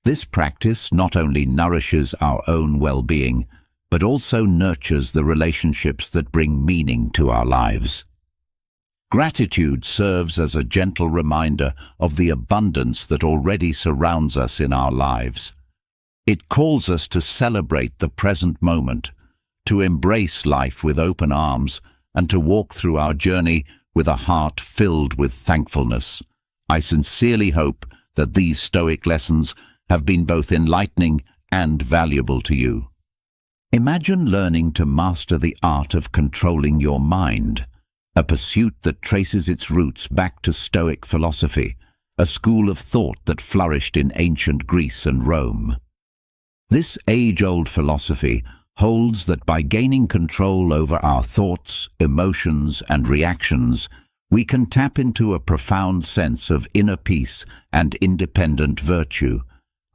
This practice not only nourishes our own well-being, but also nurtures the relationships that bring meaning to our lives. Gratitude serves as a gentle reminder of the abundance that already surrounds us in our lives. It calls us to celebrate the present moment, to embrace life with open arms, and to walk through our journey with a heart filled with thankfulness. I sincerely hope that these Stoic lessons have been both enlightening and valuable to you. Imagine learning to master the art of controlling your mind, a pursuit that traces its roots back to Stoic philosophy, a school of thought that flourished in ancient Greece and Rome. This age-old philosophy holds that by gaining control over our thoughts, emotions, and reactions, we can tap into a profound sense of inner peace and independent virtue,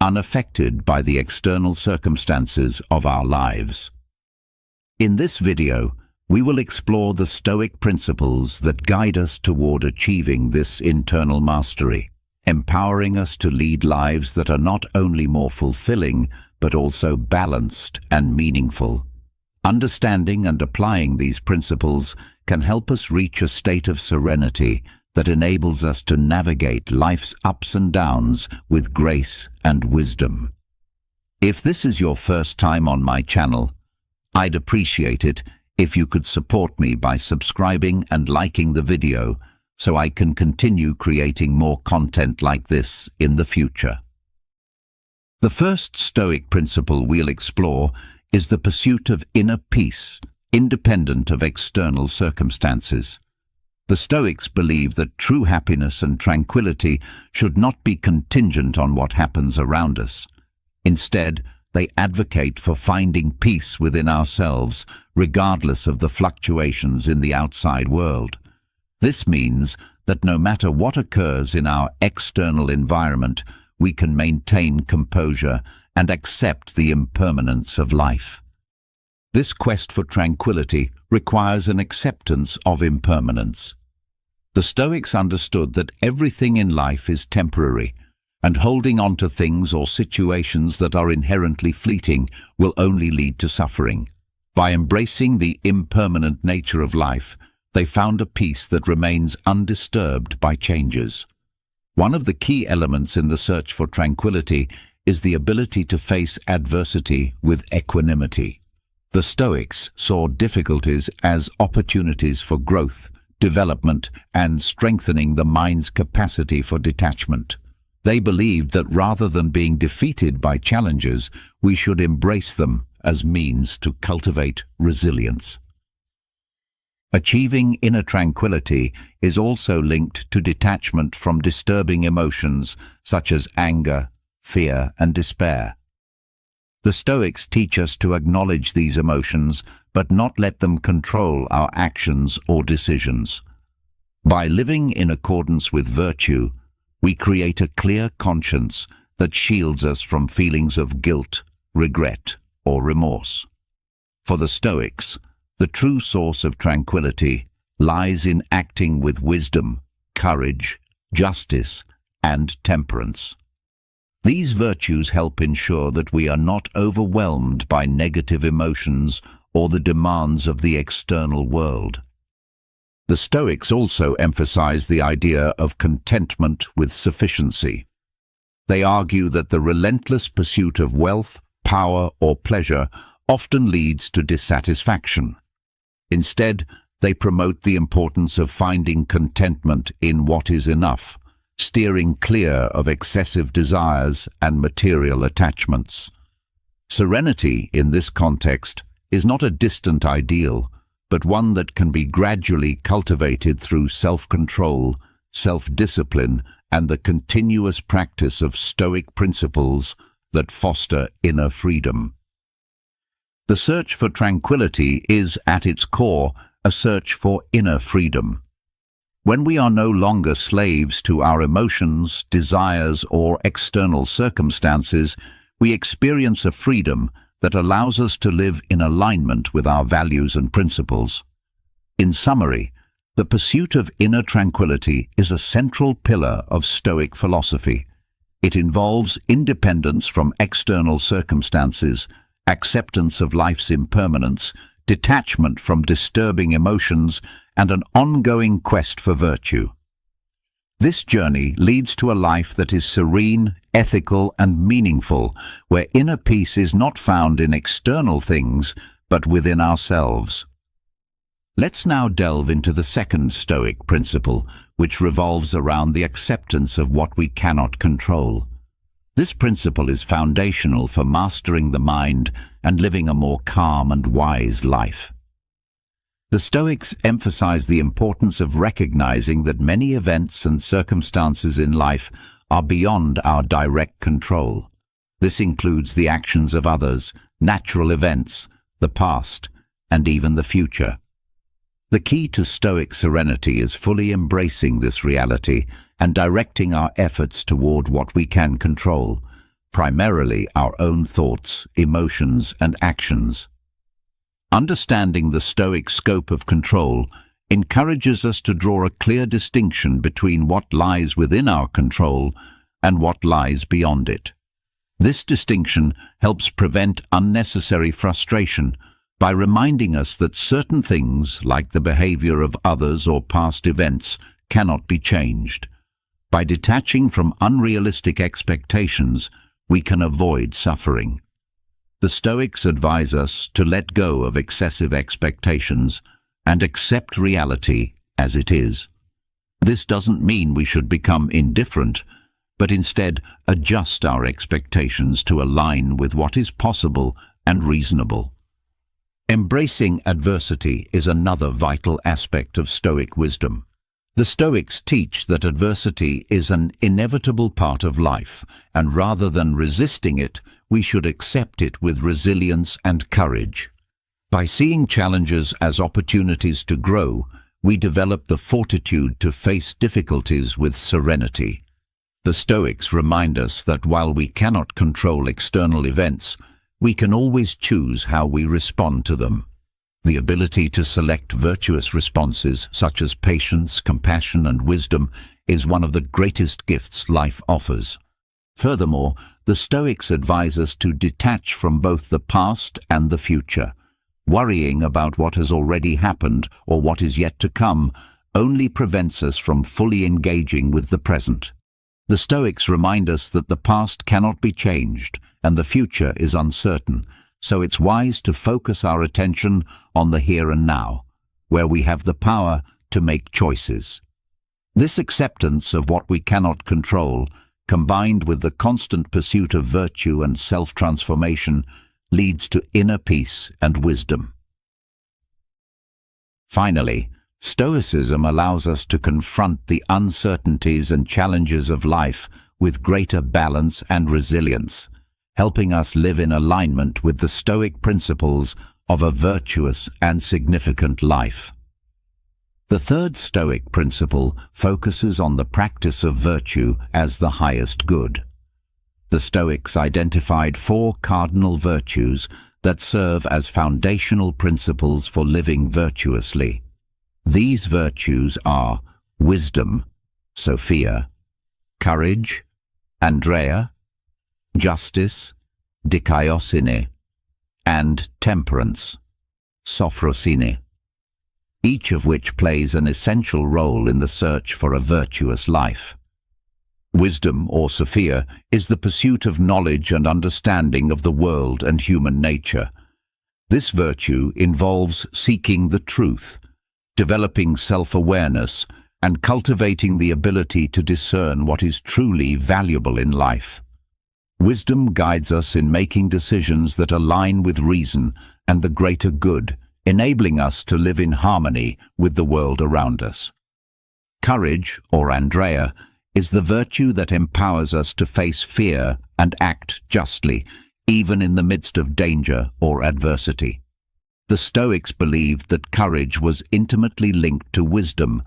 unaffected by the external circumstances of our lives. In this video, we will explore the Stoic principles that guide us toward achieving this internal mastery, empowering us to lead lives that are not only more fulfilling, but also balanced and meaningful. Understanding and applying these principles can help us reach a state of serenity that enables us to navigate life's ups and downs with grace and wisdom. If this is your first time on my channel, I'd appreciate it if you could support me by subscribing and liking the video so I can continue creating more content like this in the future. The first Stoic principle we'll explore is the pursuit of inner peace, independent of external circumstances. The Stoics believe that true happiness and tranquility should not be contingent on what happens around us. Instead, they advocate for finding peace within ourselves, regardless of the fluctuations in the outside world. This means that no matter what occurs in our external environment, we can maintain composure and accept the impermanence of life. This quest for tranquility requires an acceptance of impermanence. The Stoics understood that everything in life is temporary, and holding on to things or situations that are inherently fleeting will only lead to suffering. By embracing the impermanent nature of life, they found a peace that remains undisturbed by changes. One of the key elements in the search for tranquility is the ability to face adversity with equanimity. The Stoics saw difficulties as opportunities for growth, development, and strengthening the mind's capacity for detachment. They believed that rather than being defeated by challenges, we should embrace them as means to cultivate resilience. Achieving inner tranquility is also linked to detachment from disturbing emotions such as anger, fear, and despair. The Stoics teach us to acknowledge these emotions, but not let them control our actions or decisions. By living in accordance with virtue, we create a clear conscience that shields us from feelings of guilt, regret, or remorse. For the Stoics, the true source of tranquility lies in acting with wisdom, courage, justice, and temperance. These virtues help ensure that we are not overwhelmed by negative emotions or the demands of the external world. The Stoics also emphasize the idea of contentment with sufficiency. They argue that the relentless pursuit of wealth, power, or pleasure often leads to dissatisfaction. Instead, they promote the importance of finding contentment in what is enough, steering clear of excessive desires and material attachments. Serenity, in this context, is not a distant ideal, but one that can be gradually cultivated through self-control, self-discipline, and the continuous practice of Stoic principles that foster inner freedom. The search for tranquility is, at its core, a search for inner freedom. When we are no longer slaves to our emotions, desires, or external circumstances, we experience a freedom that allows us to live in alignment with our values and principles. In summary, the pursuit of inner tranquility is a central pillar of Stoic philosophy. It involves independence from external circumstances, acceptance of life's impermanence, detachment from disturbing emotions, and an ongoing quest for virtue. This journey leads to a life that is serene, ethical, and meaningful, where inner peace is not found in external things, but within ourselves. Let's now delve into the second Stoic principle, which revolves around the acceptance of what we cannot control. This principle is foundational for mastering the mind and living a more calm and wise life. The Stoics emphasize the importance of recognizing that many events and circumstances in life are beyond our direct control. This includes the actions of others, natural events, the past, and even the future. The key to Stoic serenity is fully embracing this reality and directing our efforts toward what we can control, primarily our own thoughts, emotions, and actions. Understanding the Stoic scope of control encourages us to draw a clear distinction between what lies within our control and what lies beyond it. This distinction helps prevent unnecessary frustration by reminding us that certain things, like the behavior of others or past events, cannot be changed. By detaching from unrealistic expectations, we can avoid suffering. The Stoics advise us to let go of excessive expectations and accept reality as it is. This doesn't mean we should become indifferent, but instead adjust our expectations to align with what is possible and reasonable. Embracing adversity is another vital aspect of Stoic wisdom. The Stoics teach that adversity is an inevitable part of life, and rather than resisting it, we should accept it with resilience and courage. By seeing challenges as opportunities to grow, we develop the fortitude to face difficulties with serenity. The Stoics remind us that while we cannot control external events, we can always choose how we respond to them. The ability to select virtuous responses, such as patience, compassion, and wisdom, is one of the greatest gifts life offers. Furthermore, the Stoics advise us to detach from both the past and the future. Worrying about what has already happened or what is yet to come only prevents us from fully engaging with the present. The Stoics remind us that the past cannot be changed and the future is uncertain, so it's wise to focus our attention on the here and now, where we have the power to make choices. This acceptance of what we cannot control, combined with the constant pursuit of virtue and self-transformation, leads to inner peace and wisdom. Finally, Stoicism allows us to confront the uncertainties and challenges of life with greater balance and resilience, helping us live in alignment with the Stoic principles of a virtuous and significant life. The third Stoic principle focuses on the practice of virtue as the highest good. The Stoics identified 4 cardinal virtues that serve as foundational principles for living virtuously. These virtues are wisdom, Sophia, courage, Andrea, justice, dikaiosine, and temperance, sophrosine, each of which plays an essential role in the search for a virtuous life. Wisdom, or Sophia, is the pursuit of knowledge and understanding of the world and human nature. This virtue involves seeking the truth, developing self-awareness, and cultivating the ability to discern what is truly valuable in life. Wisdom guides us in making decisions that align with reason and the greater good, enabling us to live in harmony with the world around us. Courage, or Andrea, is the virtue that empowers us to face fear and act justly, even in the midst of danger or adversity. The Stoics believed that courage was intimately linked to wisdom,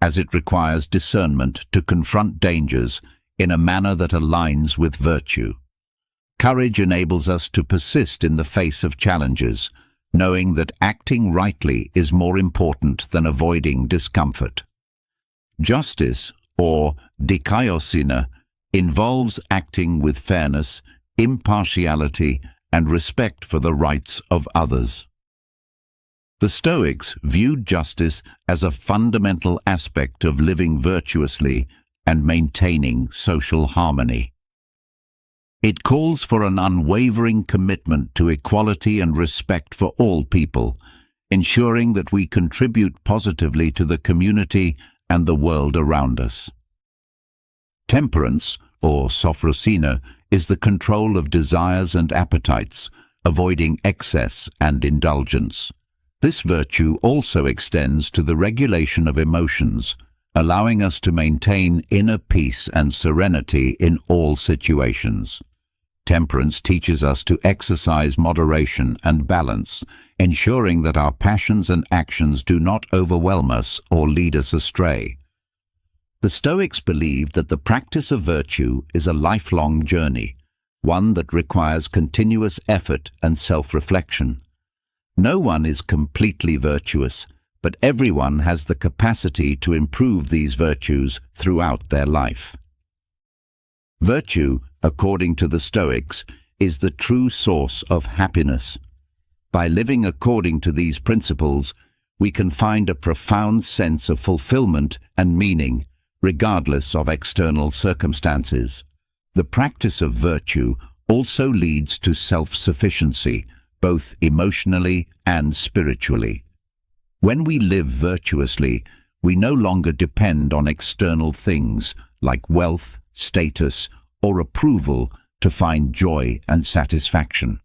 as it requires discernment to confront dangers in a manner that aligns with virtue. Courage enables us to persist in the face of challenges, knowing that acting rightly is more important than avoiding discomfort. Justice, or dikaiosune, involves acting with fairness, impartiality, and respect for the rights of others. The Stoics viewed justice as a fundamental aspect of living virtuously and maintaining social harmony. It calls for an unwavering commitment to equality and respect for all people, ensuring that we contribute positively to the community and the world around us. Temperance, or sophrosine, is the control of desires and appetites, avoiding excess and indulgence. This virtue also extends to the regulation of emotions, allowing us to maintain inner peace and serenity in all situations. Temperance teaches us to exercise moderation and balance, ensuring that our passions and actions do not overwhelm us or lead us astray. The Stoics believed that the practice of virtue is a lifelong journey, one that requires continuous effort and self-reflection. No one is completely virtuous, but everyone has the capacity to improve these virtues throughout their life. Virtue, according to the Stoics, is the true source of happiness. By living according to these principles, we can find a profound sense of fulfillment and meaning, regardless of external circumstances. The practice of virtue also leads to self-sufficiency, both emotionally and spiritually. When we live virtuously, we no longer depend on external things like wealth, status, or approval to find joy and satisfaction.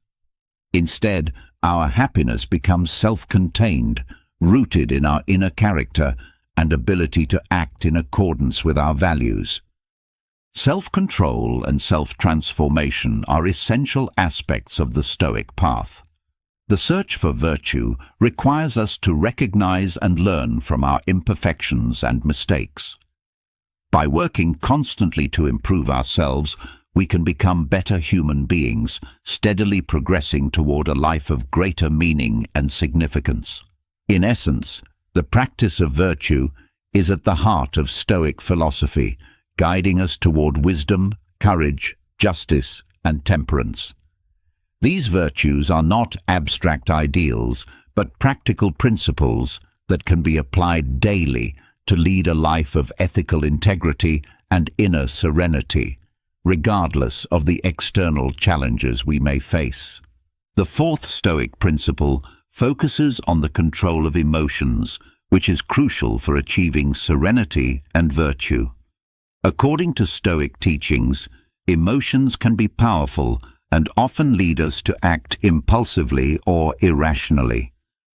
Instead, our happiness becomes self-contained, rooted in our inner character and ability to act in accordance with our values. Self-control and self-transformation are essential aspects of the Stoic path. The search for virtue requires us to recognize and learn from our imperfections and mistakes. By working constantly to improve ourselves, we can become better human beings, steadily progressing toward a life of greater meaning and significance. In essence, the practice of virtue is at the heart of Stoic philosophy, guiding us toward wisdom, courage, justice, and temperance. These virtues are not abstract ideals, but practical principles that can be applied daily to lead a life of ethical integrity and inner serenity, regardless of the external challenges we may face. The fourth Stoic principle focuses on the control of emotions, which is crucial for achieving serenity and virtue. According to Stoic teachings, emotions can be powerful and often lead us to act impulsively or irrationally.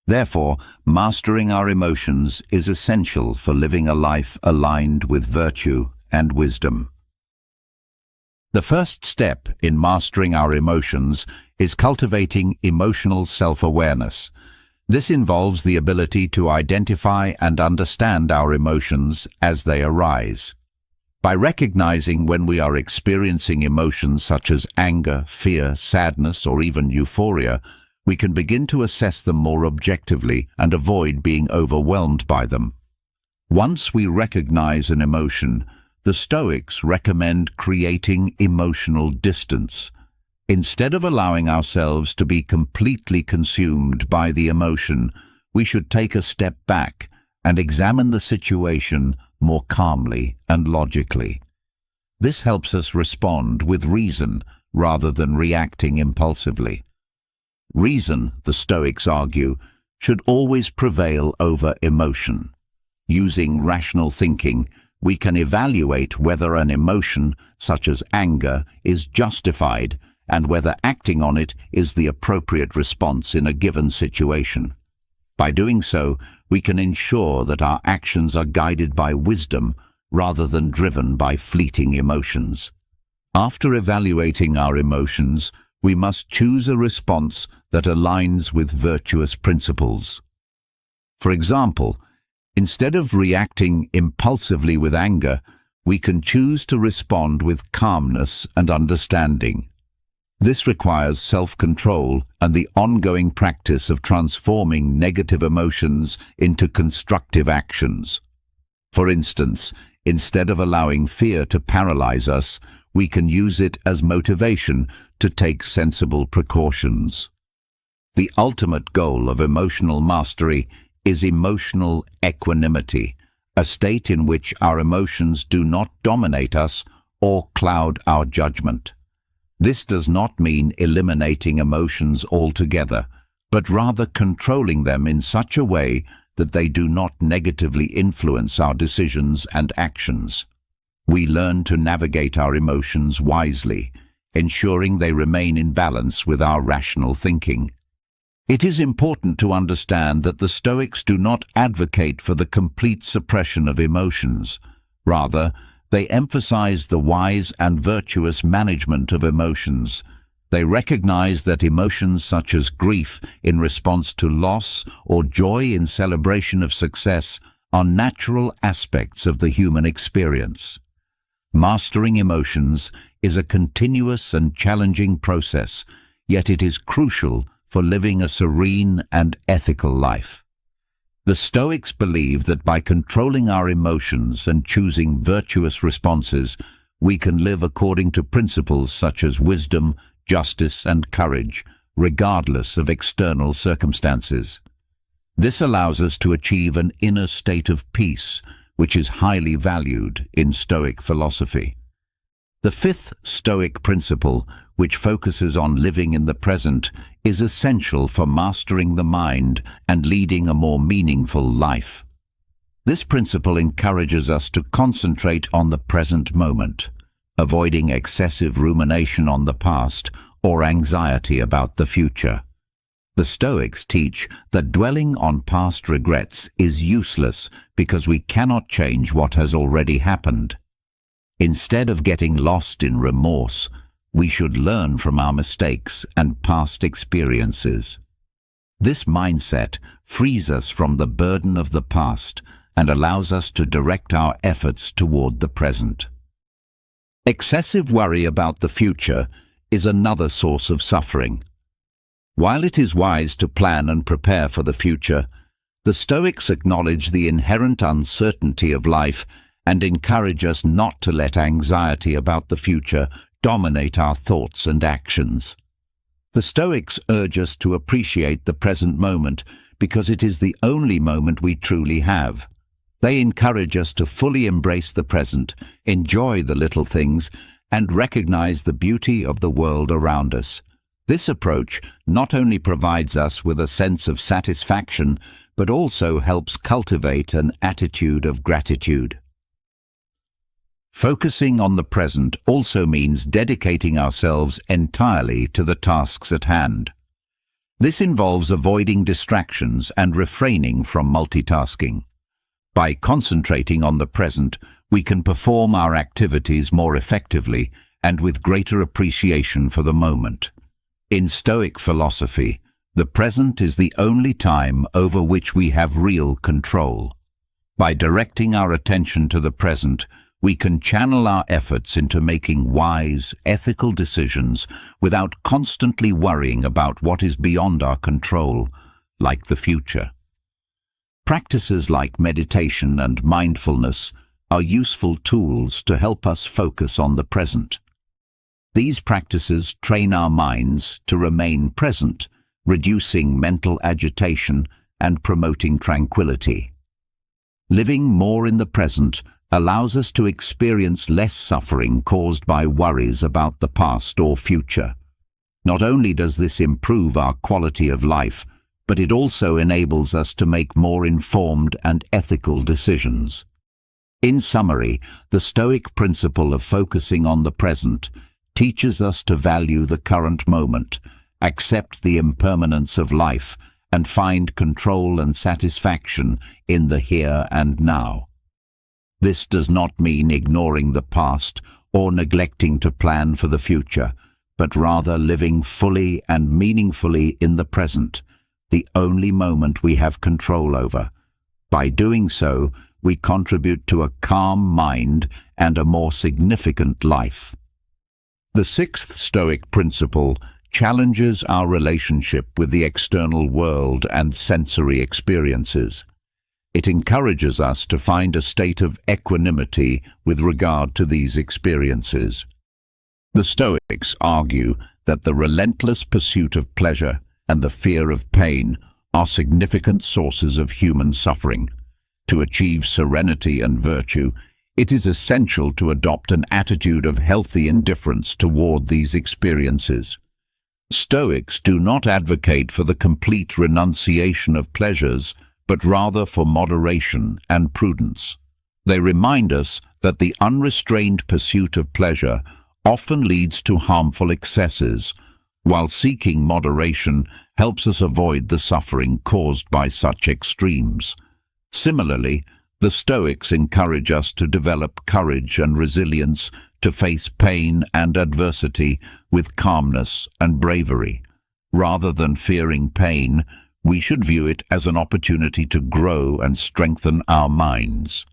Therefore, mastering our emotions is essential for living a life aligned with virtue and wisdom. The first step in mastering our emotions is cultivating emotional self-awareness. This involves the ability to identify and understand our emotions as they arise. By recognizing when we are experiencing emotions such as anger, fear, sadness, or even euphoria, we can begin to assess them more objectively and avoid being overwhelmed by them. Once we recognize an emotion, the Stoics recommend creating emotional distance. Instead of allowing ourselves to be completely consumed by the emotion, we should take a step back and examine the situation more calmly and logically. This helps us respond with reason rather than reacting impulsively. Reason, the Stoics argue, should always prevail over emotion. Using rational thinking, we can evaluate whether an emotion, such as anger, is justified and whether acting on it is the appropriate response in a given situation. By doing so, we can ensure that our actions are guided by wisdom rather than driven by fleeting emotions. After evaluating our emotions, we must choose a response that aligns with virtuous principles. For example, instead of reacting impulsively with anger, we can choose to respond with calmness and understanding. This requires self-control and the ongoing practice of transforming negative emotions into constructive actions. For instance, instead of allowing fear to paralyze us, we can use it as motivation to take sensible precautions. The ultimate goal of emotional mastery is emotional equanimity, a state in which our emotions do not dominate us or cloud our judgment. This does not mean eliminating emotions altogether, but rather controlling them in such a way that they do not negatively influence our decisions and actions. We learn to navigate our emotions wisely, ensuring they remain in balance with our rational thinking. It is important to understand that the Stoics do not advocate for the complete suppression of emotions. Rather, they emphasize the wise and virtuous management of emotions. They recognize that emotions such as grief in response to loss or joy in celebration of success are natural aspects of the human experience. Mastering emotions is a continuous and challenging process, yet it is crucial for living a serene and ethical life. The Stoics believe that by controlling our emotions and choosing virtuous responses, we can live according to principles such as wisdom, justice, and courage, regardless of external circumstances. This allows us to achieve an inner state of peace, which is highly valued in Stoic philosophy. The fifth Stoic principle, which focuses on living in the present, is essential for mastering the mind and leading a more meaningful life. This principle encourages us to concentrate on the present moment, avoiding excessive rumination on the past or anxiety about the future. The Stoics teach that dwelling on past regrets is useless because we cannot change what has already happened. Instead of getting lost in remorse, we should learn from our mistakes and past experiences. This mindset frees us from the burden of the past and allows us to direct our efforts toward the present. Excessive worry about the future is another source of suffering. While it is wise to plan and prepare for the future, the Stoics acknowledge the inherent uncertainty of life and encourage us not to let anxiety about the future dominate our thoughts and actions. The Stoics urge us to appreciate the present moment because it is the only moment we truly have. They encourage us to fully embrace the present, enjoy the little things, and recognize the beauty of the world around us. This approach not only provides us with a sense of satisfaction, but also helps cultivate an attitude of gratitude. Focusing on the present also means dedicating ourselves entirely to the tasks at hand. This involves avoiding distractions and refraining from multitasking. By concentrating on the present, we can perform our activities more effectively and with greater appreciation for the moment. In Stoic philosophy, the present is the only time over which we have real control. By directing our attention to the present, we can channel our efforts into making wise, ethical decisions without constantly worrying about what is beyond our control, like the future. Practices like meditation and mindfulness are useful tools to help us focus on the present. These practices train our minds to remain present, reducing mental agitation and promoting tranquility. Living more in the present allows us to experience less suffering caused by worries about the past or future. Not only does this improve our quality of life, but it also enables us to make more informed and ethical decisions. In summary, the Stoic principle of focusing on the present teaches us to value the current moment, accept the impermanence of life, and find control and satisfaction in the here and now. This does not mean ignoring the past or neglecting to plan for the future, but rather living fully and meaningfully in the present, the only moment we have control over. By doing so, we contribute to a calm mind and a more significant life. The sixth Stoic principle challenges our relationship with the external world and sensory experiences. It encourages us to find a state of equanimity with regard to these experiences. The Stoics argue that the relentless pursuit of pleasure and the fear of pain are significant sources of human suffering. To achieve serenity and virtue, it is essential to adopt an attitude of healthy indifference toward these experiences. Stoics do not advocate for the complete renunciation of pleasures, but rather for moderation and prudence. They remind us that the unrestrained pursuit of pleasure often leads to harmful excesses, while seeking moderation helps us avoid the suffering caused by such extremes. Similarly, the Stoics encourage us to develop courage and resilience to face pain and adversity with calmness and bravery. Rather than fearing pain, we should view it as an opportunity to grow and strengthen our minds.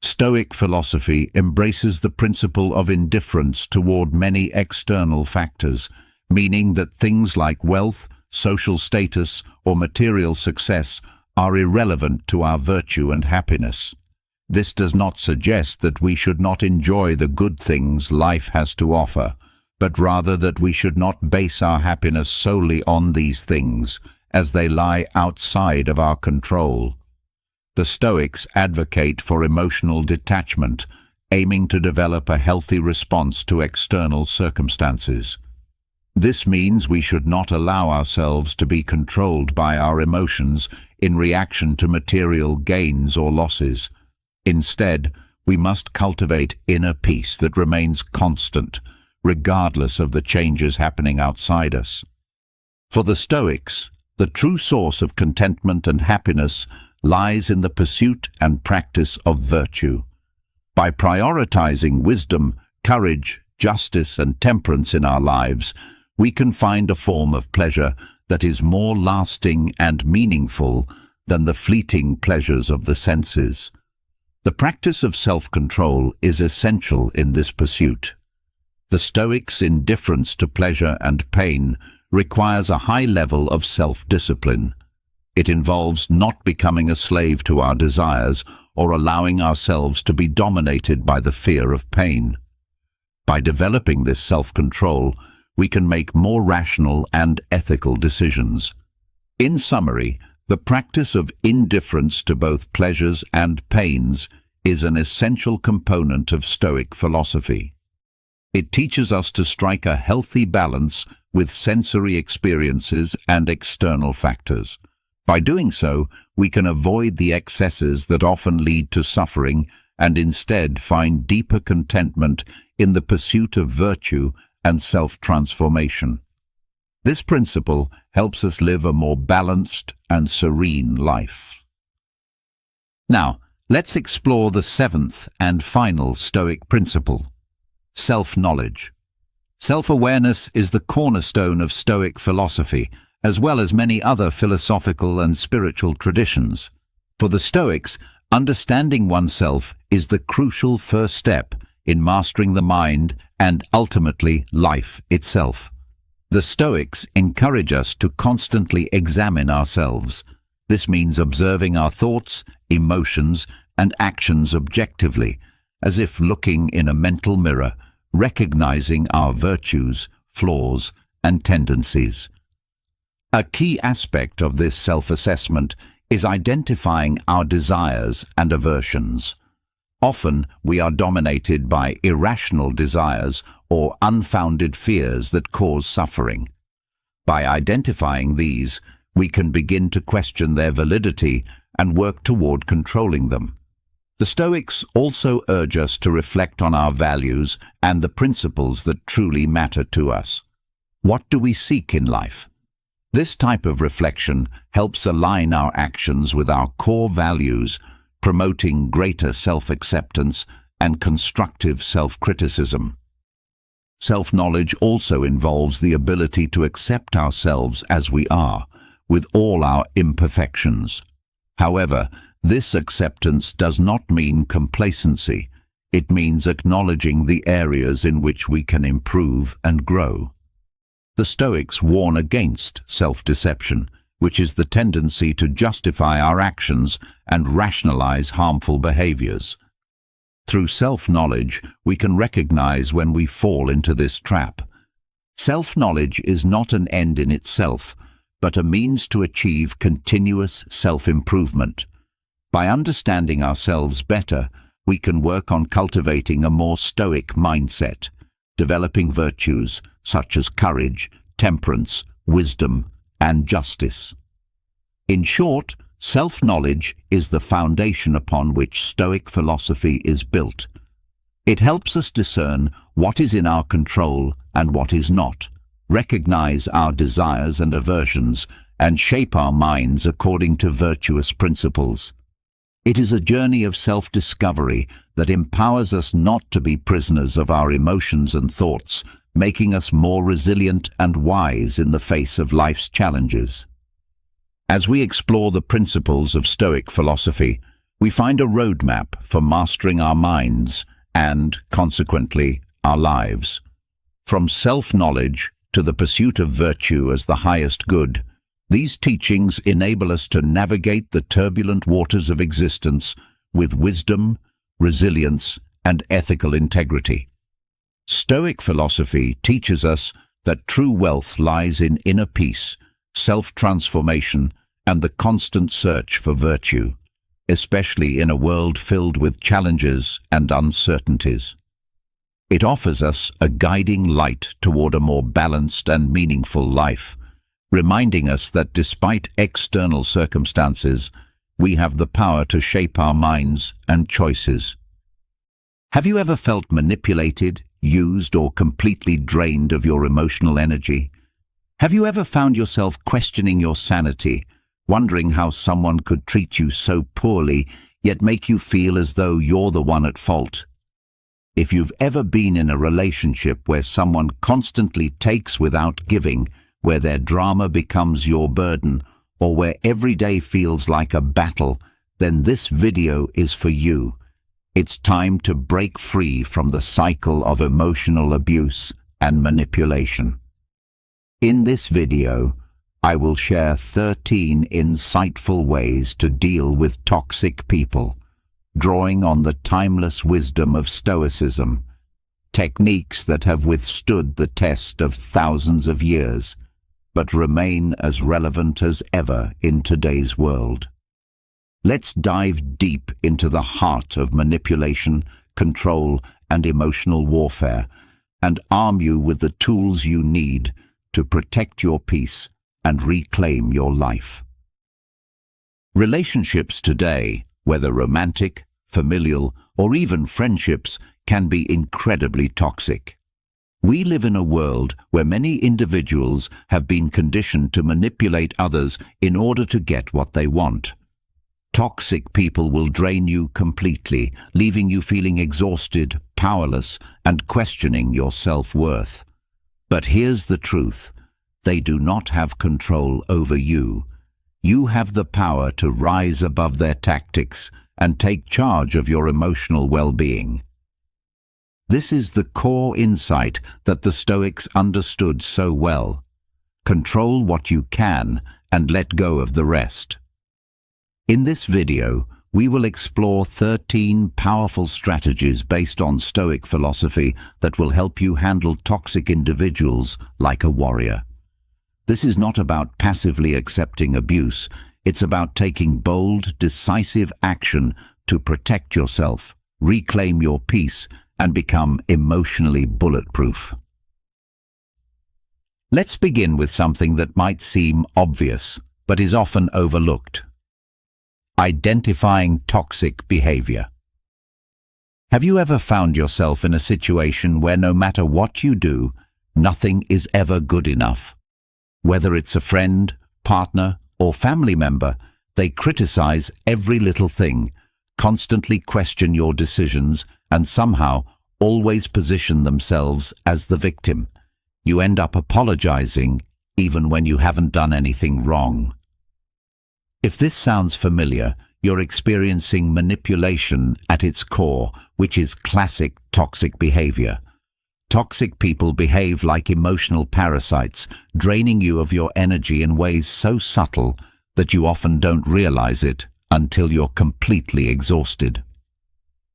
Stoic philosophy embraces the principle of indifference toward many external factors, meaning that things like wealth, social status, or material success are irrelevant to our virtue and happiness. This does not suggest that we should not enjoy the good things life has to offer, but rather that we should not base our happiness solely on these things, as they lie outside of our control. The Stoics advocate for emotional detachment, aiming to develop a healthy response to external circumstances. This means we should not allow ourselves to be controlled by our emotions in reaction to material gains or losses. Instead, we must cultivate inner peace that remains constant, regardless of the changes happening outside us. For the Stoics, the true source of contentment and happiness lies in the pursuit and practice of virtue. By prioritizing wisdom, courage, justice, and temperance in our lives, we can find a form of pleasure that is more lasting and meaningful than the fleeting pleasures of the senses. The practice of self-control is essential in this pursuit. The Stoics' indifference to pleasure and pain requires a high level of self-discipline. It involves not becoming a slave to our desires or allowing ourselves to be dominated by the fear of pain. By developing this self-control, we can make more rational and ethical decisions. In summary, the practice of indifference to both pleasures and pains is an essential component of Stoic philosophy. It teaches us to strike a healthy balance with sensory experiences and external factors. By doing so, we can avoid the excesses that often lead to suffering and instead find deeper contentment in the pursuit of virtue and self-transformation. This principle helps us live a more balanced and serene life. Now, let's explore the seventh and final Stoic principle: self-knowledge. Self-awareness is the cornerstone of Stoic philosophy, as well as many other philosophical and spiritual traditions. For the Stoics, understanding oneself is the crucial first step in mastering the mind and ultimately life itself. The Stoics encourage us to constantly examine ourselves. This means observing our thoughts, emotions, and actions objectively, as if looking in a mental mirror, recognizing our virtues, flaws, and tendencies. A key aspect of this self-assessment is identifying our desires and aversions. Often, we are dominated by irrational desires or unfounded fears that cause suffering. By identifying these, we can begin to question their validity and work toward controlling them. The Stoics also urge us to reflect on our values and the principles that truly matter to us. What do we seek in life? This type of reflection helps align our actions with our core values, promoting greater self-acceptance and constructive self-criticism. Self-knowledge also involves the ability to accept ourselves as we are, with all our imperfections. However, this acceptance does not mean complacency. It means acknowledging the areas in which we can improve and grow. The Stoics warn against self-deception, which is the tendency to justify our actions and rationalize harmful behaviors. Through self-knowledge, we can recognize when we fall into this trap. Self-knowledge is not an end in itself, but a means to achieve continuous self-improvement. By understanding ourselves better, we can work on cultivating a more stoic mindset, developing virtues such as courage, temperance, wisdom, and justice. In short, self-knowledge is the foundation upon which Stoic philosophy is built. It helps us discern what is in our control and what is not, recognize our desires and aversions, and shape our minds according to virtuous principles. It is a journey of self-discovery that empowers us not to be prisoners of our emotions and thoughts, making us more resilient and wise in the face of life's challenges. As we explore the principles of Stoic philosophy, we find a roadmap for mastering our minds and, consequently, our lives. From self-knowledge to the pursuit of virtue as the highest good, these teachings enable us to navigate the turbulent waters of existence with wisdom, resilience, and ethical integrity. Stoic philosophy teaches us that true wealth lies in inner peace, self-transformation, and the constant search for virtue, especially in a world filled with challenges and uncertainties. It offers us a guiding light toward a more balanced and meaningful life, reminding us that despite external circumstances, we have the power to shape our minds and choices. Have you ever felt manipulated, used, or completely drained of your emotional energy? Have you ever found yourself questioning your sanity, wondering how someone could treat you so poorly, yet make you feel as though you're the one at fault? If you've ever been in a relationship where someone constantly takes without giving, where their drama becomes your burden, or where every day feels like a battle, then this video is for you. It's time to break free from the cycle of emotional abuse and manipulation. In this video, I will share 13 insightful ways to deal with toxic people, drawing on the timeless wisdom of Stoicism, techniques that have withstood the test of thousands of years, but remain as relevant as ever in today's world. Let's dive deep into the heart of manipulation, control, and emotional warfare, and arm you with the tools you need to protect your peace and reclaim your life. Relationships today, whether romantic, familial, or even friendships, can be incredibly toxic. We live in a world where many individuals have been conditioned to manipulate others in order to get what they want. Toxic people will drain you completely, leaving you feeling exhausted, powerless, and questioning your self-worth. But here's the truth. They do not have control over you. You have the power to rise above their tactics and take charge of your emotional well-being. This is the core insight that the Stoics understood so well. Control what you can and let go of the rest. In this video, we will explore 13 powerful strategies based on Stoic philosophy that will help you handle toxic individuals like a warrior. This is not about passively accepting abuse. It's about taking bold, decisive action to protect yourself, reclaim your peace, and become emotionally bulletproof. Let's begin with something that might seem obvious, but is often overlooked. Identifying toxic behavior. Have you ever found yourself in a situation where no matter what you do, nothing is ever good enough? Whether it's a friend, partner, or family member, they criticize every little thing, constantly question your decisions, and somehow always position themselves as the victim. You end up apologizing even when you haven't done anything wrong. If this sounds familiar, you're experiencing manipulation at its core, which is classic toxic behavior. Toxic people behave like emotional parasites, draining you of your energy in ways so subtle that you often don't realize it until you're completely exhausted.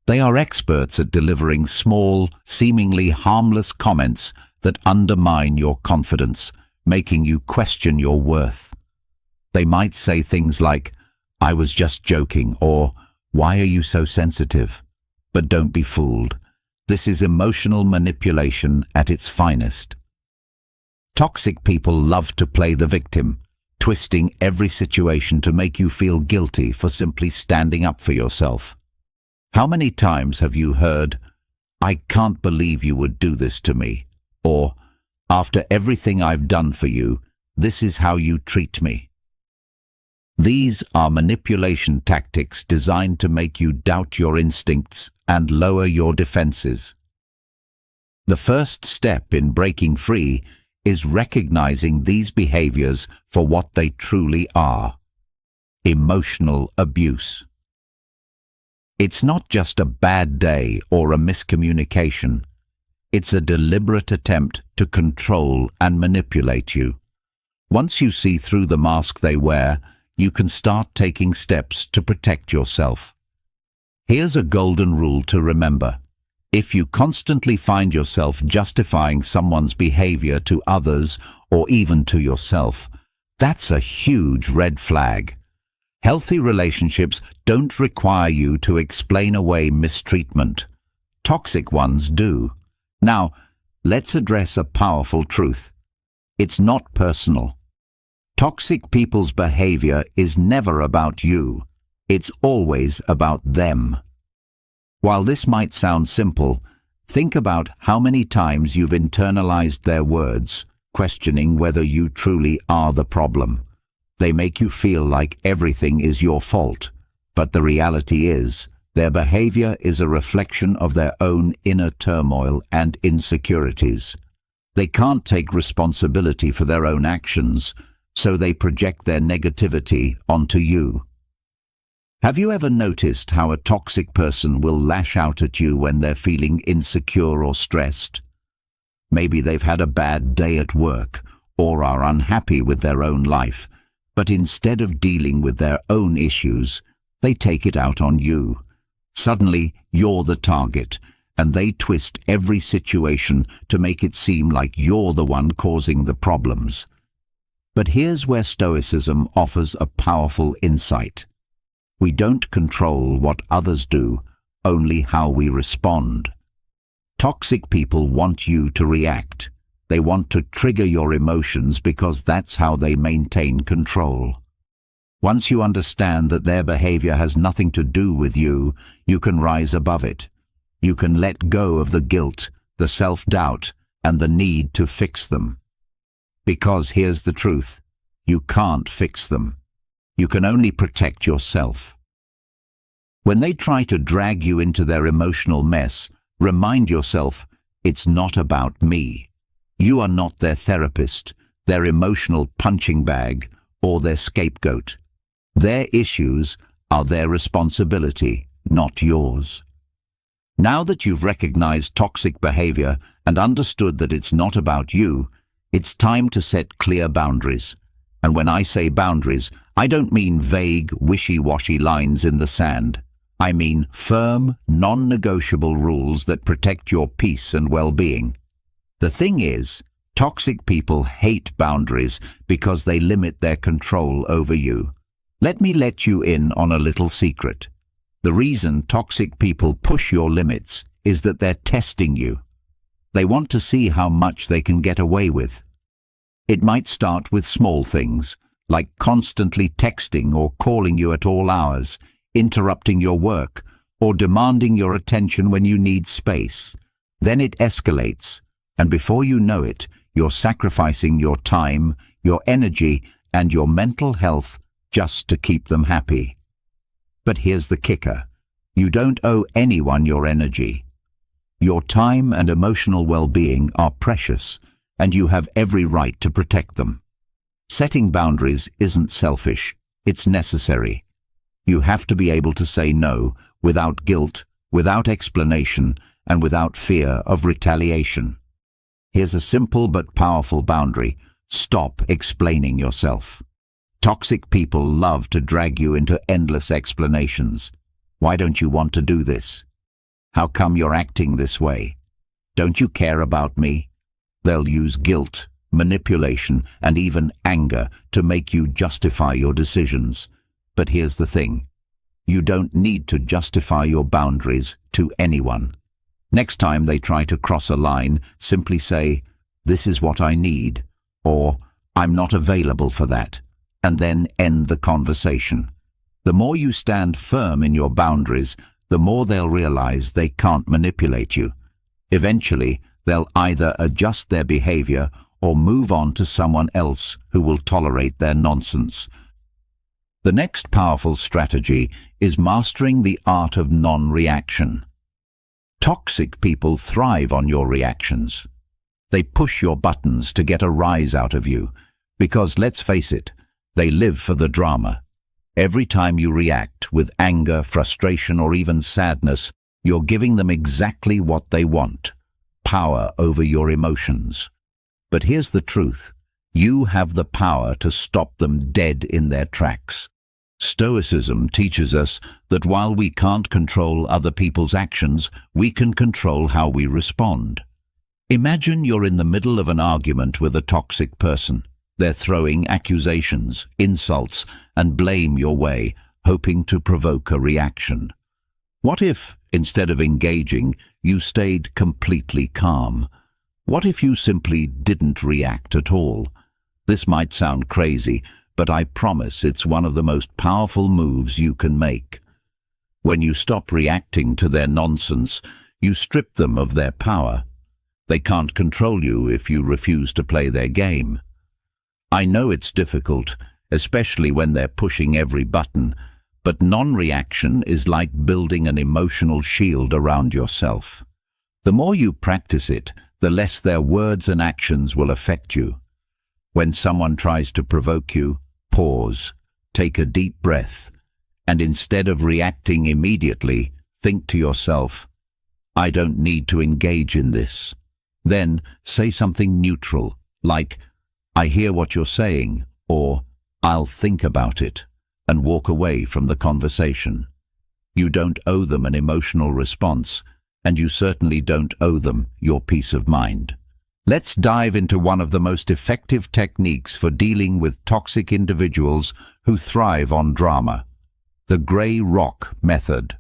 They are experts at delivering small, seemingly harmless comments that undermine your confidence, making you question your worth. They might say things like, "I was just joking," or "Why are you so sensitive?" But don't be fooled. This is emotional manipulation at its finest. Toxic people love to play the victim, twisting every situation to make you feel guilty for simply standing up for yourself. How many times have you heard, "I can't believe you would do this to me," or "After everything I've done for you, this is how you treat me"? These are manipulation tactics designed to make you doubt your instincts and lower your defenses. The first step in breaking free is recognizing these behaviors for what they truly are: emotional abuse. It's not just a bad day or a miscommunication. It's a deliberate attempt to control and manipulate you. Once you see through the mask they wear, you can start taking steps to protect yourself. Here's a golden rule to remember. If you constantly find yourself justifying someone's behavior to others or even to yourself, that's a huge red flag. Healthy relationships don't require you to explain away mistreatment. Toxic ones do. Now, let's address a powerful truth. It's not personal. Toxic people's behavior is never about you. It's always about them. While this might sound simple, think about how many times you've internalized their words, questioning whether you truly are the problem. They make you feel like everything is your fault, but the reality is, their behavior is a reflection of their own inner turmoil and insecurities. They can't take responsibility for their own actions, so they project their negativity onto you. Have you ever noticed how a toxic person will lash out at you when they're feeling insecure or stressed? Maybe they've had a bad day at work or are unhappy with their own life, but instead of dealing with their own issues, they take it out on you. Suddenly, you're the target, and they twist every situation to make it seem like you're the one causing the problems. But here's where Stoicism offers a powerful insight. We don't control what others do, only how we respond. Toxic people want you to react. They want to trigger your emotions because that's how they maintain control. Once you understand that their behavior has nothing to do with you, you can rise above it. You can let go of the guilt, the self-doubt, and the need to fix them. Because here's the truth, you can't fix them. You can only protect yourself. When they try to drag you into their emotional mess, remind yourself, it's not about me. You are not their therapist, their emotional punching bag, or their scapegoat. Their issues are their responsibility, not yours. Now that you've recognized toxic behavior and understood that it's not about you, it's time to set clear boundaries. And when I say boundaries, I don't mean vague, wishy-washy lines in the sand. I mean firm, non-negotiable rules that protect your peace and well-being. The thing is, toxic people hate boundaries because they limit their control over you. Let me let you in on a little secret. The reason toxic people push your limits is that they're testing you. They want to see how much they can get away with. It might start with small things, like constantly texting or calling you at all hours, interrupting your work, or demanding your attention when you need space. Then it escalates, and before you know it, you're sacrificing your time, your energy, and your mental health just to keep them happy. But here's the kicker. You don't owe anyone your energy. Your time and emotional well-being are precious, and you have every right to protect them. Setting boundaries isn't selfish, it's necessary. You have to be able to say no without guilt, without explanation, and without fear of retaliation. Here's a simple but powerful boundary. Stop explaining yourself. Toxic people love to drag you into endless explanations. Why don't you want to do this? How come you're acting this way? Don't you care about me? They'll use guilt, manipulation, and even anger to make you justify your decisions. But here's the thing. You don't need to justify your boundaries to anyone. Next time they try to cross a line, simply say, "This is what I need," or "I'm not available for that," and then end the conversation. The more you stand firm in your boundaries, the more they'll realize they can't manipulate you. Eventually, they'll either adjust their behavior or move on to someone else who will tolerate their nonsense. The next powerful strategy is mastering the art of non-reaction. Toxic people thrive on your reactions. They push your buttons to get a rise out of you, because, let's face it, they live for the drama. Every time you react with anger, frustration, or even sadness, you're giving them exactly what they want: power over your emotions. But here's the truth. You have the power to stop them dead in their tracks. Stoicism teaches us that while we can't control other people's actions, we can control how we respond. Imagine you're in the middle of an argument with a toxic person. They're throwing accusations, insults, and blame your way, hoping to provoke a reaction. What if, instead of engaging, you stayed completely calm? What if you simply didn't react at all? This might sound crazy, but I promise it's one of the most powerful moves you can make. When you stop reacting to their nonsense, you strip them of their power. They can't control you if you refuse to play their game. I know it's difficult, especially when they're pushing every button, but non-reaction is like building an emotional shield around yourself. The more you practice it, the less their words and actions will affect you. When someone tries to provoke you, pause, take a deep breath, and instead of reacting immediately, think to yourself, "I don't need to engage in this." Then say something neutral, like, "I hear what you're saying," or "I'll think about it," and walk away from the conversation. You don't owe them an emotional response, and you certainly don't owe them your peace of mind. Let's dive into one of the most effective techniques for dealing with toxic individuals who thrive on drama: the gray rock method.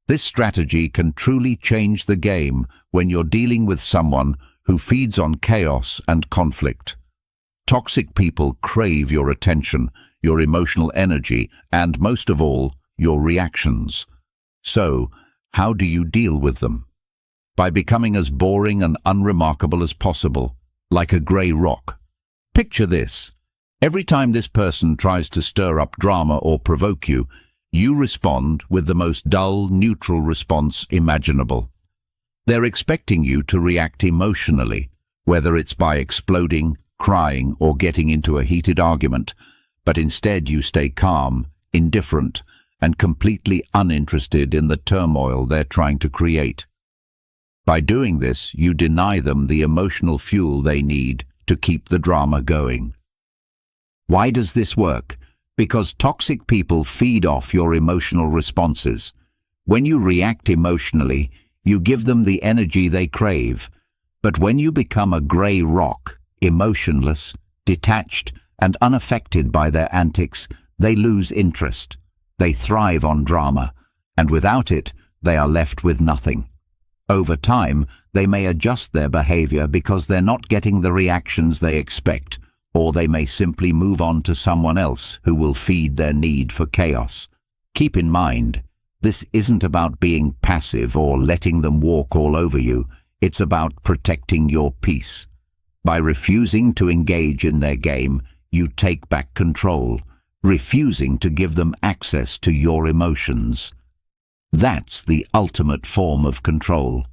This strategy can truly change the game when you're dealing with someone who feeds on chaos and conflict. Toxic people crave your attention, your emotional energy, and most of all, your reactions. So, how do you deal with them? By becoming as boring and unremarkable as possible, like a grey rock. Picture this. Every time this person tries to stir up drama or provoke you, you respond with the most dull, neutral response imaginable. They're expecting you to react emotionally, whether it's by exploding, crying, or getting into a heated argument, but instead you stay calm, indifferent, and completely uninterested in the turmoil they're trying to create. By doing this, you deny them the emotional fuel they need to keep the drama going. Why does this work? Because toxic people feed off your emotional responses. When you react emotionally, you give them the energy they crave. But when you become a grey rock, emotionless, detached, and unaffected by their antics, they lose interest. They thrive on drama, and without it, they are left with nothing. Over time, they may adjust their behavior because they're not getting the reactions they expect, or they may simply move on to someone else who will feed their need for chaos. Keep in mind, this isn't about being passive or letting them walk all over you. It's about protecting your peace. By refusing to engage in their game, you take back control, refusing to give them access to your emotions. That's the ultimate form of control.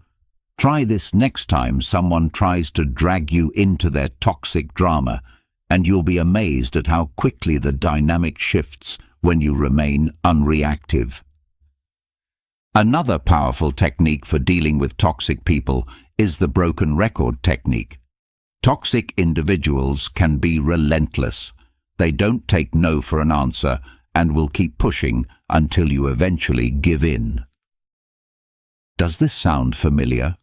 Try this next time someone tries to drag you into their toxic drama. and you'll be amazed at how quickly the dynamic shifts when you remain unreactive. Another powerful technique for dealing with toxic people is the broken record technique. Toxic individuals can be relentless. They don't take no for an answer and will keep pushing until you eventually give in. Does this sound familiar?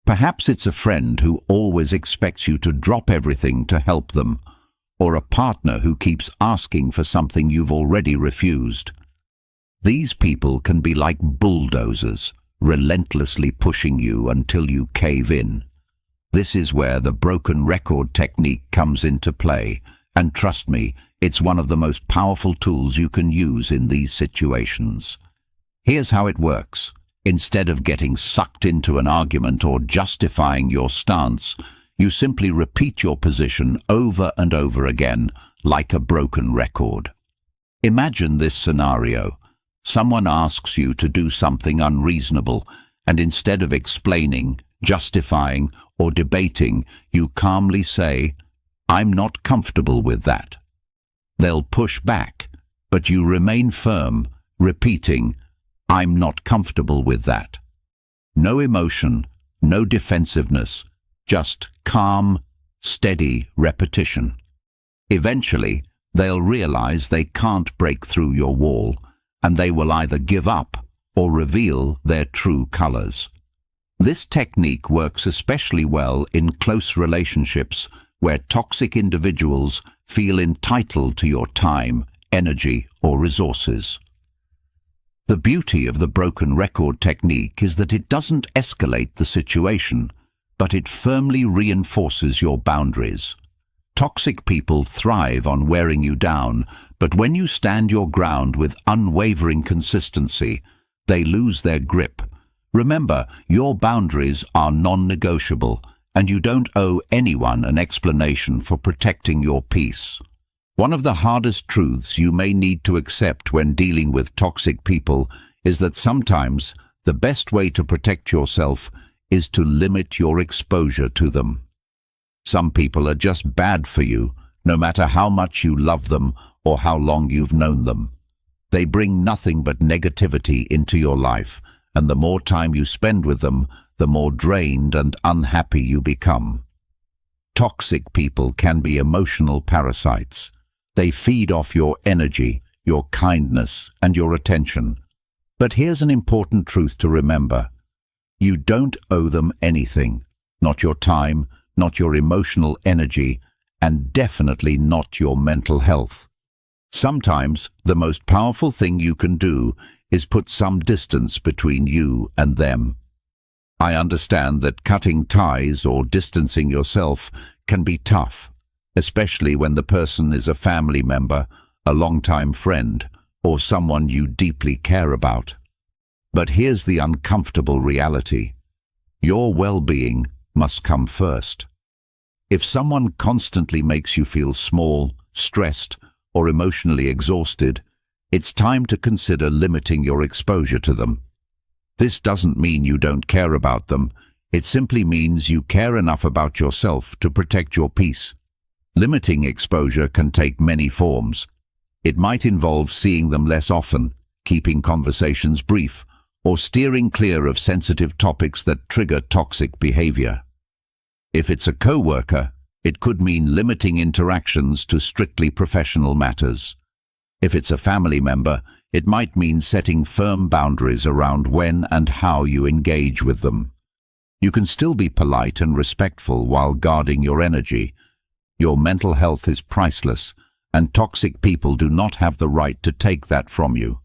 Perhaps it's a friend who always expects you to drop everything to help them, or a partner who keeps asking for something you've already refused. These people can be like bulldozers, relentlessly pushing you until you cave in. This is where the broken record technique comes into play, and trust me, it's one of the most powerful tools you can use in these situations. Here's how it works. Instead of getting sucked into an argument or justifying your stance, you simply repeat your position over and over again, like a broken record. Imagine this scenario. Someone asks you to do something unreasonable, and instead of explaining, justifying, or debating, you calmly say, "I'm not comfortable with that." They'll push back, but you remain firm, repeating, "I'm not comfortable with that." No emotion, no defensiveness, just calm, steady repetition. Eventually, they'll realize they can't break through your wall, and they will either give up or reveal their true colors. This technique works especially well in close relationships where toxic individuals feel entitled to your time, energy, or resources. The beauty of the broken record technique is that it doesn't escalate the situation, but it firmly reinforces your boundaries. Toxic people thrive on wearing you down, but when you stand your ground with unwavering consistency, they lose their grip. Remember, your boundaries are non-negotiable, and you don't owe anyone an explanation for protecting your peace. One of the hardest truths you may need to accept when dealing with toxic people is that sometimes the best way to protect yourself is to limit your exposure to them. Some people are just bad for you, no matter how much you love them or how long you've known them. They bring nothing but negativity into your life, and the more time you spend with them, the more drained and unhappy you become. Toxic people can be emotional parasites. They feed off your energy, your kindness, and your attention. But here's an important truth to remember. You don't owe them anything, not your time, not your emotional energy, and definitely not your mental health. Sometimes the most powerful thing you can do is put some distance between you and them. I understand that cutting ties or distancing yourself can be tough, especially when the person is a family member, a longtime friend, or someone you deeply care about. But here's the uncomfortable reality. Your well-being must come first. If someone constantly makes you feel small, stressed, or emotionally exhausted, it's time to consider limiting your exposure to them. This doesn't mean you don't care about them. It simply means you care enough about yourself to protect your peace. Limiting exposure can take many forms. It might involve seeing them less often, keeping conversations brief, or steering clear of sensitive topics that trigger toxic behavior. If it's a coworker, it could mean limiting interactions to strictly professional matters. If it's a family member, it might mean setting firm boundaries around when and how you engage with them. You can still be polite and respectful while guarding your energy. Your mental health is priceless, and toxic people do not have the right to take that from you.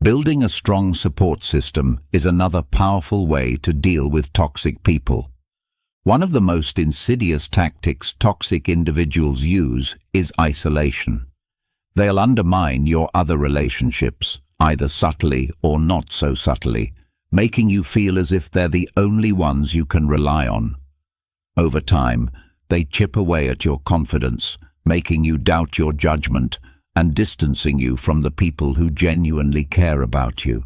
Building a strong support system is another powerful way to deal with toxic people. One of the most insidious tactics toxic individuals use is isolation. They'll undermine your other relationships, either subtly or not so subtly, making you feel as if they're the only ones you can rely on. Over time, they chip away at your confidence, making you doubt your judgment and distancing you from the people who genuinely care about you.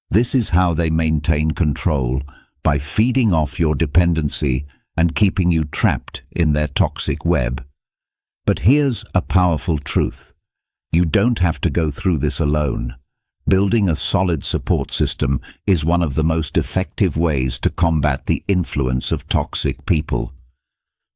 This is how they maintain control, by feeding off your dependency and keeping you trapped in their toxic web. But here's a powerful truth. You don't have to go through this alone. Building a solid support system is one of the most effective ways to combat the influence of toxic people.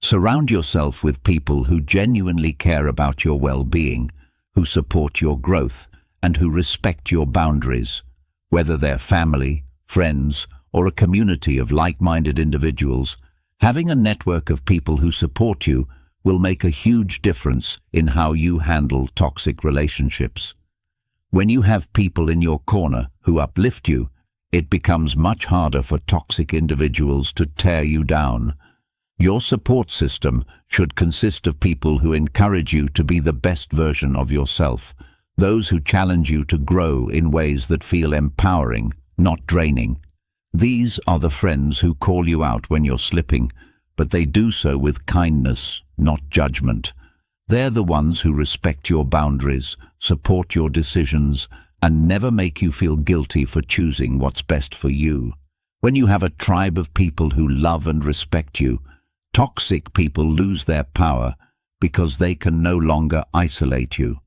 Surround yourself with people who genuinely care about your well-being, who support your growth, and who respect your boundaries. Whether they're family, friends, or a community of like-minded individuals, having a network of people who support you will make a huge difference in how you handle toxic relationships. When you have people in your corner who uplift you, it becomes much harder for toxic individuals to tear you down. Your support system should consist of people who encourage you to be the best version of yourself, those who challenge you to grow in ways that feel empowering, not draining. These are the friends who call you out when you're slipping, but they do so with kindness, not judgment. They're the ones who respect your boundaries, support your decisions, and never make you feel guilty for choosing what's best for you. When you have a tribe of people who love and respect you, toxic people lose their power because they can no longer isolate you.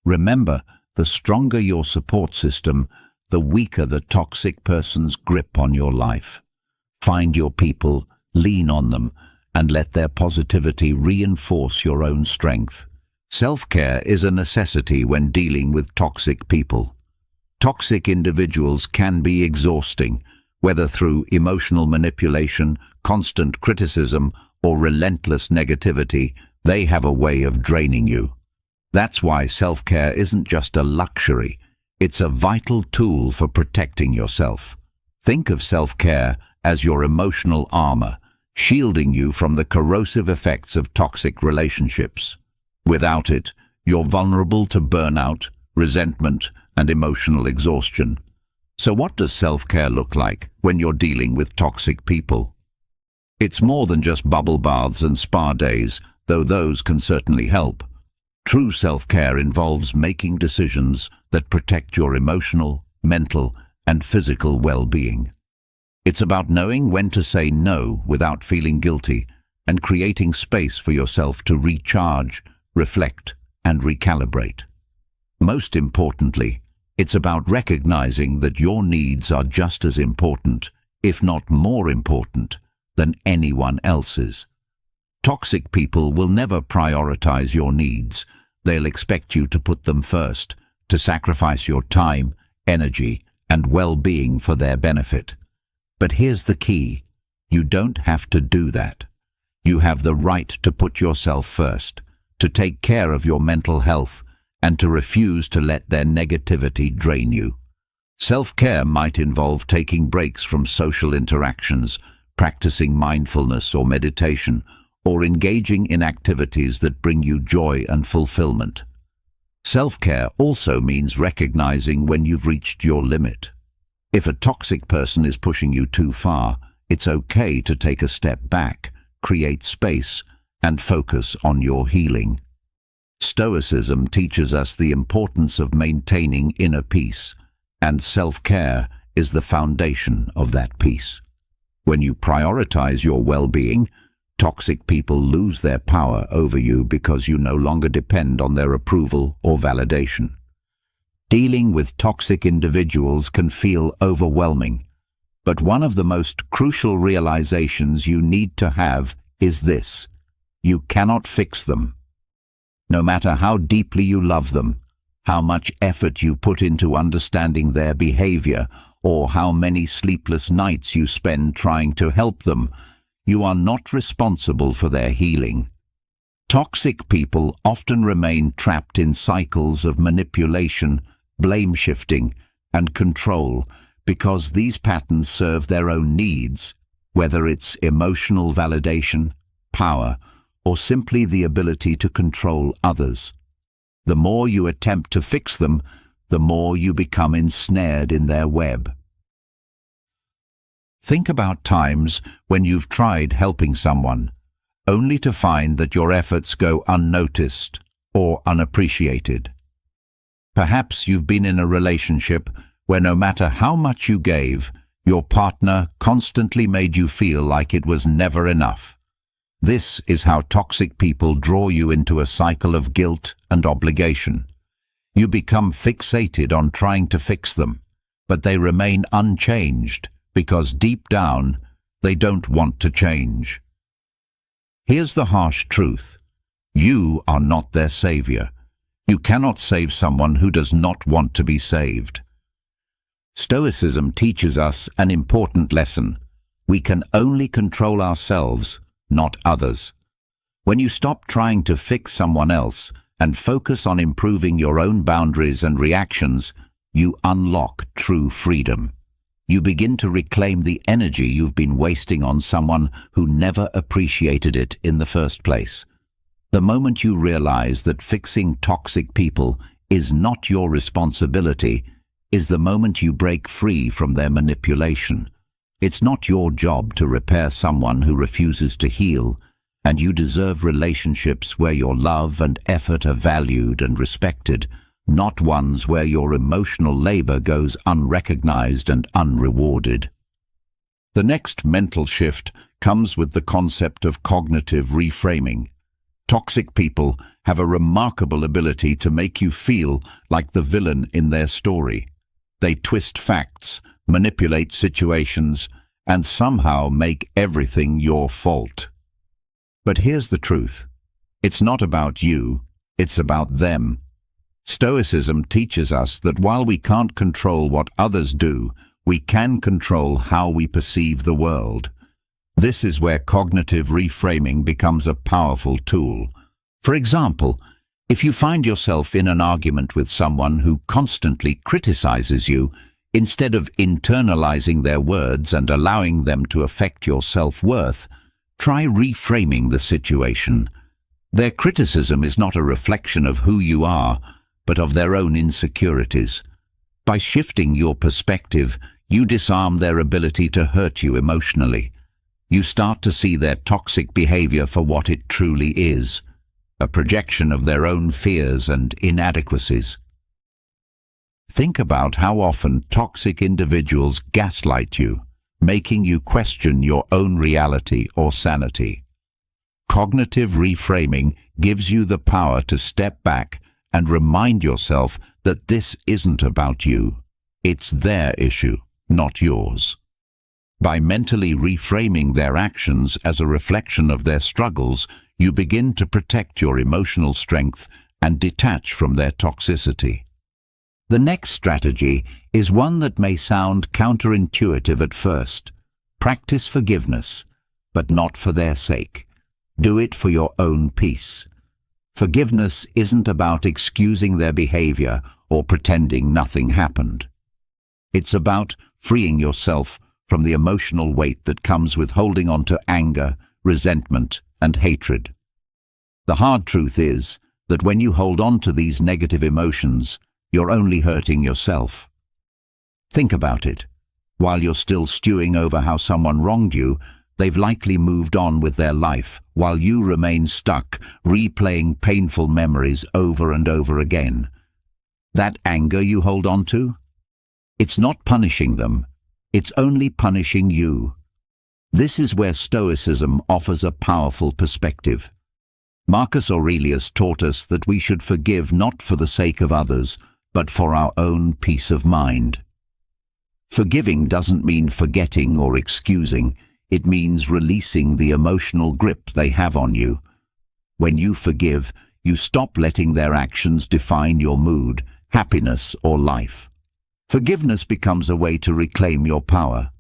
Remember, the stronger your support system, the weaker the toxic person's grip on your life. Find your people, lean on them, and let their positivity reinforce your own strength. Self-care is a necessity when dealing with toxic people. Toxic individuals can be exhausting, whether through emotional manipulation, constant criticism, or relentless negativity. They have a way of draining you. That's why self-care isn't just a luxury, it's a vital tool for protecting yourself. Think of self-care as your emotional armor, shielding you from the corrosive effects of toxic relationships. Without it, you're vulnerable to burnout, resentment, and emotional exhaustion. So what does self-care look like when you're dealing with toxic people? It's more than just bubble baths and spa days, though those can certainly help. True self-care involves making decisions that protect your emotional, mental, and physical well-being. It's about knowing when to say no without feeling guilty and creating space for yourself to recharge, reflect, and recalibrate. Most importantly, it's about recognizing that your needs are just as important, if not more important, than anyone else's. Toxic people will never prioritize your needs. They'll expect you to put them first, to sacrifice your time, energy, and well-being for their benefit. But here's the key. You don't have to do that. You have the right to put yourself first, to take care of your mental health, and to refuse to let their negativity drain you. Self-care might involve taking breaks from social interactions, practicing mindfulness or meditation, or engaging in activities that bring you joy and fulfillment. Self-care also means recognizing when you've reached your limit. If a toxic person is pushing you too far, it's okay to take a step back, create space, and focus on your healing. Stoicism teaches us the importance of maintaining inner peace, and self-care is the foundation of that peace. When you prioritize your well-being, toxic people lose their power over you because you no longer depend on their approval or validation. Dealing with toxic individuals can feel overwhelming, but one of the most crucial realizations you need to have is this: you cannot fix them. No matter how deeply you love them, how much effort you put into understanding their behavior, or how many sleepless nights you spend trying to help them, you are not responsible for their healing. Toxic people often remain trapped in cycles of manipulation, blame-shifting, and control because these patterns serve their own needs, whether it's emotional validation, power, or simply the ability to control others. The more you attempt to fix them, the more you become ensnared in their web. Think about times when you've tried helping someone, only to find that your efforts go unnoticed or unappreciated. Perhaps you've been in a relationship where no matter how much you gave, your partner constantly made you feel like it was never enough. This is how toxic people draw you into a cycle of guilt and obligation. You become fixated on trying to fix them, but they remain unchanged because deep down, they don't want to change. Here's the harsh truth. You are not their savior. You cannot save someone who does not want to be saved. Stoicism teaches us an important lesson. We can only control ourselves, not others. When you stop trying to fix someone else and focus on improving your own boundaries and reactions, you unlock true freedom. You begin to reclaim the energy you've been wasting on someone who never appreciated it in the first place. The moment you realize that fixing toxic people is not your responsibility is the moment you break free from their manipulation. It's not your job to repair someone who refuses to heal, and you deserve relationships where your love and effort are valued and respected, not ones where your emotional labor goes unrecognized and unrewarded. The next mental shift comes with the concept of cognitive reframing. Toxic people have a remarkable ability to make you feel like the villain in their story. They twist facts, manipulate situations, and somehow make everything your fault. But here's the truth. It's not about you, it's about them. Stoicism teaches us that while we can't control what others do, we can control how we perceive the world. This is where cognitive reframing becomes a powerful tool. For example, if you find yourself in an argument with someone who constantly criticizes you, instead of internalizing their words and allowing them to affect your self-worth, try reframing the situation. Their criticism is not a reflection of who you are, but of their own insecurities. By shifting your perspective, you disarm their ability to hurt you emotionally. You start to see their toxic behavior for what it truly is, a projection of their own fears and inadequacies. Think about how often toxic individuals gaslight you, making you question your own reality or sanity. Cognitive reframing gives you the power to step back and remind yourself that this isn't about you. It's their issue, not yours. By mentally reframing their actions as a reflection of their struggles, you begin to protect your emotional strength and detach from their toxicity. The next strategy is one that may sound counterintuitive at first. Practice forgiveness, but not for their sake. Do it for your own peace. Forgiveness isn't about excusing their behavior or pretending nothing happened. It's about freeing yourself from the emotional weight that comes with holding on to anger, resentment, and hatred. The hard truth is that when you hold on to these negative emotions, you're only hurting yourself. Think about it. While you're still stewing over how someone wronged you, they've likely moved on with their life, while you remain stuck, replaying painful memories over and over again. That anger you hold on to? It's not punishing them, it's only punishing you. This is where Stoicism offers a powerful perspective. Marcus Aurelius taught us that we should forgive not for the sake of others, but for our own peace of mind. Forgiving doesn't mean forgetting or excusing. It means releasing the emotional grip they have on you. When you forgive, you stop letting their actions define your mood, happiness, or life. Forgiveness becomes a way to reclaim your power.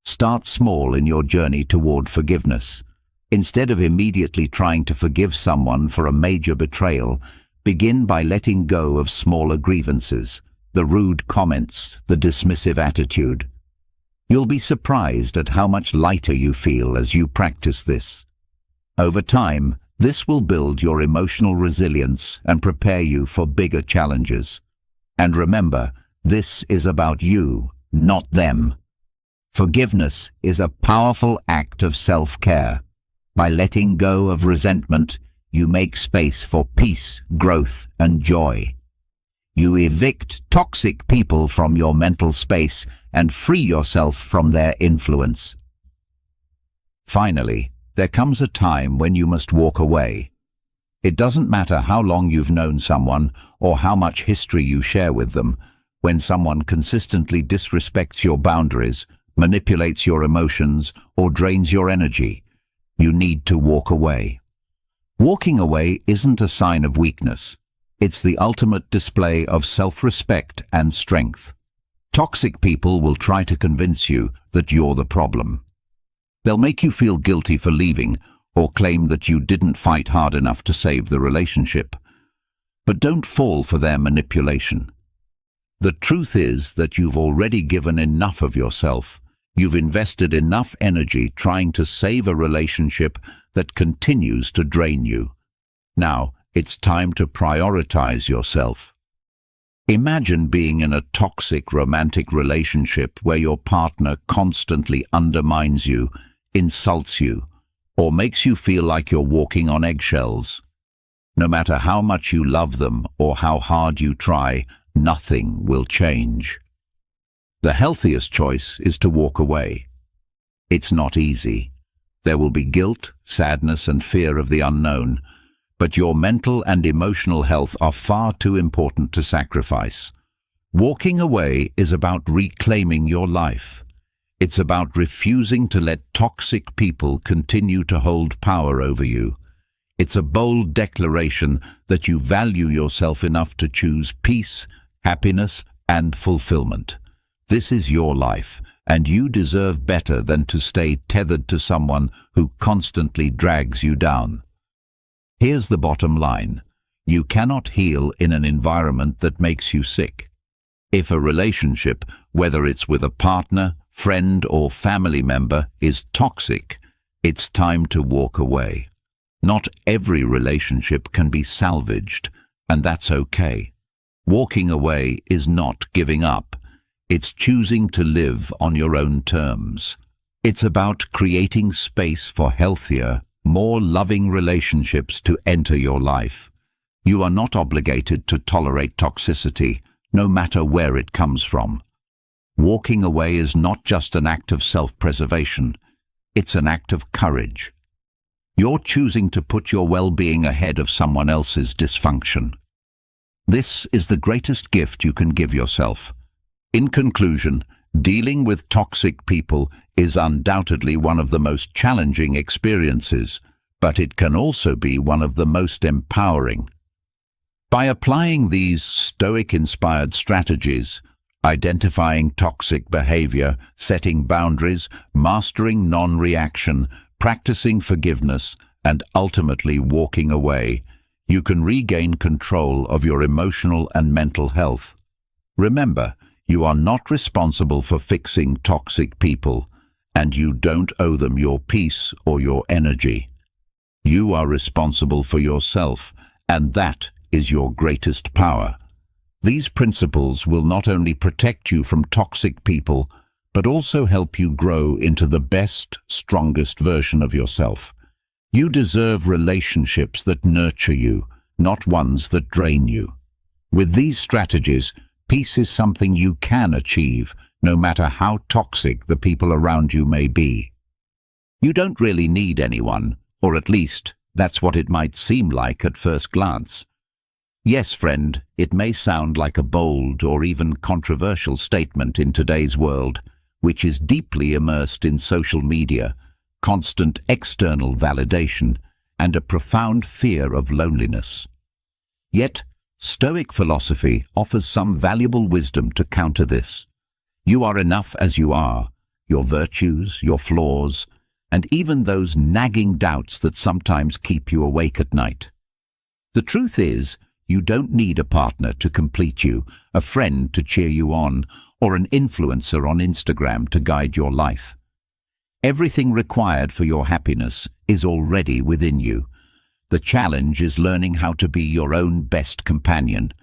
Start small in your journey toward forgiveness. Instead of immediately trying to forgive someone for a major betrayal, begin by letting go of smaller grievances, the rude comments, the dismissive attitude. You'll be surprised at how much lighter you feel as you practice this. Over time, this will build your emotional resilience and prepare you for bigger challenges. And remember, this is about you, not them. Forgiveness is a powerful act of self-care. By letting go of resentment, you make space for peace, growth, and joy. You evict toxic people from your mental space and free yourself from their influence. Finally, there comes a time when you must walk away. It doesn't matter how long you've known someone or how much history you share with them. When someone consistently disrespects your boundaries, manipulates your emotions, or drains your energy, you need to walk away. Walking away isn't a sign of weakness. It's the ultimate display of self-respect and strength. Toxic people will try to convince you that you're the problem. They'll make you feel guilty for leaving or claim that you didn't fight hard enough to save the relationship. But don't fall for their manipulation. The truth is that you've already given enough of yourself. You've invested enough energy trying to save a relationship that continues to drain you. Now, it's time to prioritize yourself. Imagine being in a toxic romantic relationship where your partner constantly undermines you, insults you, or makes you feel like you're walking on eggshells. No matter how much you love them or how hard you try, nothing will change. The healthiest choice is to walk away. It's not easy. There will be guilt, sadness, and fear of the unknown, but your mental and emotional health are far too important to sacrifice. Walking away is about reclaiming your life. It's about refusing to let toxic people continue to hold power over you. It's a bold declaration that you value yourself enough to choose peace, happiness, and fulfillment. This is your life, and you deserve better than to stay tethered to someone who constantly drags you down. Here's the bottom line. You cannot heal in an environment that makes you sick. If a relationship, whether it's with a partner, friend, or family member, is toxic, it's time to walk away. Not every relationship can be salvaged, and that's okay. Walking away is not giving up. It's choosing to live on your own terms. It's about creating space for healthier, more loving relationships to enter your life. You are not obligated to tolerate toxicity, no matter where it comes from. Walking away is not just an act of self-preservation, it's an act of courage. You're choosing to put your well-being ahead of someone else's dysfunction. This is the greatest gift you can give yourself. In conclusion, dealing with toxic people is undoubtedly one of the most challenging experiences, but it can also be one of the most empowering. By applying these Stoic-inspired strategies, identifying toxic behavior, setting boundaries, mastering non-reaction, practicing forgiveness, and ultimately walking away, you can regain control of your emotional and mental health. Remember, you are not responsible for fixing toxic people, and you don't owe them your peace or your energy. You are responsible for yourself, and that is your greatest power. These principles will not only protect you from toxic people, but also help you grow into the best, strongest version of yourself. You deserve relationships that nurture you, not ones that drain you. With these strategies, peace is something you can achieve, no matter how toxic the people around you may be. You don't really need anyone, or at least that's what it might seem like at first glance. Yes, friend, it may sound like a bold or even controversial statement in today's world, which is deeply immersed in social media, constant external validation, and a profound fear of loneliness. Yet, Stoic philosophy offers some valuable wisdom to counter this. You are enough as you are, your virtues, your flaws, and even those nagging doubts that sometimes keep you awake at night. The truth is, you don't need a partner to complete you, a friend to cheer you on, or an influencer on Instagram to guide your life. Everything required for your happiness is already within you. The challenge is learning how to be your own best companion.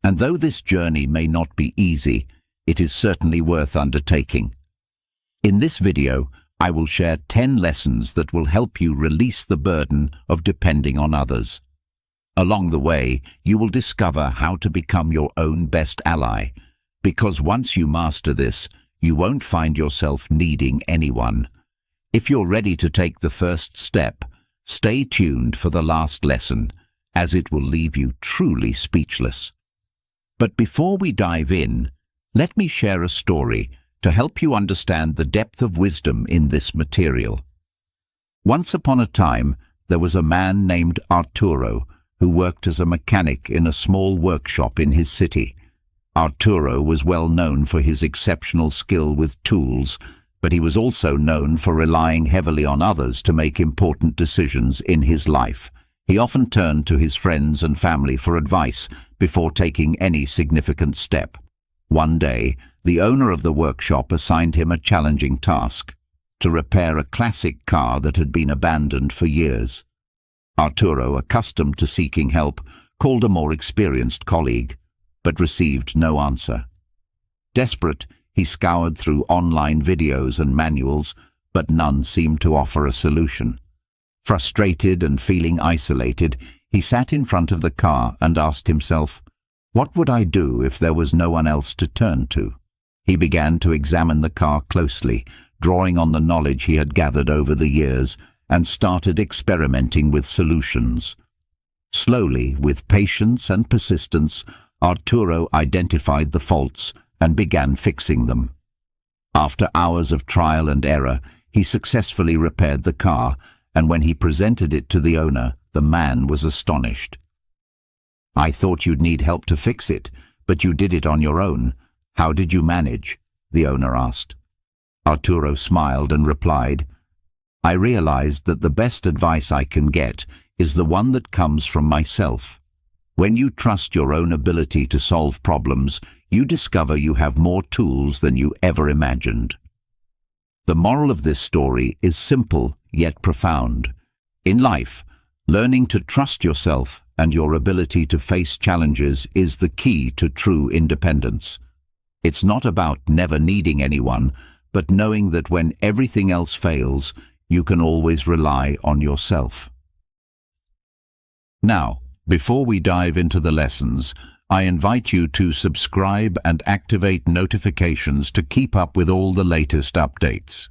And though this journey may not be easy, it is certainly worth undertaking. In this video, I will share 10 lessons that will help you release the burden of depending on others. Along the way, you will discover how to become your own best ally, because once you master this, you won't find yourself needing anyone. If you're ready to take the first step, stay tuned for the last lesson, as it will leave you truly speechless. But before we dive in, let me share a story to help you understand the depth of wisdom in this material. Once upon a time, there was a man named Arturo who worked as a mechanic in a small workshop in his city. Arturo was well known for his exceptional skill with tools, but he was also known for relying heavily on others to make important decisions in his life. He often turned to his friends and family for advice before taking any significant step. One day, the owner of the workshop assigned him a challenging task: to repair a classic car that had been abandoned for years. Arturo, accustomed to seeking help, called a more experienced colleague, but received no answer. Desperate, he scoured through online videos and manuals, but none seemed to offer a solution. Frustrated and feeling isolated, he sat in front of the car and asked himself, "What would I do if there was no one else to turn to?" He began to examine the car closely, drawing on the knowledge he had gathered over the years, and started experimenting with solutions. Slowly, with patience and persistence, Arturo identified the faults and began fixing them. After hours of trial and error, he successfully repaired the car, and when he presented it to the owner, the man was astonished. "I thought you'd need help to fix it, but you did it on your own. How did you manage?" the owner asked. Arturo smiled and replied, "I realized that the best advice I can get is the one that comes from myself. When you trust your own ability to solve problems, you discover you have more tools than you ever imagined." The moral of this story is simple yet profound. In life, learning to trust yourself and your ability to face challenges is the key to true independence. It's not about never needing anyone, but knowing that when everything else fails, you can always rely on yourself. Now, before we dive into the lessons, I invite you to subscribe and activate notifications to keep up with all the latest updates.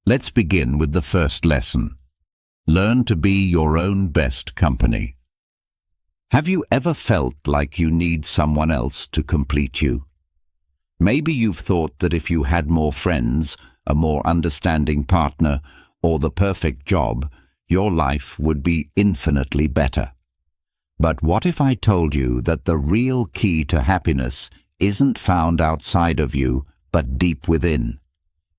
Let's begin with the first lesson. Learn to be your own best company. Have you ever felt like you need someone else to complete you? Maybe you've thought that if you had more friends, a more understanding partner, or the perfect job, your life would be infinitely better. But what if I told you that the real key to happiness isn't found outside of you, but deep within?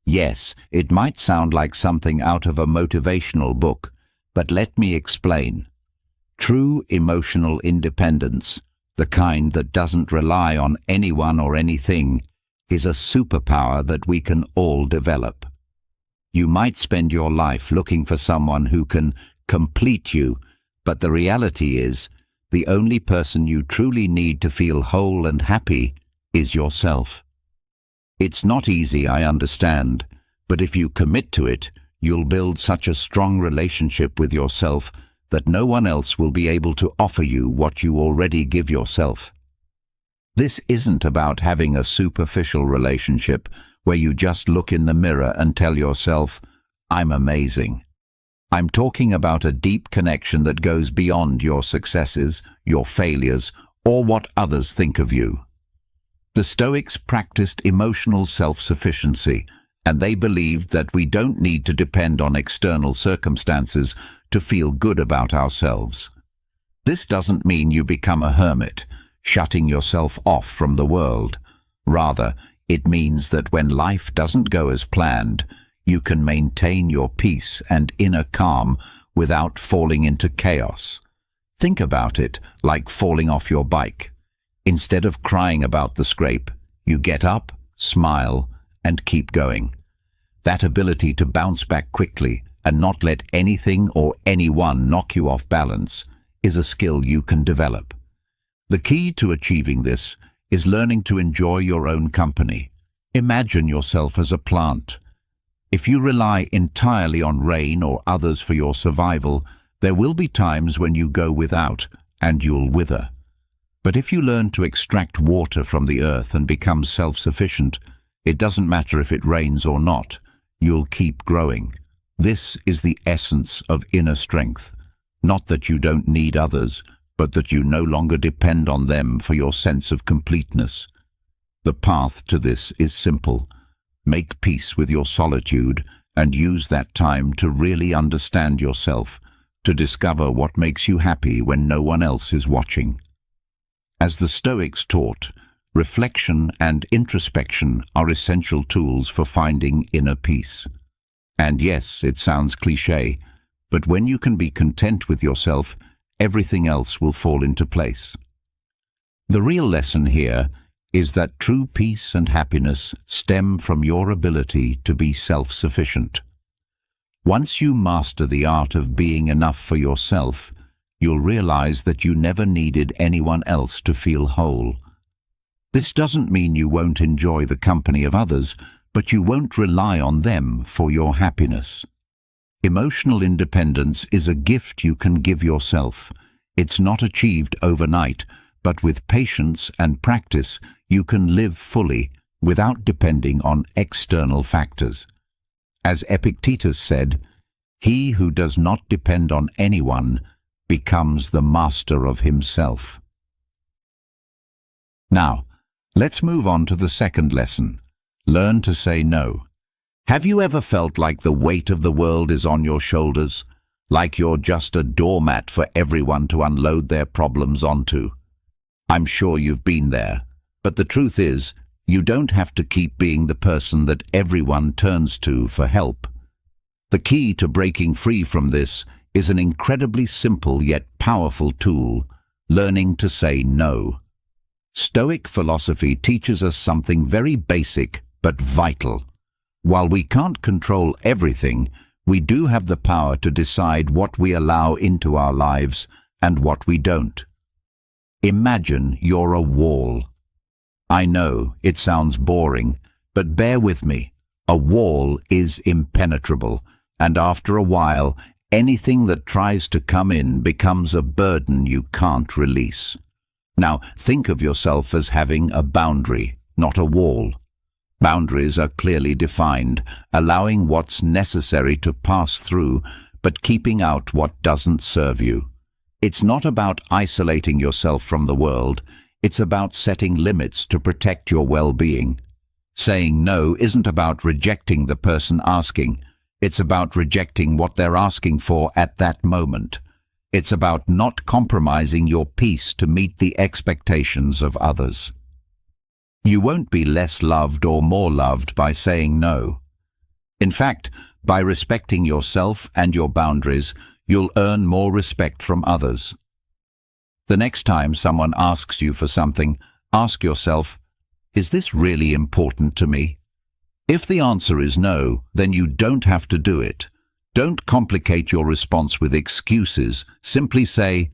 Yes, it might sound like something out of a motivational book, but let me explain. True emotional independence, the kind that doesn't rely on anyone or anything, is a superpower that we can all develop. You might spend your life looking for someone who can complete you, but the reality is, the only person you truly need to feel whole and happy is yourself. It's not easy, I understand, but if you commit to it, you'll build such a strong relationship with yourself that no one else will be able to offer you what you already give yourself. This isn't about having a superficial relationship where you just look in the mirror and tell yourself, "I'm amazing." I'm talking about a deep connection that goes beyond your successes, your failures, or what others think of you. The Stoics practiced emotional self-sufficiency, and they believed that we don't need to depend on external circumstances to feel good about ourselves. This doesn't mean you become a hermit, shutting yourself off from the world. Rather, it means that when life doesn't go as planned, you can maintain your peace and inner calm without falling into chaos. Think about it like falling off your bike. Instead of crying about the scrape, you get up, smile, and keep going. That ability to bounce back quickly and not let anything or anyone knock you off balance is a skill you can develop. The key to achieving this is learning to enjoy your own company. Imagine yourself as a plant. If you rely entirely on rain or others for your survival, there will be times when you go without and you'll wither. But if you learn to extract water from the earth and become self-sufficient, it doesn't matter if it rains or not, you'll keep growing. This is the essence of inner strength. Not that you don't need others, but that you no longer depend on them for your sense of completeness. The path to this is simple. Make peace with your solitude and use that time to really understand yourself, to discover what makes you happy when no one else is watching. As the Stoics taught, reflection and introspection are essential tools for finding inner peace. And yes, it sounds cliché, but when you can be content with yourself, everything else will fall into place. The real lesson here is that true peace and happiness stem from your ability to be self-sufficient. Once you master the art of being enough for yourself, you'll realize that you never needed anyone else to feel whole. This doesn't mean you won't enjoy the company of others, but you won't rely on them for your happiness. Emotional independence is a gift you can give yourself. It's not achieved overnight, but with patience and practice, you can live fully without depending on external factors. As Epictetus said, "He who does not depend on anyone becomes the master of himself." Now, let's move on to the second lesson. Learn to say no. Have you ever felt like the weight of the world is on your shoulders? Like you're just a doormat for everyone to unload their problems onto? I'm sure you've been there, but the truth is, you don't have to keep being the person that everyone turns to for help. The key to breaking free from this is an incredibly simple yet powerful tool: learning to say no. Stoic philosophy teaches us something very basic but vital. While we can't control everything, we do have the power to decide what we allow into our lives and what we don't. Imagine you're a wall. I know it sounds boring, but bear with me. A wall is impenetrable, and after a while, anything that tries to come in becomes a burden you can't release. Now, think of yourself as having a boundary, not a wall. Boundaries are clearly defined, allowing what's necessary to pass through, but keeping out what doesn't serve you. It's not about isolating yourself from the world. It's about setting limits to protect your well-being. Saying no isn't about rejecting the person asking. It's about rejecting what they're asking for at that moment. It's about not compromising your peace to meet the expectations of others. You won't be less loved or more loved by saying no. In fact, by respecting yourself and your boundaries, you'll earn more respect from others. The next time someone asks you for something, ask yourself, is this really important to me? If the answer is no, then you don't have to do it. Don't complicate your response with excuses. Simply say,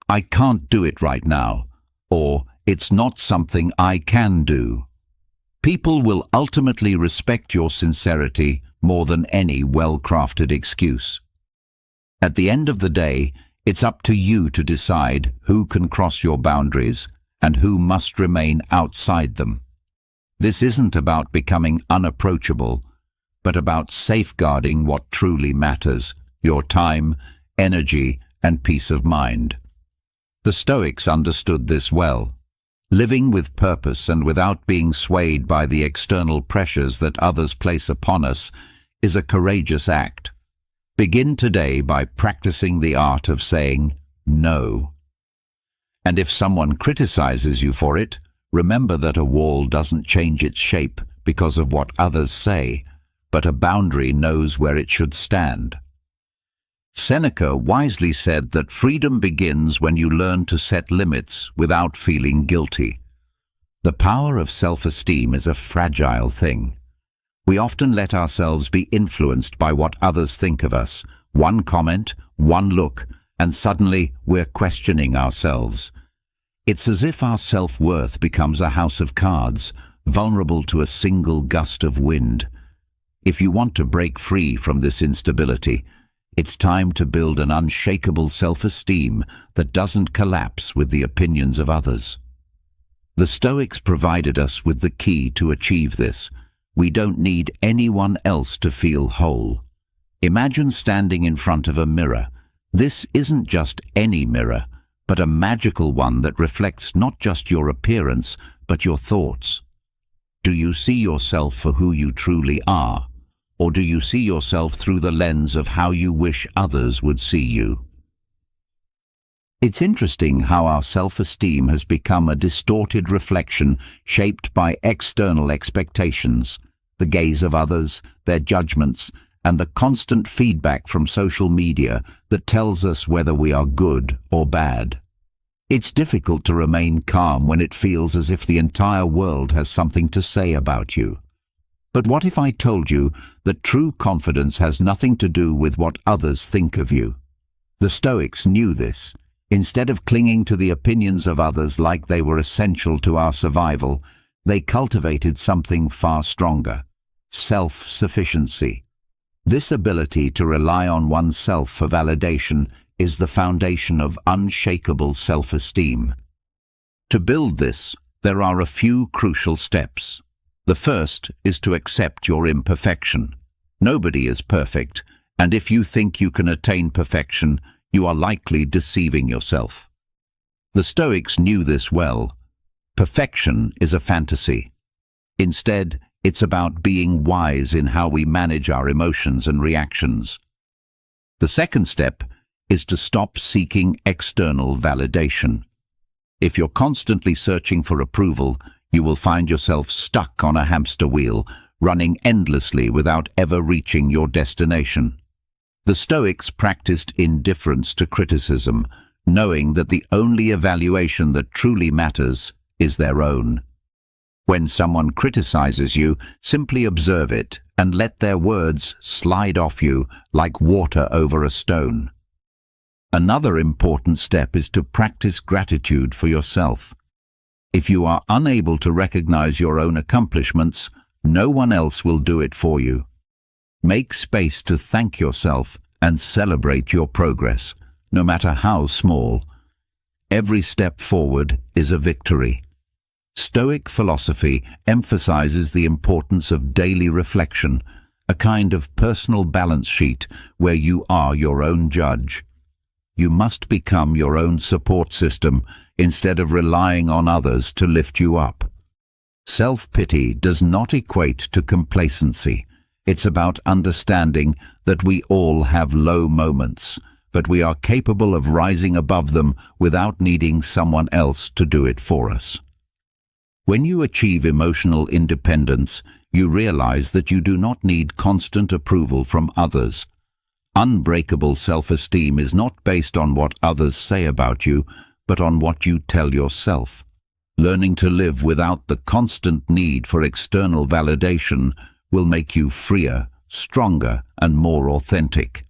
I can't do it right now, or it's not something I can do. People will ultimately respect your sincerity more than any well-crafted excuse. At the end of the day, it's up to you to decide who can cross your boundaries and who must remain outside them. This isn't about becoming unapproachable, but about safeguarding what truly matters: your time, energy, and peace of mind. The Stoics understood this well. Living with purpose and without being swayed by the external pressures that others place upon us is a courageous act. Begin today by practicing the art of saying no. And if someone criticizes you for it, remember that a wall doesn't change its shape because of what others say, but a boundary knows where it should stand. Seneca wisely said that freedom begins when you learn to set limits without feeling guilty. The power of self-esteem is a fragile thing. We often let ourselves be influenced by what others think of us. One comment, one look, and suddenly we're questioning ourselves. It's as if our self-worth becomes a house of cards, vulnerable to a single gust of wind. If you want to break free from this instability, it's time to build an unshakable self-esteem that doesn't collapse with the opinions of others. The Stoics provided us with the key to achieve this. We don't need anyone else to feel whole. Imagine standing in front of a mirror. This isn't just any mirror, but a magical one that reflects not just your appearance, but your thoughts. Do you see yourself for who you truly are? Or do you see yourself through the lens of how you wish others would see you? It's interesting how our self-esteem has become a distorted reflection shaped by external expectations, the gaze of others, their judgments, and the constant feedback from social media that tells us whether we are good or bad. It's difficult to remain calm when it feels as if the entire world has something to say about you. But what if I told you that true confidence has nothing to do with what others think of you? The Stoics knew this. Instead of clinging to the opinions of others like they were essential to our survival, they cultivated something far stronger: self-sufficiency. This ability to rely on oneself for validation is the foundation of unshakable self-esteem. To build this, there are a few crucial steps. The first is to accept your imperfection. Nobody is perfect, and if you think you can attain perfection, you are likely deceiving yourself. The Stoics knew this well. Perfection is a fantasy. Instead, it's about being wise in how we manage our emotions and reactions. The second step is to stop seeking external validation. If you're constantly searching for approval, you will find yourself stuck on a hamster wheel, running endlessly without ever reaching your destination. The Stoics practiced indifference to criticism, knowing that the only evaluation that truly matters is their own. When someone criticizes you, simply observe it and let their words slide off you like water over a stone. Another important step is to practice gratitude for yourself. If you are unable to recognize your own accomplishments, no one else will do it for you. Make space to thank yourself and celebrate your progress, no matter how small. Every step forward is a victory. Stoic philosophy emphasizes the importance of daily reflection, a kind of personal balance sheet where you are your own judge. You must become your own support system instead of relying on others to lift you up. Self-pity does not equate to complacency. It's about understanding that we all have low moments, but we are capable of rising above them without needing someone else to do it for us. When you achieve emotional independence, you realize that you do not need constant approval from others. Unbreakable self-esteem is not based on what others say about you, but on what you tell yourself. Learning to live without the constant need for external validation will make you freer, stronger, and more authentic.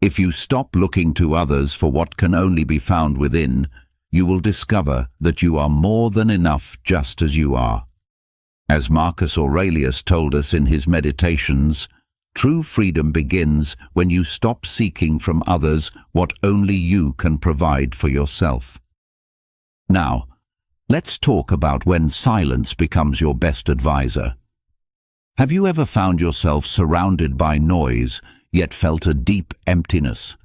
If you stop looking to others for what can only be found within, you will discover that you are more than enough just as you are. As Marcus Aurelius told us in his Meditations, true freedom begins when you stop seeking from others what only you can provide for yourself. Now, let's talk about when silence becomes your best advisor. Have you ever found yourself surrounded by noise, yet felt a deep emptiness?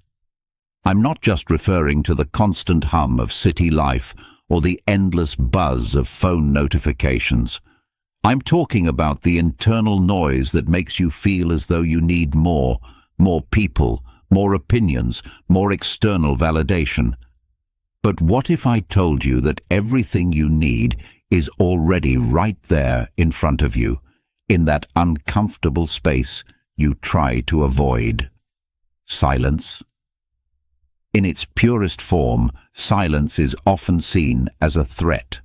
I'm not just referring to the constant hum of city life or the endless buzz of phone notifications. I'm talking about the internal noise that makes you feel as though you need more people, more opinions, more external validation. But what if I told you that everything you need is already right there in front of you, in that uncomfortable space you try to avoid? Silence. In its purest form, silence is often seen as a threat.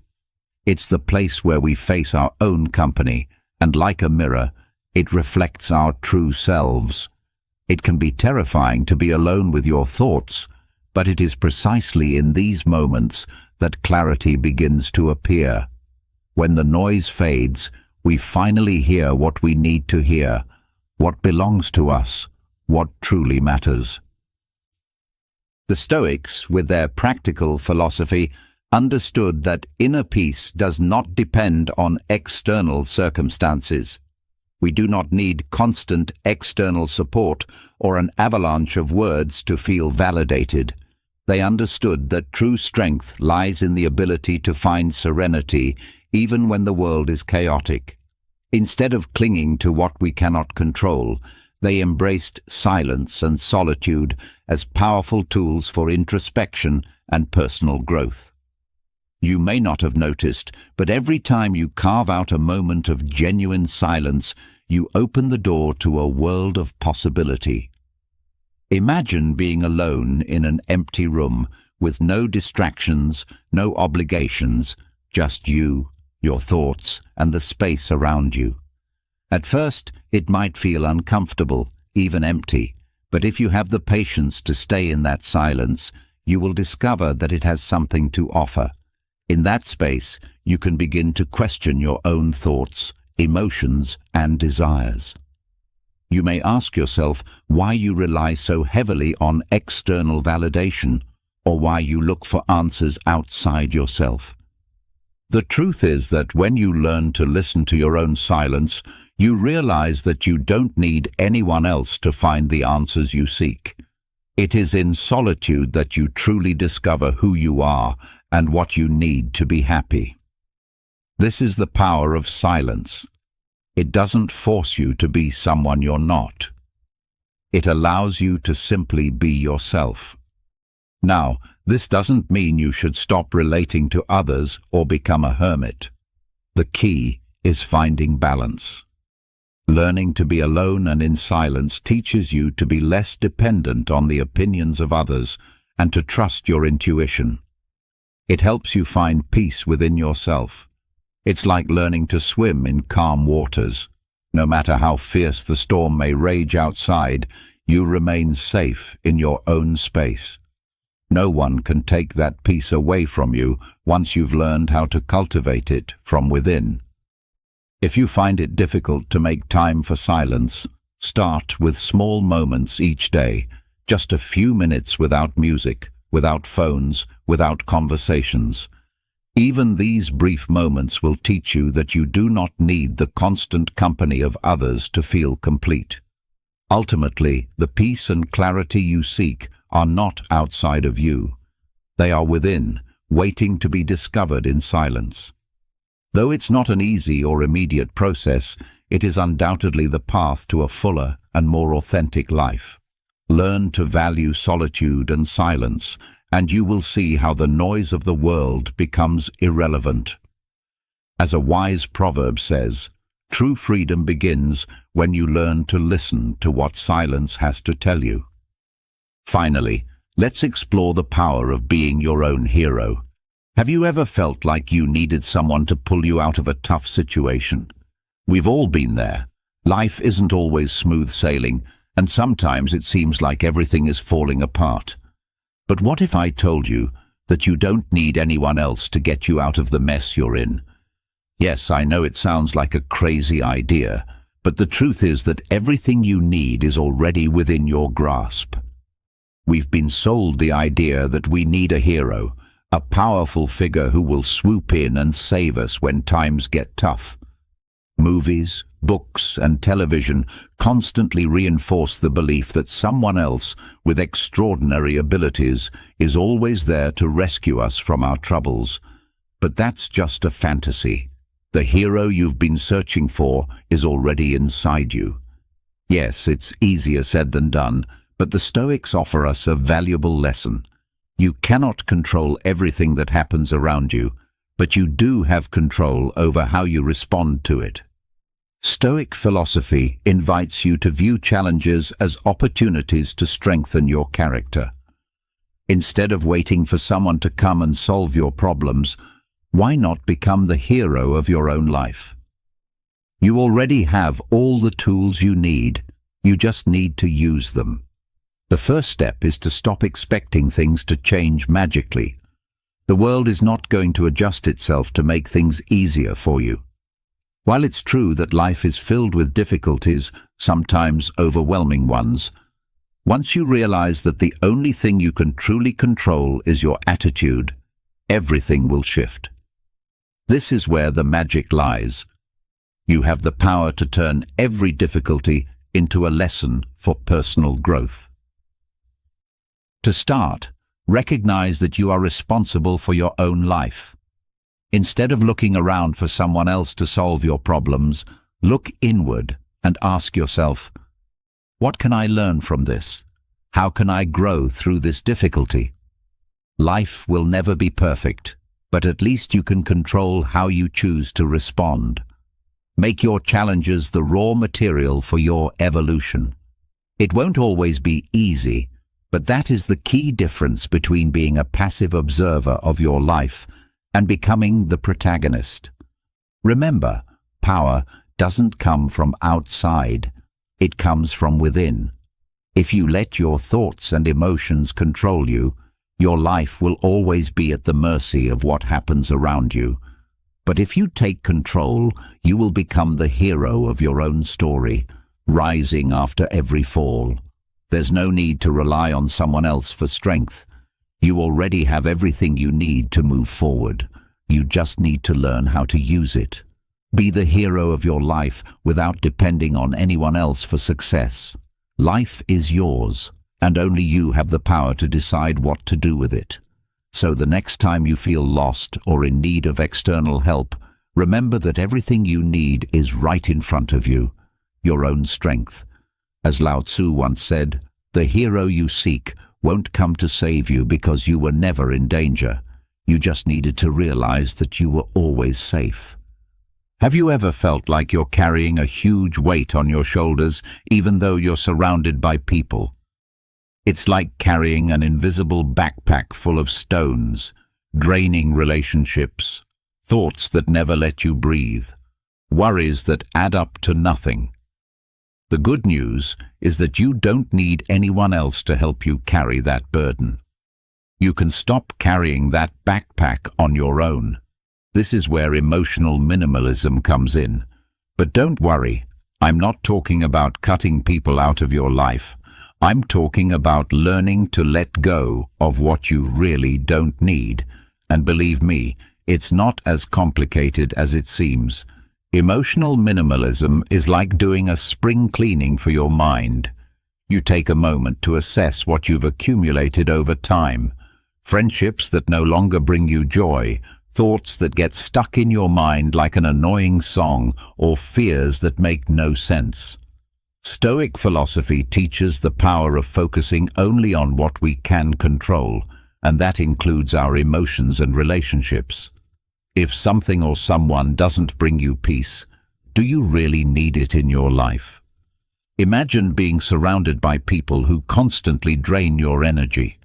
It's the place where we face our own company, and like a mirror, it reflects our true selves. It can be terrifying to be alone with your thoughts, but it is precisely in these moments that clarity begins to appear. When the noise fades, we finally hear what we need to hear, what belongs to us, what truly matters. The Stoics, with their practical philosophy, understood that inner peace does not depend on external circumstances. We do not need constant external support or an avalanche of words to feel validated. They understood that true strength lies in the ability to find serenity even when the world is chaotic. Instead of clinging to what we cannot control, they embraced silence and solitude as powerful tools for introspection and personal growth. You may not have noticed, but every time you carve out a moment of genuine silence, you open the door to a world of possibility. Imagine being alone in an empty room with no distractions, no obligations, just you, your thoughts, and the space around you. At first, it might feel uncomfortable, even empty, but if you have the patience to stay in that silence, you will discover that it has something to offer. In that space, you can begin to question your own thoughts, emotions, and desires. You may ask yourself why you rely so heavily on external validation, or why you look for answers outside yourself. The truth is that when you learn to listen to your own silence, you realize that you don't need anyone else to find the answers you seek. It is in solitude that you truly discover who you are and what you need to be happy. This is the power of silence. It doesn't force you to be someone you're not. It allows you to simply be yourself. Now, this doesn't mean you should stop relating to others or become a hermit. The key is finding balance. Learning to be alone and in silence teaches you to be less dependent on the opinions of others and to trust your intuition. It helps you find peace within yourself. It's like learning to swim in calm waters. No matter how fierce the storm may rage outside, you remain safe in your own space. No one can take that peace away from you once you've learned how to cultivate it from within. If you find it difficult to make time for silence, start with small moments each day, just a few minutes without music, without phones, without conversations. Even these brief moments will teach you that you do not need the constant company of others to feel complete. Ultimately, the peace and clarity you seek are not outside of you. They are within, waiting to be discovered in silence. Though it's not an easy or immediate process, it is undoubtedly the path to a fuller and more authentic life. Learn to value solitude and silence, and you will see how the noise of the world becomes irrelevant. As a wise proverb says, true freedom begins when you learn to listen to what silence has to tell you. Finally, let's explore the power of being your own hero. Have you ever felt like you needed someone to pull you out of a tough situation? We've all been there. Life isn't always smooth sailing, and sometimes it seems like everything is falling apart. But what if I told you that you don't need anyone else to get you out of the mess you're in? Yes, I know it sounds like a crazy idea, but the truth is that everything you need is already within your grasp. We've been sold the idea that we need a hero, a powerful figure who will swoop in and save us when times get tough. Movies, books, and television constantly reinforce the belief that someone else with extraordinary abilities is always there to rescue us from our troubles. But that's just a fantasy. The hero you've been searching for is already inside you. Yes, it's easier said than done, but the Stoics offer us a valuable lesson. You cannot control everything that happens around you, but you do have control over how you respond to it. Stoic philosophy invites you to view challenges as opportunities to strengthen your character. Instead of waiting for someone to come and solve your problems, why not become the hero of your own life? You already have all the tools you need, you just need to use them. The first step is to stop expecting things to change magically. The world is not going to adjust itself to make things easier for you. While it's true that life is filled with difficulties, sometimes overwhelming ones, once you realize that the only thing you can truly control is your attitude, everything will shift. This is where the magic lies. You have the power to turn every difficulty into a lesson for personal growth. To start, recognize that you are responsible for your own life. Instead of looking around for someone else to solve your problems, look inward and ask yourself, what can I learn from this? How can I grow through this difficulty? Life will never be perfect, but at least you can control how you choose to respond. Make your challenges the raw material for your evolution. It won't always be easy, but that is the key difference between being a passive observer of your life and becoming the protagonist. Remember, power doesn't come from outside, it comes from within. If you let your thoughts and emotions control you, your life will always be at the mercy of what happens around you. But if you take control, you will become the hero of your own story, rising after every fall. There's no need to rely on someone else for strength. You already have everything you need to move forward. You just need to learn how to use it. Be the hero of your life without depending on anyone else for success. Life is yours, and only you have the power to decide what to do with it. So the next time you feel lost or in need of external help, remember that everything you need is right in front of you, your own strength. As Lao Tzu once said, the hero you seek won't come to save you because you were never in danger. You just needed to realize that you were always safe. Have you ever felt like you're carrying a huge weight on your shoulders even though you're surrounded by people? It's like carrying an invisible backpack full of stones, draining relationships, thoughts that never let you breathe, worries that add up to nothing. The good news is that you don't need anyone else to help you carry that burden. You can stop carrying that backpack on your own. This is where emotional minimalism comes in. But don't worry, I'm not talking about cutting people out of your life. I'm talking about learning to let go of what you really don't need. And believe me, it's not as complicated as it seems. Emotional minimalism is like doing a spring cleaning for your mind. You take a moment to assess what you've accumulated over time. Friendships that no longer bring you joy, thoughts that get stuck in your mind like an annoying song, or fears that make no sense. Stoic philosophy teaches the power of focusing only on what we can control, and that includes our emotions and relationships. If something or someone doesn't bring you peace, do you really need it in your life? Imagine being surrounded by people who constantly drain your energy.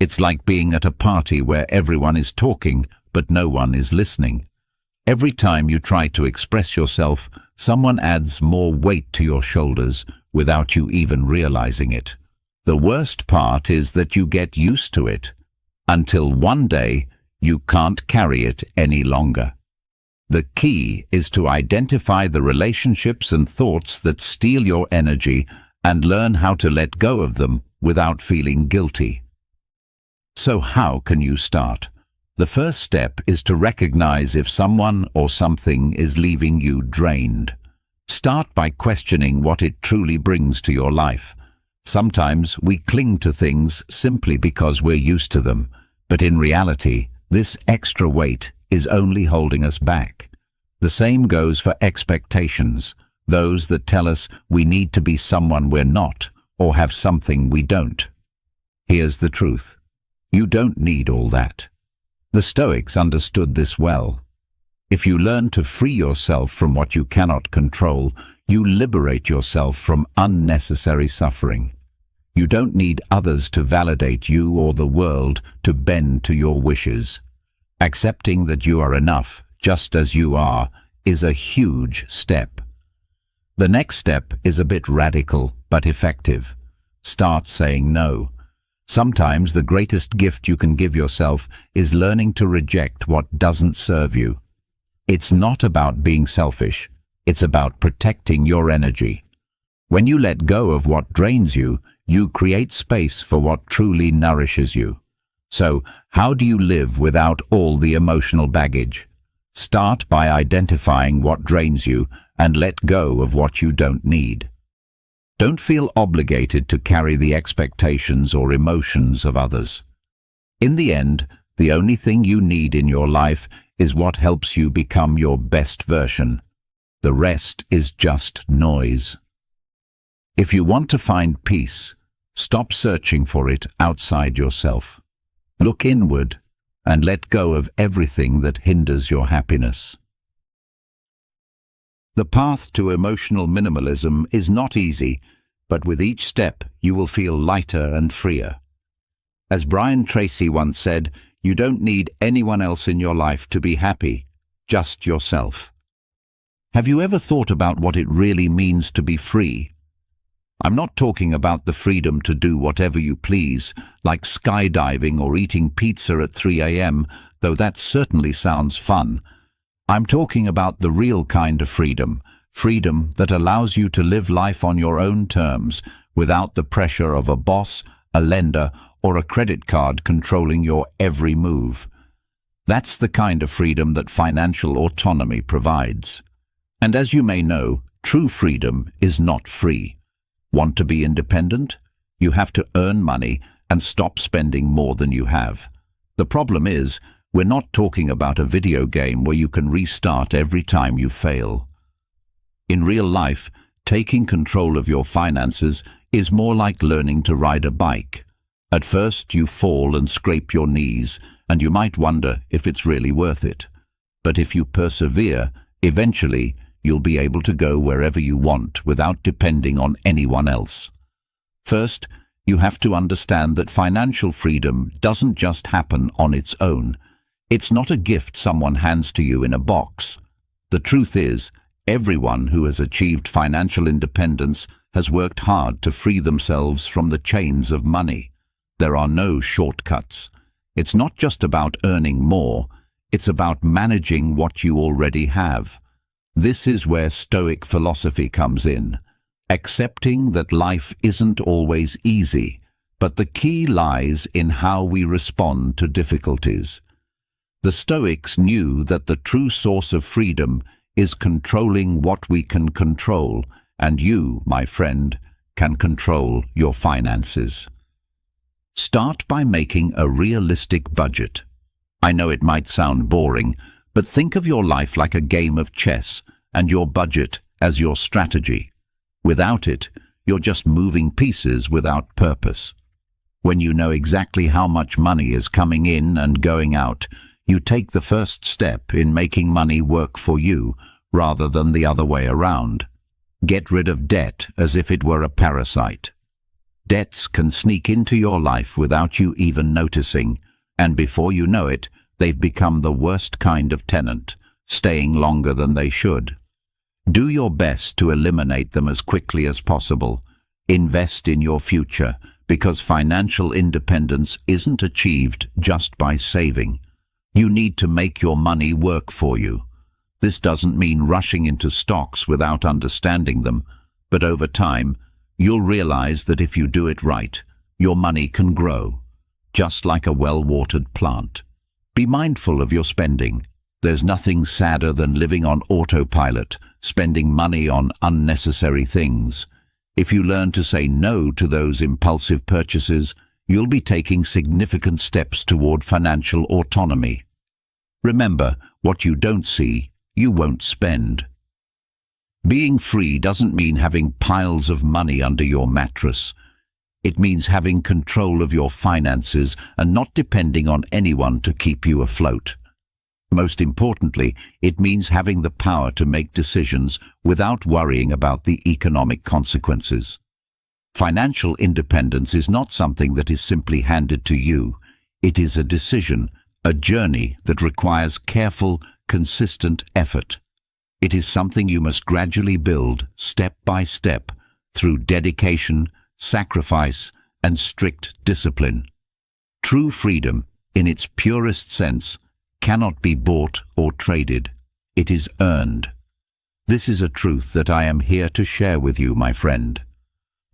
It's like being at a party where everyone is talking, but no one is listening. Every time you try to express yourself, someone adds more weight to your shoulders without you even realizing it. The worst part is that you get used to it, until one day you can't carry it any longer. The key is to identify the relationships and thoughts that steal your energy and learn how to let go of them without feeling guilty. So how can you start? The first step is to recognize if someone or something is leaving you drained. Start by questioning what it truly brings to your life. Sometimes we cling to things simply because we're used to them, but in reality, this extra weight is only holding us back. The same goes for expectations, those that tell us we need to be someone we're not or have something we don't. Here's the truth. You don't need all that. The Stoics understood this well. If you learn to free yourself from what you cannot control, you liberate yourself from unnecessary suffering. You don't need others to validate you or the world to bend to your wishes. Accepting that you are enough, just as you are, is a huge step. The next step is a bit radical but effective. Start saying no. Sometimes the greatest gift you can give yourself is learning to reject what doesn't serve you. It's not about being selfish, it's about protecting your energy. When you let go of what drains you, you create space for what truly nourishes you. So, how do you live without all the emotional baggage? Start by identifying what drains you and let go of what you don't need. Don't feel obligated to carry the expectations or emotions of others. In the end, the only thing you need in your life is what helps you become your best version. The rest is just noise. If you want to find peace, stop searching for it outside yourself. Look inward and let go of everything that hinders your happiness. The path to emotional minimalism is not easy, but with each step you will feel lighter and freer. As Brian Tracy once said, you don't need anyone else in your life to be happy, just yourself. Have you ever thought about what it really means to be free? I'm not talking about the freedom to do whatever you please, like skydiving or eating pizza at 3 a.m., though that certainly sounds fun. I'm talking about the real kind of freedom, freedom that allows you to live life on your own terms, without the pressure of a boss, a lender, or a credit card controlling your every move. That's the kind of freedom that financial autonomy provides. And as you may know, true freedom is not free. Want to be independent? You have to earn money and stop spending more than you have. The problem is, we're not talking about a video game where you can restart every time you fail. In real life, taking control of your finances is more like learning to ride a bike. At first, you fall and scrape your knees, and you might wonder if it's really worth it. But if you persevere, eventually, you'll be able to go wherever you want without depending on anyone else. First, you have to understand that financial freedom doesn't just happen on its own. It's not a gift someone hands to you in a box. The truth is, everyone who has achieved financial independence has worked hard to free themselves from the chains of money. There are no shortcuts. It's not just about earning more, it's about managing what you already have. This is where Stoic philosophy comes in, accepting that life isn't always easy, but the key lies in how we respond to difficulties. The Stoics knew that the true source of freedom is controlling what we can control, and you, my friend, can control your finances. Start by making a realistic budget. I know it might sound boring, but think of your life like a game of chess and your budget as your strategy. Without it, you're just moving pieces without purpose. When you know exactly how much money is coming in and going out, you take the first step in making money work for you rather than the other way around. Get rid of debt as if it were a parasite. Debts can sneak into your life without you even noticing, and before you know it, they've become the worst kind of tenant, staying longer than they should. Do your best to eliminate them as quickly as possible. Invest in your future, because financial independence isn't achieved just by saving. You need to make your money work for you. This doesn't mean rushing into stocks without understanding them, but over time, you'll realize that if you do it right, your money can grow, just like a well-watered plant. Be mindful of your spending. There's nothing sadder than living on autopilot, spending money on unnecessary things. If you learn to say no to those impulsive purchases, you'll be taking significant steps toward financial autonomy. Remember, what you don't see, you won't spend. Being free doesn't mean having piles of money under your mattress. It means having control of your finances and not depending on anyone to keep you afloat. Most importantly, it means having the power to make decisions without worrying about the economic consequences. Financial independence is not something that is simply handed to you. It is a decision, a journey that requires careful, consistent effort. It is something you must gradually build, step by step, through dedication, sacrifice, and strict discipline. True freedom, in its purest sense, cannot be bought or traded. It is earned. This is a truth that I am here to share with you, my friend.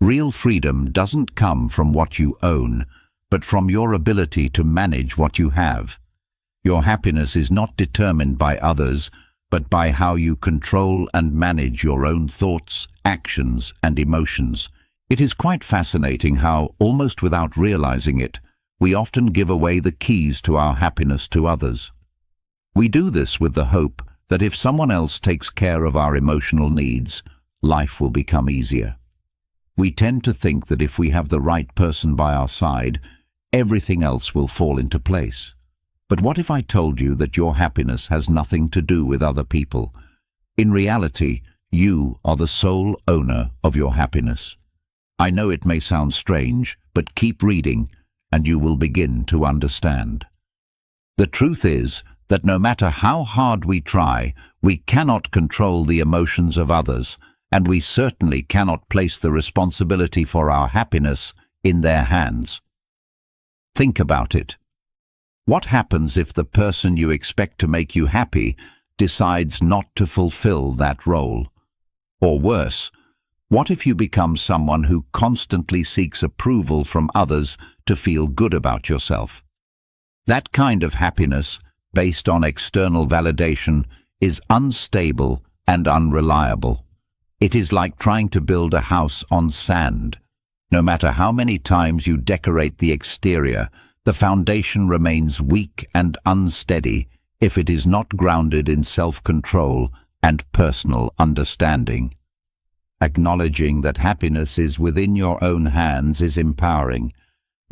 Real freedom doesn't come from what you own, but from your ability to manage what you have. Your happiness is not determined by others, but by how you control and manage your own thoughts, actions, and emotions. It is quite fascinating how, almost without realizing it, we often give away the keys to our happiness to others. We do this with the hope that if someone else takes care of our emotional needs, life will become easier. We tend to think that if we have the right person by our side, everything else will fall into place. But what if I told you that your happiness has nothing to do with other people? In reality, you are the sole owner of your happiness. I know it may sound strange, but keep reading, and you will begin to understand. The truth is that no matter how hard we try, we cannot control the emotions of others, and we certainly cannot place the responsibility for our happiness in their hands. Think about it. What happens if the person you expect to make you happy decides not to fulfill that role? Or worse, what if you become someone who constantly seeks approval from others to feel good about yourself? That kind of happiness, based on external validation, is unstable and unreliable. It is like trying to build a house on sand. No matter how many times you decorate the exterior, the foundation remains weak and unsteady if it is not grounded in self-control and personal understanding. Acknowledging that happiness is within your own hands is empowering,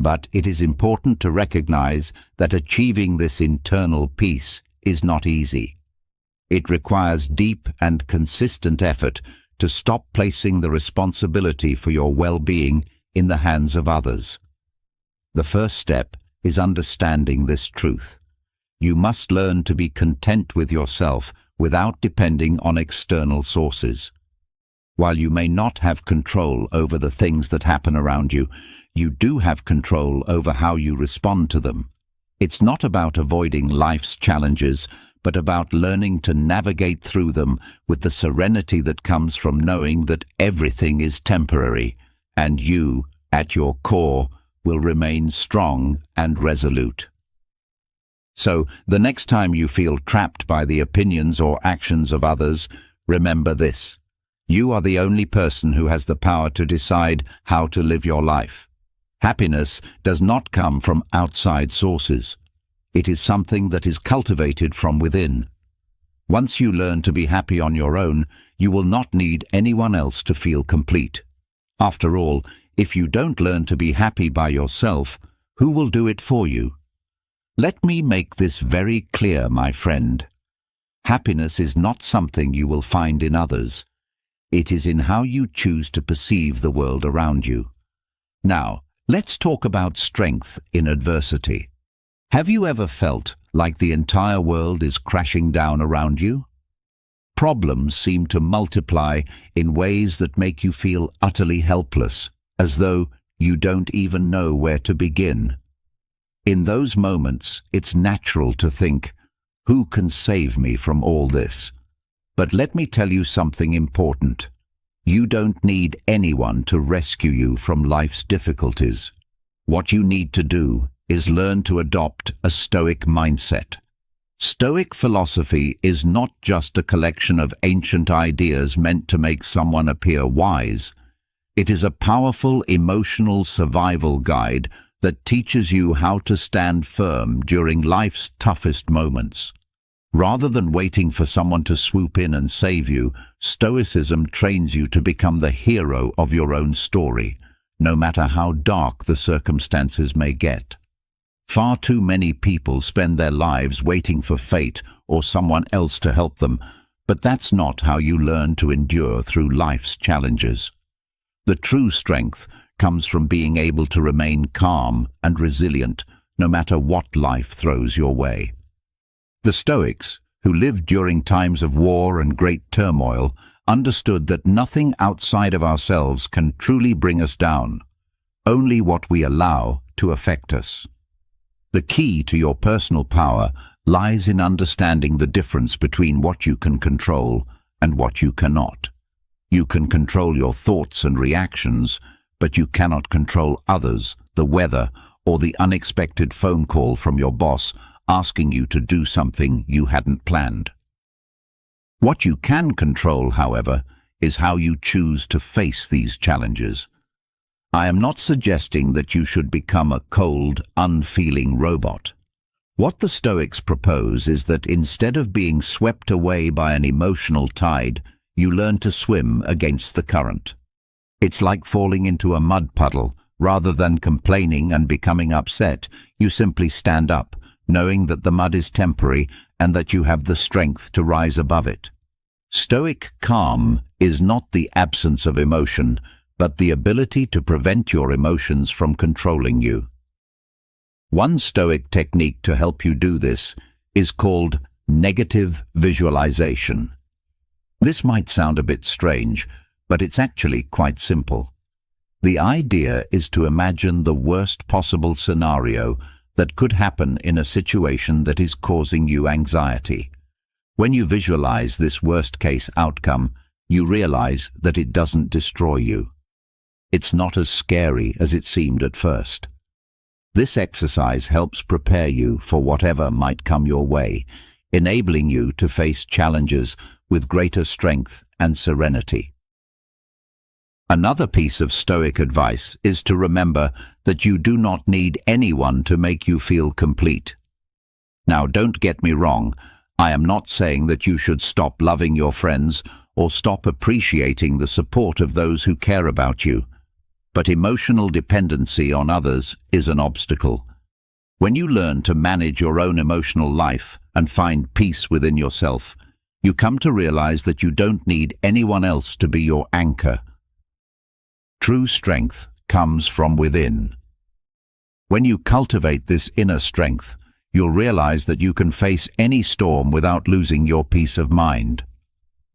but it is important to recognize that achieving this internal peace is not easy. It requires deep and consistent effort to stop placing the responsibility for your well-being in the hands of others. The first step is understanding this truth. You must learn to be content with yourself without depending on external sources. While you may not have control over the things that happen around you, you do have control over how you respond to them. It's not about avoiding life's challenges, but about learning to navigate through them with the serenity that comes from knowing that everything is temporary, and you, at your core, will remain strong and resolute. So, the next time you feel trapped by the opinions or actions of others, remember this. You are the only person who has the power to decide how to live your life. Happiness does not come from outside sources. It is something that is cultivated from within. Once you learn to be happy on your own, you will not need anyone else to feel complete. After all, if you don't learn to be happy by yourself, who will do it for you? Let me make this very clear, my friend. Happiness is not something you will find in others. It is in how you choose to perceive the world around you. Now, let's talk about strength in adversity. Have you ever felt like the entire world is crashing down around you? Problems seem to multiply in ways that make you feel utterly helpless, as though you don't even know where to begin. In those moments, it's natural to think, who can save me from all this? But let me tell you something important. You don't need anyone to rescue you from life's difficulties. What you need to do is learn to adopt a Stoic mindset. Stoic philosophy is not just a collection of ancient ideas meant to make someone appear wise. It is a powerful emotional survival guide that teaches you how to stand firm during life's toughest moments. Rather than waiting for someone to swoop in and save you, Stoicism trains you to become the hero of your own story, no matter how dark the circumstances may get. Far too many people spend their lives waiting for fate or someone else to help them, but that's not how you learn to endure through life's challenges. The true strength comes from being able to remain calm and resilient no matter what life throws your way. The Stoics, who lived during times of war and great turmoil, understood that nothing outside of ourselves can truly bring us down, only what we allow to affect us. The key to your personal power lies in understanding the difference between what you can control and what you cannot. You can control your thoughts and reactions, but you cannot control others, the weather, or the unexpected phone call from your boss asking you to do something you hadn't planned. What you can control, however, is how you choose to face these challenges. I am not suggesting that you should become a cold, unfeeling robot. What the Stoics propose is that instead of being swept away by an emotional tide, you learn to swim against the current. It's like falling into a mud puddle. Rather than complaining and becoming upset, you simply stand up, knowing that the mud is temporary and that you have the strength to rise above it. Stoic calm is not the absence of emotion, but the ability to prevent your emotions from controlling you. One Stoic technique to help you do this is called negative visualization. This might sound a bit strange, but it's actually quite simple. The idea is to imagine the worst possible scenario that could happen in a situation that is causing you anxiety. When you visualize this worst-case outcome, you realize that it doesn't destroy you. It's not as scary as it seemed at first. This exercise helps prepare you for whatever might come your way, enabling you to face challenges with greater strength and serenity. Another piece of Stoic advice is to remember that you do not need anyone to make you feel complete. Now, don't get me wrong, I am not saying that you should stop loving your friends or stop appreciating the support of those who care about you. But emotional dependency on others is an obstacle. When you learn to manage your own emotional life and find peace within yourself, you come to realize that you don't need anyone else to be your anchor. True strength comes from within. When you cultivate this inner strength, you'll realize that you can face any storm without losing your peace of mind.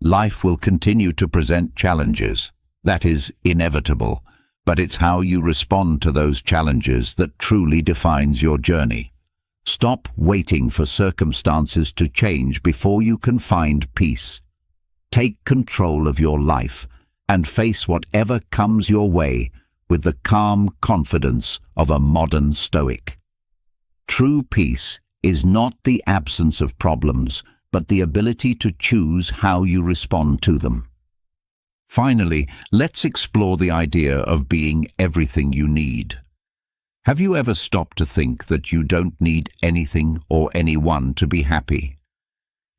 Life will continue to present challenges. That is inevitable, but it's how you respond to those challenges that truly defines your journey. Stop waiting for circumstances to change before you can find peace. Take control of your life and face whatever comes your way with the calm confidence of a modern Stoic. True peace is not the absence of problems, but the ability to choose how you respond to them. Finally, let's explore the idea of being everything you need. Have you ever stopped to think that you don't need anything or anyone to be happy?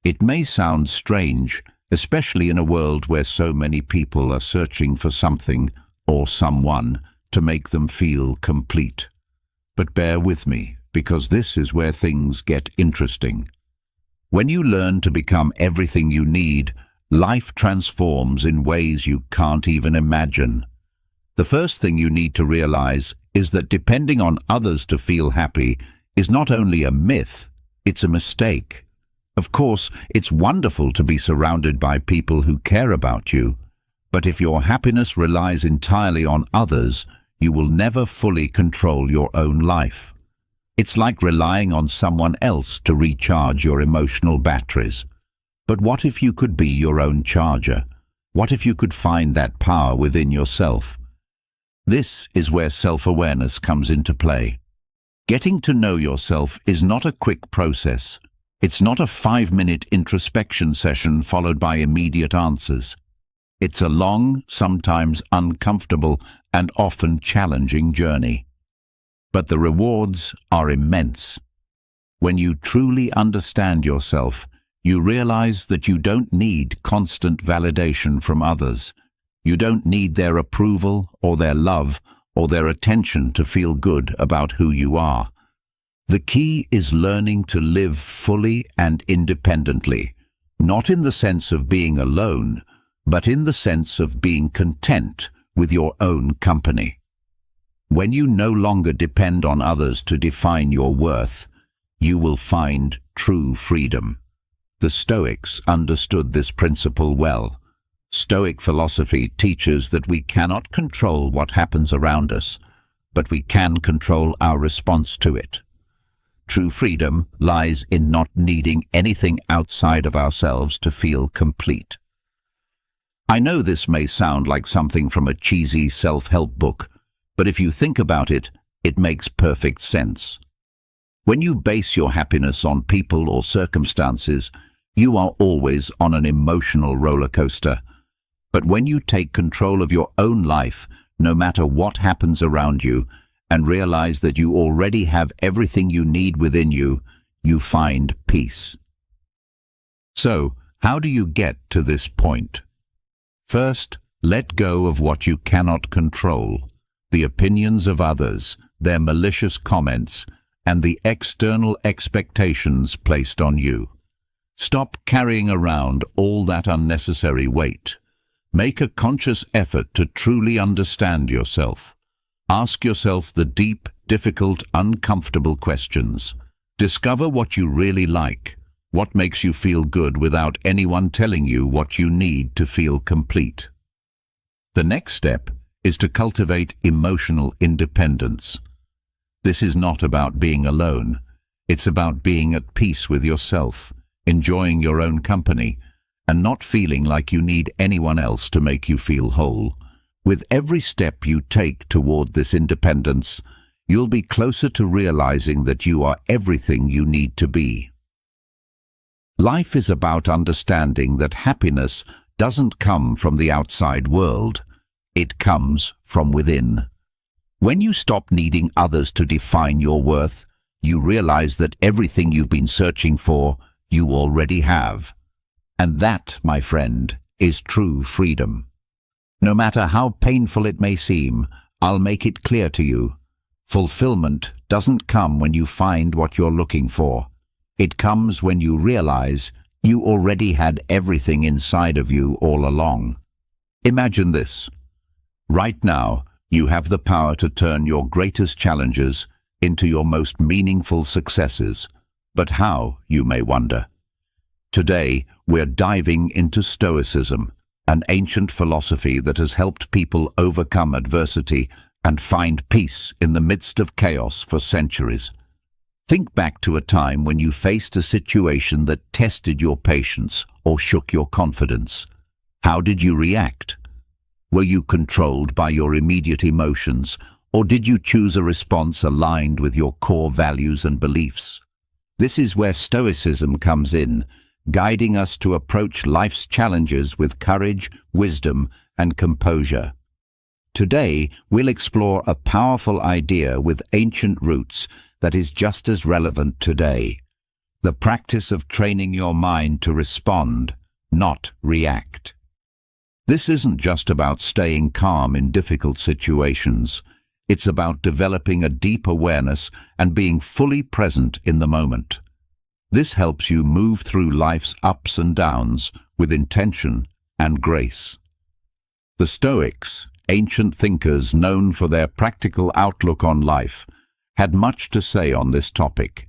It may sound strange, especially in a world where so many people are searching for something or someone to make them feel complete. But bear with me, because this is where things get interesting. When you learn to become everything you need, life transforms in ways you can't even imagine. The first thing you need to realize is that depending on others to feel happy is not only a myth, it's a mistake. Of course, it's wonderful to be surrounded by people who care about you, but if your happiness relies entirely on others, you will never fully control your own life. It's like relying on someone else to recharge your emotional batteries. But what if you could be your own charger? What if you could find that power within yourself? This is where self-awareness comes into play. Getting to know yourself is not a quick process. It's not a 5-minute introspection session followed by immediate answers. It's a long, sometimes uncomfortable, and often challenging journey. But the rewards are immense. When you truly understand yourself, you realize that you don't need constant validation from others. You don't need their approval or their love or their attention to feel good about who you are. The key is learning to live fully and independently, not in the sense of being alone, but in the sense of being content with your own company. When you no longer depend on others to define your worth, you will find true freedom. The Stoics understood this principle well. Stoic philosophy teaches that we cannot control what happens around us, but we can control our response to it. True freedom lies in not needing anything outside of ourselves to feel complete. I know this may sound like something from a cheesy self-help book, but if you think about it, it makes perfect sense. When you base your happiness on people or circumstances, You are always on an emotional roller coaster. But when you take control of your own life, no matter what happens around you, and realize that you already have everything you need within you, you find peace. So, how do you get to this point? First, let go of what you cannot control, the opinions of others, their malicious comments, and the external expectations placed on you. Stop carrying around all that unnecessary weight. Make a conscious effort to truly understand yourself. Ask yourself the deep, difficult, uncomfortable questions. Discover what you really like, what makes you feel good without anyone telling you what you need to feel complete. The next step is to cultivate emotional independence. This is not about being alone. It's about being at peace with yourself, enjoying your own company, and not feeling like you need anyone else to make you feel whole. With every step you take toward this independence, you'll be closer to realizing that you are everything you need to be. Life is about understanding that happiness doesn't come from the outside world. It comes from within. When you stop needing others to define your worth, you realize that everything you've been searching for, you already have. And that, my friend, is true freedom. No matter how painful it may seem, I'll make it clear to you. Fulfillment doesn't come when you find what you're looking for. It comes when you realize you already had everything inside of you all along. Imagine this. Right now, you have the power to turn your greatest challenges into your most meaningful successes. But how, you may wonder? Today, we're diving into Stoicism, an ancient philosophy that has helped people overcome adversity and find peace in the midst of chaos for centuries. Think back to a time when you faced a situation that tested your patience or shook your confidence. How did you react? Were you controlled by your immediate emotions, or did you choose a response aligned with your core values and beliefs? This is where Stoicism comes in, guiding us to approach life's challenges with courage, wisdom, and composure. Today, we'll explore a powerful idea with ancient roots that is just as relevant today: the practice of training your mind to respond, not react. This isn't just about staying calm in difficult situations. It's about developing a deep awareness and being fully present in the moment. This helps you move through life's ups and downs with intention and grace. The Stoics, ancient thinkers known for their practical outlook on life, had much to say on this topic.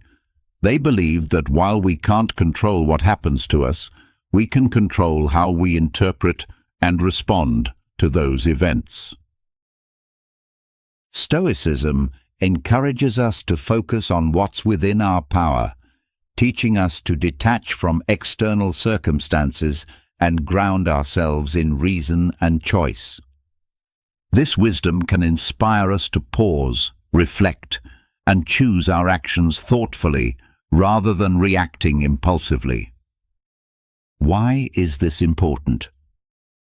They believed that while we can't control what happens to us, we can control how we interpret and respond to those events. Stoicism encourages us to focus on what's within our power, teaching us to detach from external circumstances and ground ourselves in reason and choice. This wisdom can inspire us to pause, reflect, and choose our actions thoughtfully rather than reacting impulsively. Why is this important?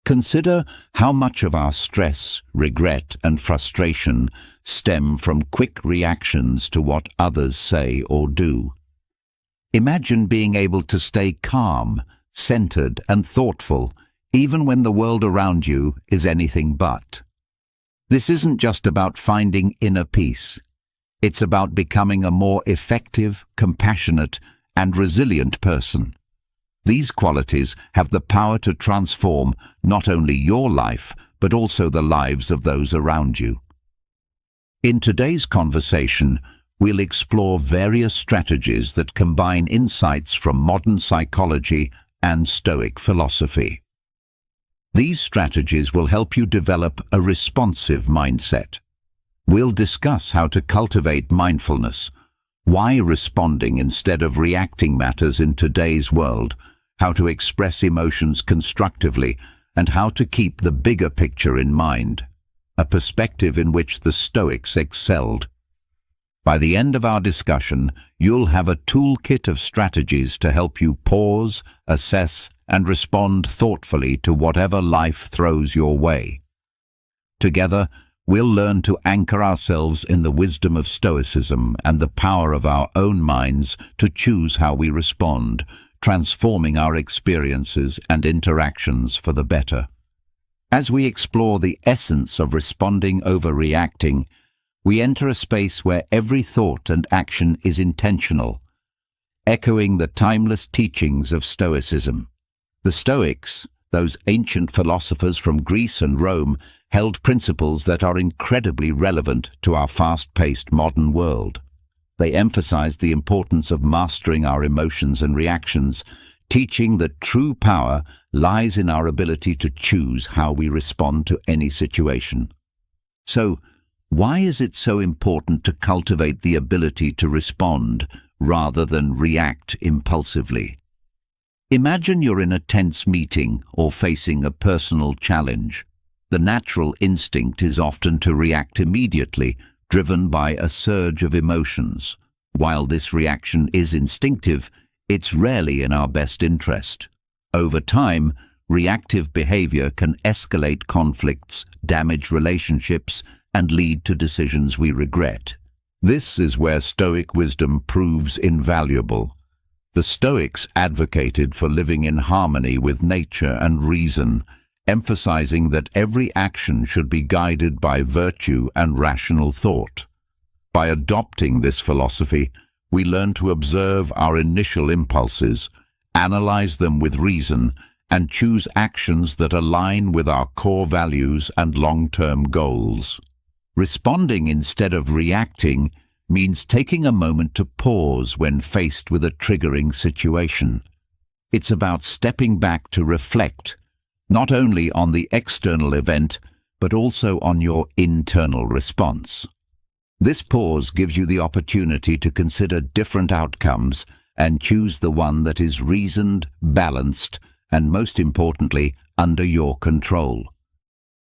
Consider how much of our stress, regret, and frustration stem from quick reactions to what others say or do. Imagine being able to stay calm, centered, and thoughtful, even when the world around you is anything but. This isn't just about finding inner peace. It's about becoming a more effective, compassionate, and resilient person. These qualities have the power to transform not only your life, but also the lives of those around you. In today's conversation, we'll explore various strategies that combine insights from modern psychology and Stoic philosophy. These strategies will help you develop a responsive mindset. We'll discuss how to cultivate mindfulness, why responding instead of reacting matters in today's world, how to express emotions constructively, and how to keep the bigger picture in mind, a perspective in which the Stoics excelled. By the end of our discussion, you'll have a toolkit of strategies to help you pause, assess, and respond thoughtfully to whatever life throws your way. Together, we'll learn to anchor ourselves in the wisdom of Stoicism and the power of our own minds to choose how we respond, transforming our experiences and interactions for the better. As we explore the essence of responding over reacting, we enter a space where every thought and action is intentional, echoing the timeless teachings of Stoicism. The Stoics, those ancient philosophers from Greece and Rome, held principles that are incredibly relevant to our fast-paced modern world. They emphasized the importance of mastering our emotions and reactions, teaching that true power lies in our ability to choose how we respond to any situation. So, why is it so important to cultivate the ability to respond rather than react impulsively? Imagine you're in a tense meeting or facing a personal challenge. The natural instinct is often to react immediately, driven by a surge of emotions. While this reaction is instinctive, it's rarely in our best interest. Over time, reactive behavior can escalate conflicts, damage relationships, and lead to decisions we regret. This is where Stoic wisdom proves invaluable. The Stoics advocated for living in harmony with nature and reason, emphasizing that every action should be guided by virtue and rational thought. By adopting this philosophy, we learn to observe our initial impulses, analyze them with reason, and choose actions that align with our core values and long-term goals. Responding instead of reacting means taking a moment to pause when faced with a triggering situation. It's about stepping back to reflect, not only on the external event, but also on your internal response. This pause gives you the opportunity to consider different outcomes and choose the one that is reasoned, balanced, and most importantly, under your control.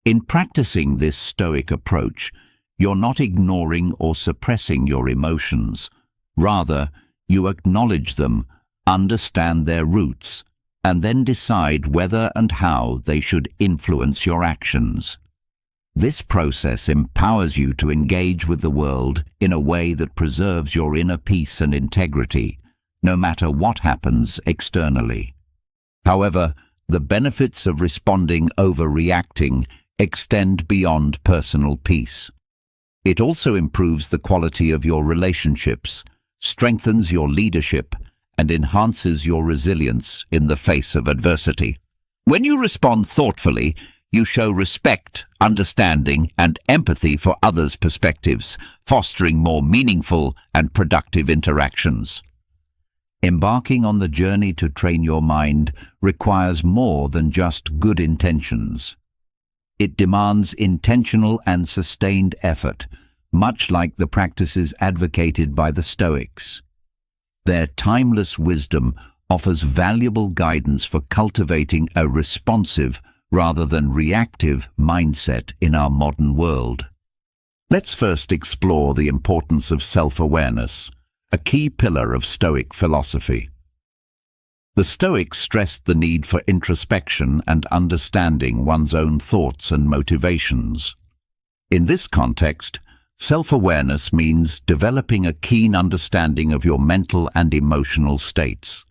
In practicing this Stoic approach, you're not ignoring or suppressing your emotions. Rather, you acknowledge them, understand their roots, and then decide whether and how they should influence your actions. This process empowers you to engage with the world in a way that preserves your inner peace and integrity, no matter what happens externally. However, the benefits of responding over reacting extend beyond personal peace. It also improves the quality of your relationships, strengthens your leadership, and enhances your resilience in the face of adversity. When you respond thoughtfully, you show respect, understanding, and empathy for others' perspectives, fostering more meaningful and productive interactions. Embarking on the journey to train your mind requires more than just good intentions. It demands intentional and sustained effort, much like the practices advocated by the Stoics. Their timeless wisdom offers valuable guidance for cultivating a responsive rather than reactive mindset in our modern world. Let's first explore the importance of self-awareness, a key pillar of Stoic philosophy. The Stoics stressed the need for introspection and understanding one's own thoughts and motivations. In this context, self-awareness means developing a keen understanding of your mental and emotional states.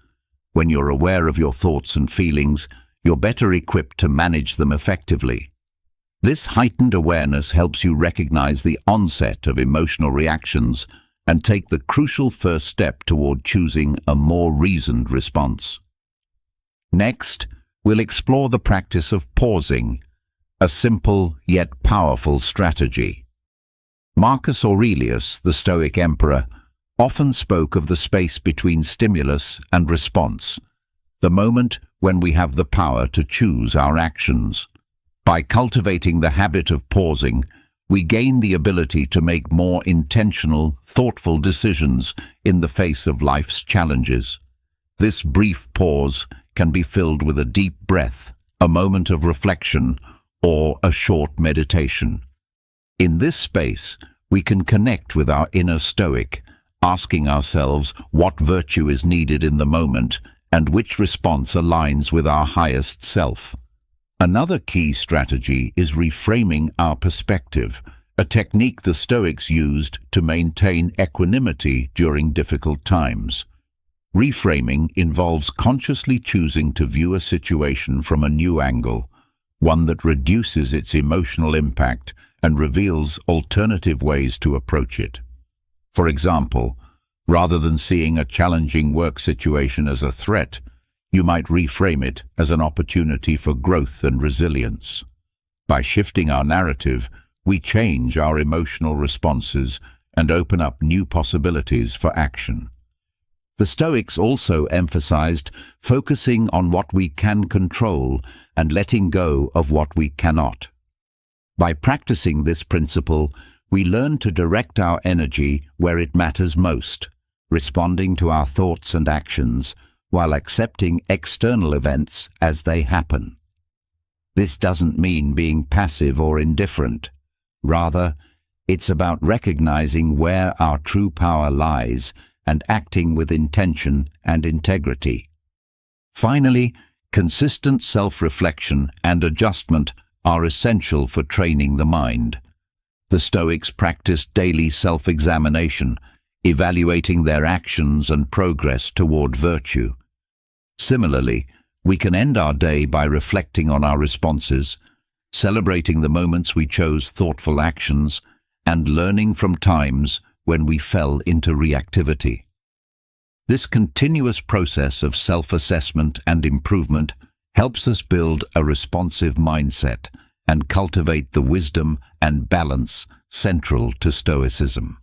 When you're aware of your thoughts and feelings, you're better equipped to manage them effectively. This heightened awareness helps you recognize the onset of emotional reactions and take the crucial first step toward choosing a more reasoned response. Next, we'll explore the practice of pausing, a simple yet powerful strategy. Marcus Aurelius, the Stoic emperor, often spoke of the space between stimulus and response, the moment when we have the power to choose our actions. By cultivating the habit of pausing, we gain the ability to make more intentional, thoughtful decisions in the face of life's challenges. This brief pause can be filled with a deep breath, a moment of reflection, or a short meditation. In this space, we can connect with our inner Stoic, asking ourselves what virtue is needed in the moment and which response aligns with our highest self. Another key strategy is reframing our perspective, a technique the Stoics used to maintain equanimity during difficult times. Reframing involves consciously choosing to view a situation from a new angle, one that reduces its emotional impact and reveals alternative ways to approach it. For example, rather than seeing a challenging work situation as a threat, you might reframe it as an opportunity for growth and resilience. By shifting our narrative, we change our emotional responses and open up new possibilities for action. The Stoics also emphasized focusing on what we can control and letting go of what we cannot. By practicing this principle, we learn to direct our energy where it matters most, responding to our thoughts and actions while accepting external events as they happen. This doesn't mean being passive or indifferent. Rather, it's about recognizing where our true power lies and acting with intention and integrity. Finally, consistent self-reflection and adjustment are essential for training the mind. The Stoics practiced daily self-examination, evaluating their actions and progress toward virtue. Similarly, we can end our day by reflecting on our responses, celebrating the moments we chose thoughtful actions, and learning from times when we fell into reactivity. This continuous process of self-assessment and improvement helps us build a responsive mindset and cultivate the wisdom and balance central to Stoicism.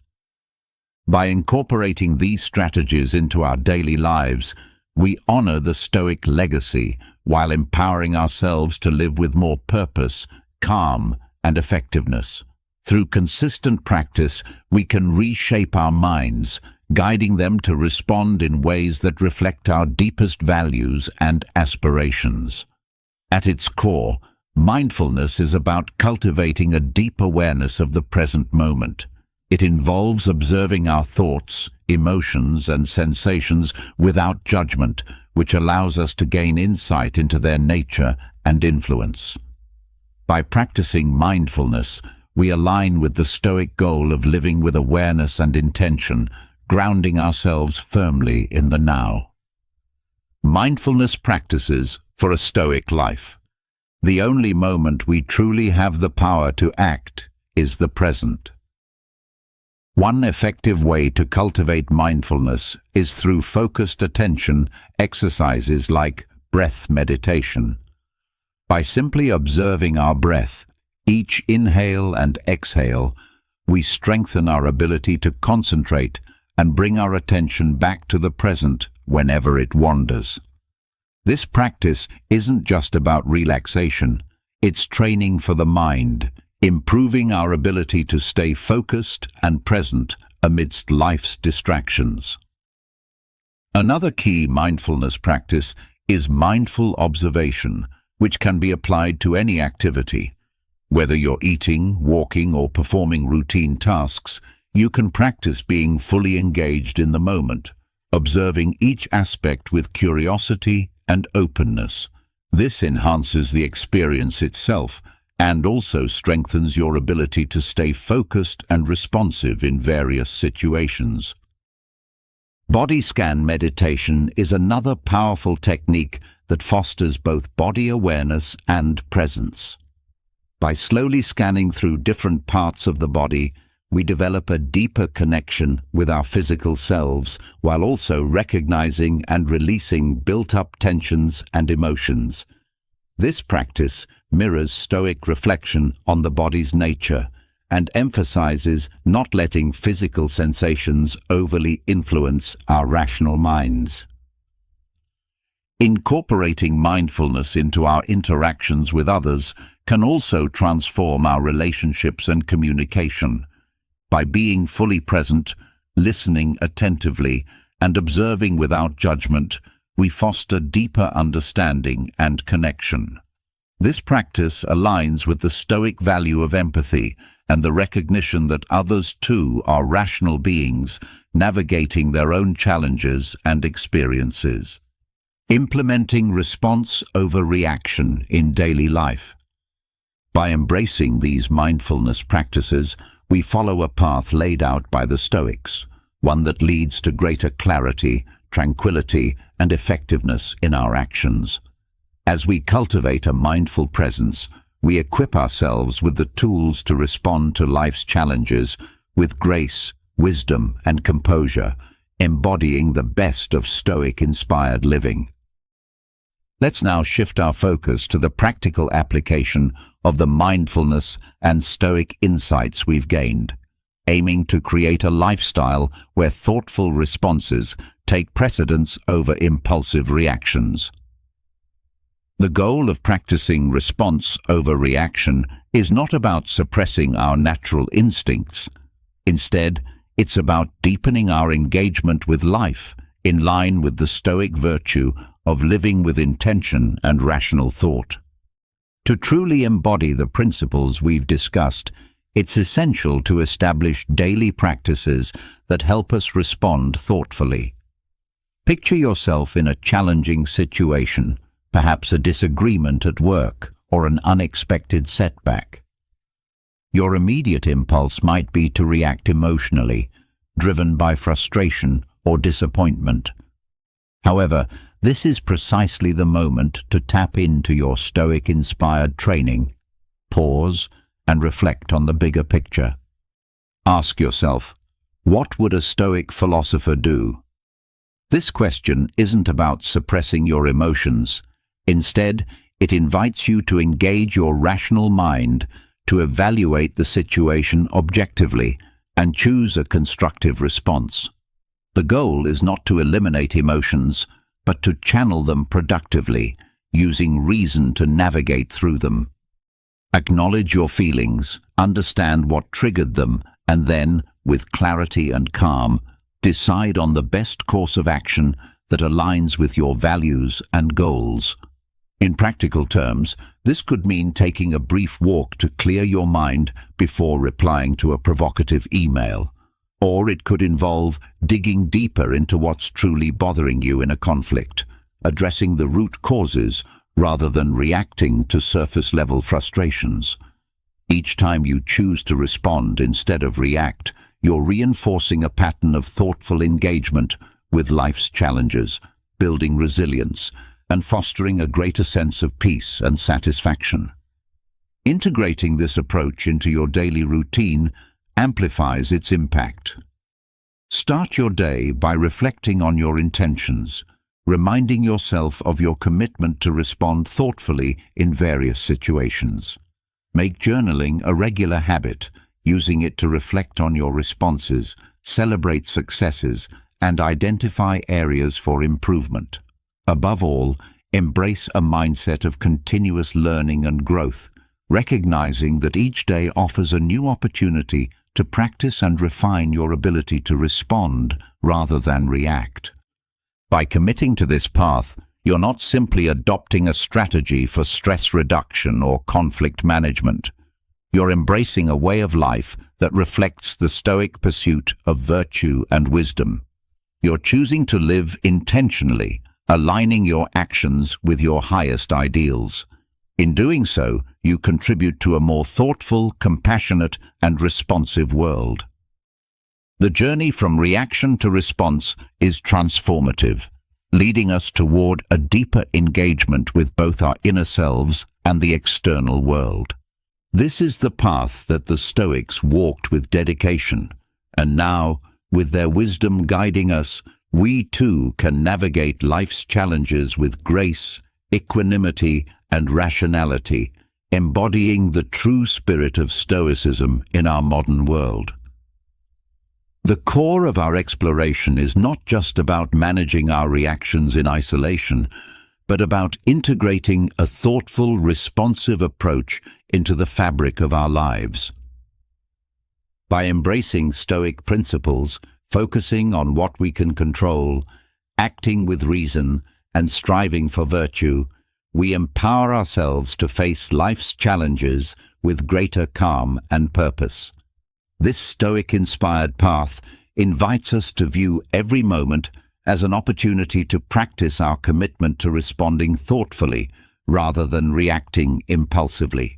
By incorporating these strategies into our daily lives, we honor the Stoic legacy while empowering ourselves to live with more purpose, calm, and effectiveness. Through consistent practice, we can reshape our minds, guiding them to respond in ways that reflect our deepest values and aspirations. At its core, mindfulness is about cultivating a deep awareness of the present moment. It involves observing our thoughts, emotions, and sensations without judgment, which allows us to gain insight into their nature and influence. By practicing mindfulness, we align with the Stoic goal of living with awareness and intention, grounding ourselves firmly in the now. Mindfulness practices for a Stoic life. The only moment we truly have the power to act is the present. One effective way to cultivate mindfulness is through focused attention exercises like breath meditation. By simply observing our breath, each inhale and exhale, we strengthen our ability to concentrate and bring our attention back to the present whenever it wanders. This practice isn't just about relaxation, it's training for the mind, improving our ability to stay focused and present amidst life's distractions. Another key mindfulness practice is mindful observation, which can be applied to any activity. Whether you're eating, walking, or performing routine tasks, you can practice being fully engaged in the moment, observing each aspect with curiosity and openness. This enhances the experience itself and also strengthens your ability to stay focused and responsive in various situations. Body scan meditation is another powerful technique that fosters both body awareness and presence. By slowly scanning through different parts of the body, we develop a deeper connection with our physical selves while also recognizing and releasing built-up tensions and emotions. This practice mirrors Stoic reflection on the body's nature and emphasizes not letting physical sensations overly influence our rational minds. Incorporating mindfulness into our interactions with others can also transform our relationships and communication. By being fully present, listening attentively, and observing without judgment, we foster deeper understanding and connection. This practice aligns with the Stoic value of empathy and the recognition that others too are rational beings navigating their own challenges and experiences. Implementing response over reaction in daily life. By embracing these mindfulness practices, we follow a path laid out by the Stoics, one that leads to greater clarity, tranquility, and effectiveness in our actions. As we cultivate a mindful presence, we equip ourselves with the tools to respond to life's challenges with grace, wisdom, and composure, embodying the best of Stoic-inspired living. Let's now shift our focus to the practical application of the mindfulness and Stoic insights we've gained, aiming to create a lifestyle where thoughtful responses take precedence over impulsive reactions. The goal of practicing response over reaction is not about suppressing our natural instincts. Instead, it's about deepening our engagement with life in line with the Stoic virtue of living with intention and rational thought. To truly embody the principles we've discussed, it's essential to establish daily practices that help us respond thoughtfully. Picture yourself in a challenging situation, perhaps a disagreement at work or an unexpected setback. Your immediate impulse might be to react emotionally, driven by frustration or disappointment. However, this is precisely the moment to tap into your Stoic-inspired training. Pause and reflect on the bigger picture. Ask yourself, what would a Stoic philosopher do? This question isn't about suppressing your emotions. Instead, it invites you to engage your rational mind to evaluate the situation objectively and choose a constructive response. The goal is not to eliminate emotions, but to channel them productively, using reason to navigate through them. Acknowledge your feelings, understand what triggered them, and then, with clarity and calm, decide on the best course of action that aligns with your values and goals. In practical terms, this could mean taking a brief walk to clear your mind before replying to a provocative email. Or it could involve digging deeper into what's truly bothering you in a conflict, addressing the root causes rather than reacting to surface-level frustrations. Each time you choose to respond instead of react, you're reinforcing a pattern of thoughtful engagement with life's challenges, building resilience, and fostering a greater sense of peace and satisfaction. Integrating this approach into your daily routine amplifies its impact. Start your day by reflecting on your intentions, reminding yourself of your commitment to respond thoughtfully in various situations. Make journaling a regular habit, using it to reflect on your responses, celebrate successes, and identify areas for improvement. Above all, embrace a mindset of continuous learning and growth, recognizing that each day offers a new opportunity to practice and refine your ability to respond rather than react. By committing to this path, you're not simply adopting a strategy for stress reduction or conflict management. You're embracing a way of life that reflects the Stoic pursuit of virtue and wisdom. You're choosing to live intentionally, aligning your actions with your highest ideals. In doing so, you contribute to a more thoughtful, compassionate, and responsive world. The journey from reaction to response is transformative, leading us toward a deeper engagement with both our inner selves and the external world. This is the path that the Stoics walked with dedication, and now, with their wisdom guiding us, we too can navigate life's challenges with grace, equanimity, and rationality, embodying the true spirit of Stoicism in our modern world. The core of our exploration is not just about managing our reactions in isolation, but about integrating a thoughtful, responsive approach into the fabric of our lives. By embracing Stoic principles, focusing on what we can control, acting with reason, and striving for virtue, we empower ourselves to face life's challenges with greater calm and purpose. This Stoic-inspired path invites us to view every moment as an opportunity to practice our commitment to responding thoughtfully rather than reacting impulsively.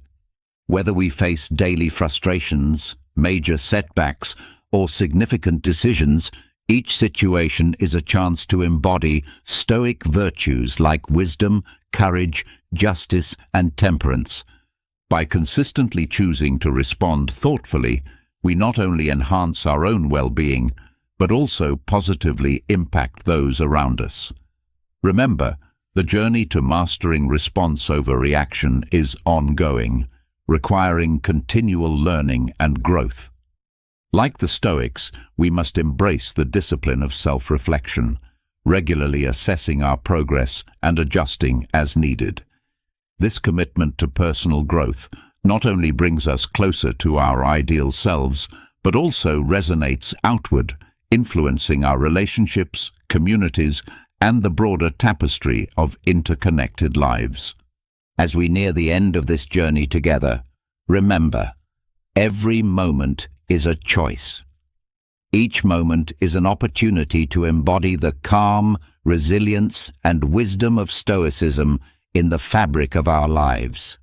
Whether we face daily frustrations, major setbacks, or significant decisions, each situation is a chance to embody Stoic virtues like wisdom, courage, justice, and temperance. By consistently choosing to respond thoughtfully, we not only enhance our own well-being, but also positively impact those around us. Remember, the journey to mastering response over reaction is ongoing, requiring continual learning and growth. Like the Stoics, we must embrace the discipline of self-reflection, regularly assessing our progress and adjusting as needed. This commitment to personal growth not only brings us closer to our ideal selves, but also resonates outward, influencing our relationships, communities, and the broader tapestry of interconnected lives. As we near the end of this journey together, remember, every moment is a choice. Each moment is an opportunity to embody the calm, resilience, and wisdom of Stoicism in the fabric of our lives.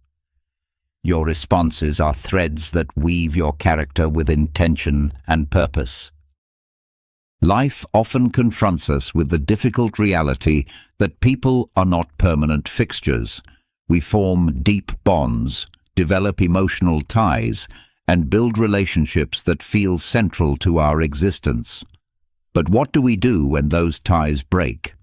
Your responses are threads that weave your character with intention and purpose. Life often confronts us with the difficult reality that people are not permanent fixtures. We form deep bonds, develop emotional ties, and build relationships that feel central to our existence. But what do we do when those ties break?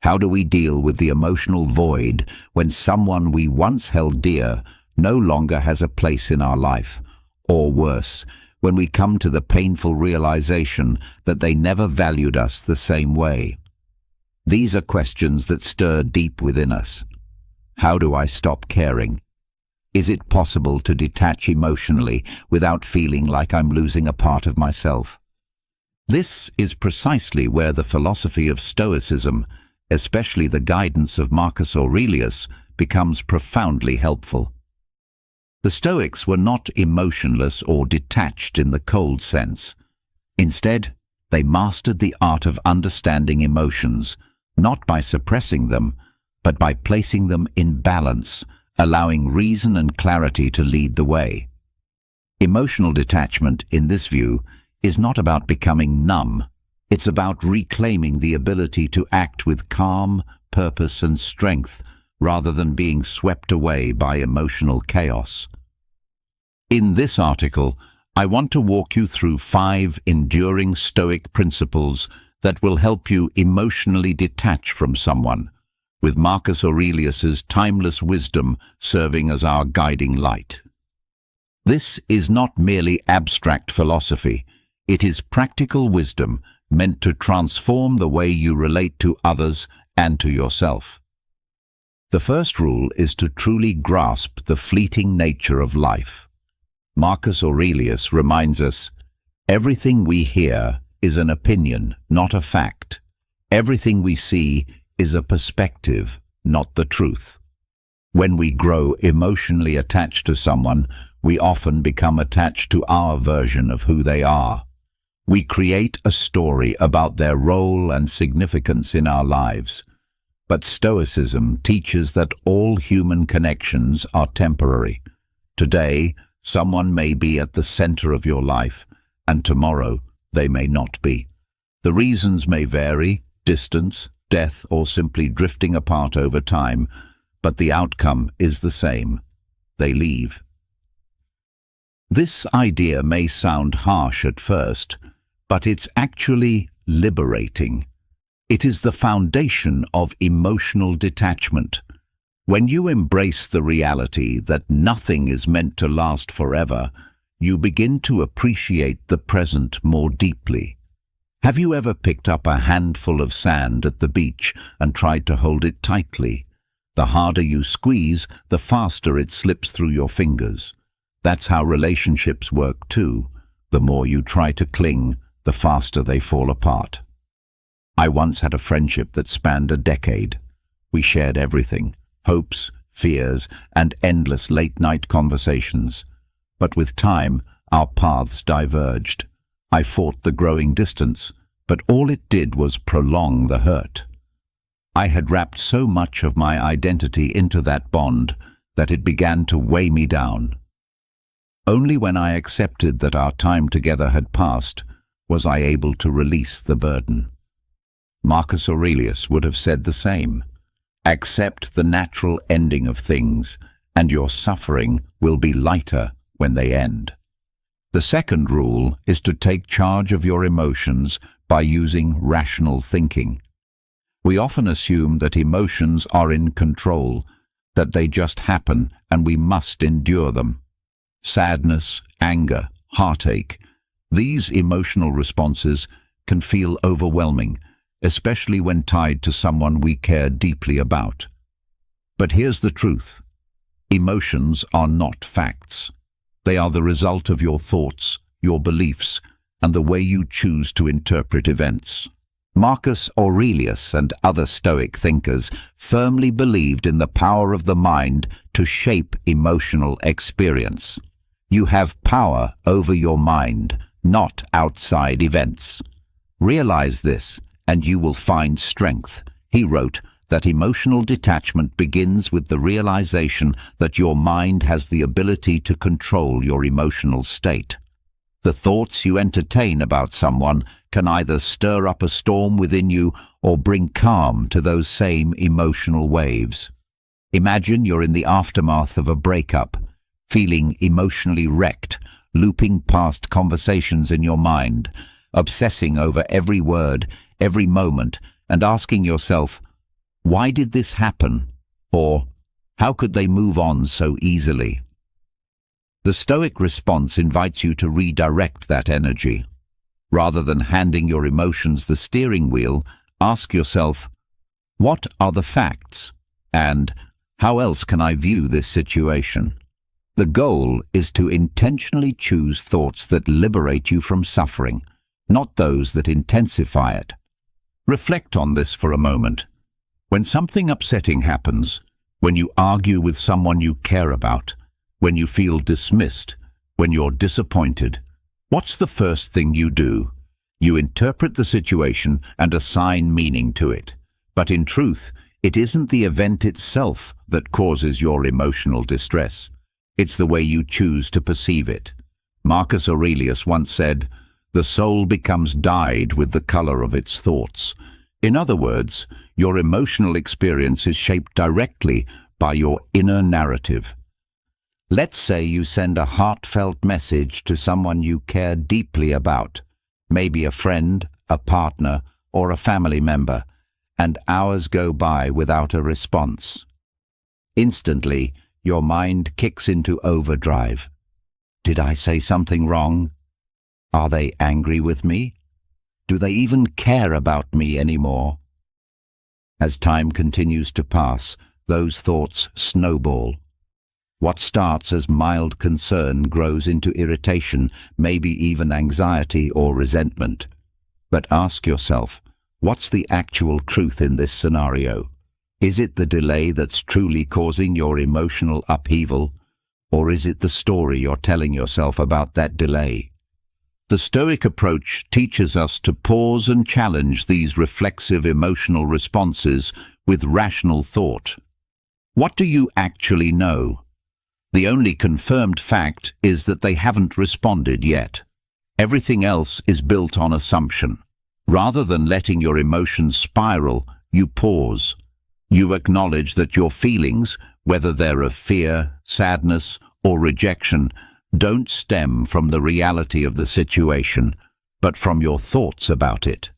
How do we deal with the emotional void when someone we once held dear no longer has a place in our life? Or worse, when we come to the painful realization that they never valued us the same way? These are questions that stir deep within us. How do I stop caring? Is it possible to detach emotionally without feeling like I'm losing a part of myself? This is precisely where the philosophy of Stoicism, especially the guidance of Marcus Aurelius, becomes profoundly helpful. The Stoics were not emotionless or detached in the cold sense. Instead, they mastered the art of understanding emotions, not by suppressing them, but by placing them in balance, allowing reason and clarity to lead the way. Emotional detachment, in this view, is not about becoming numb. It's about reclaiming the ability to act with calm, purpose, and strength, rather than being swept away by emotional chaos. In this article, I want to walk you through 5 enduring Stoic principles that will help you emotionally detach from someone, with Marcus Aurelius's timeless wisdom serving as our guiding light. This is not merely abstract philosophy. It is practical wisdom meant to transform the way you relate to others and to yourself. The first rule is to truly grasp the fleeting nature of life. Marcus Aurelius reminds us, everything we hear is an opinion, not a fact. Everything we see is a perspective, not the truth. When we grow emotionally attached to someone, we often become attached to our version of who they are. We create a story about their role and significance in our lives. But Stoicism teaches that all human connections are temporary. Today, someone may be at the center of your life, and tomorrow they may not be. The reasons may vary: distance, death, or simply drifting apart over time, but the outcome is the same. They leave. This idea may sound harsh at first, but it's actually liberating. It is the foundation of emotional detachment. When you embrace the reality that nothing is meant to last forever, you begin to appreciate the present more deeply. Have you ever picked up a handful of sand at the beach and tried to hold it tightly? The harder you squeeze, the faster it slips through your fingers. That's how relationships work too. The more you try to cling, the faster they fall apart. I once had a friendship that spanned a decade. We shared everything: hopes, fears, and endless late-night conversations. But with time, our paths diverged. I fought the growing distance, but all it did was prolong the hurt. I had wrapped so much of my identity into that bond that it began to weigh me down. Only when I accepted that our time together had passed was I able to release the burden. Marcus Aurelius would have said the same. Accept the natural ending of things, and your suffering will be lighter when they end. The second rule is to take charge of your emotions by using rational thinking. We often assume that emotions are in control, that they just happen and we must endure them. Sadness, anger, heartache, these emotional responses can feel overwhelming, especially when tied to someone we care deeply about. But here's the truth. Emotions are not facts. They are the result of your thoughts, your beliefs, and the way you choose to interpret events. Marcus Aurelius and other Stoic thinkers firmly believed in the power of the mind to shape emotional experience. You have power over your mind, not outside events. Realize this, and you will find strength. He wrote that emotional detachment begins with the realization that your mind has the ability to control your emotional state. The thoughts you entertain about someone can either stir up a storm within you or bring calm to those same emotional waves. Imagine you're in the aftermath of a breakup, feeling emotionally wrecked, looping past conversations in your mind, obsessing over every word, every moment, and asking yourself, why did this happen? Or, how could they move on so easily? The Stoic response invites you to redirect that energy. Rather than handing your emotions the steering wheel, ask yourself, what are the facts? And how else can I view this situation? The goal is to intentionally choose thoughts that liberate you from suffering, not those that intensify it. Reflect on this for a moment. When something upsetting happens, when you argue with someone you care about, when you feel dismissed, when you're disappointed, what's the first thing you do? You interpret the situation and assign meaning to it. But in truth, it isn't the event itself that causes your emotional distress. It's the way you choose to perceive it. Marcus Aurelius once said, "The soul becomes dyed with the color of its thoughts." In other words, your emotional experience is shaped directly by your inner narrative. Let's say you send a heartfelt message to someone you care deeply about, maybe a friend, a partner, or a family member, and hours go by without a response. Instantly, your mind kicks into overdrive. Did I say something wrong? Are they angry with me? Do they even care about me anymore? As time continues to pass, those thoughts snowball. What starts as mild concern grows into irritation, maybe even anxiety or resentment. But ask yourself, what's the actual truth in this scenario? Is it the delay that's truly causing your emotional upheaval, or is it the story you're telling yourself about that delay? The Stoic approach teaches us to pause and challenge these reflexive emotional responses with rational thought. What do you actually know? The only confirmed fact is that they haven't responded yet. Everything else is built on assumption. Rather than letting your emotions spiral, you pause. You acknowledge that your feelings, whether they're of fear, sadness, or rejection, don't stem from the reality of the situation, but from your thoughts about it.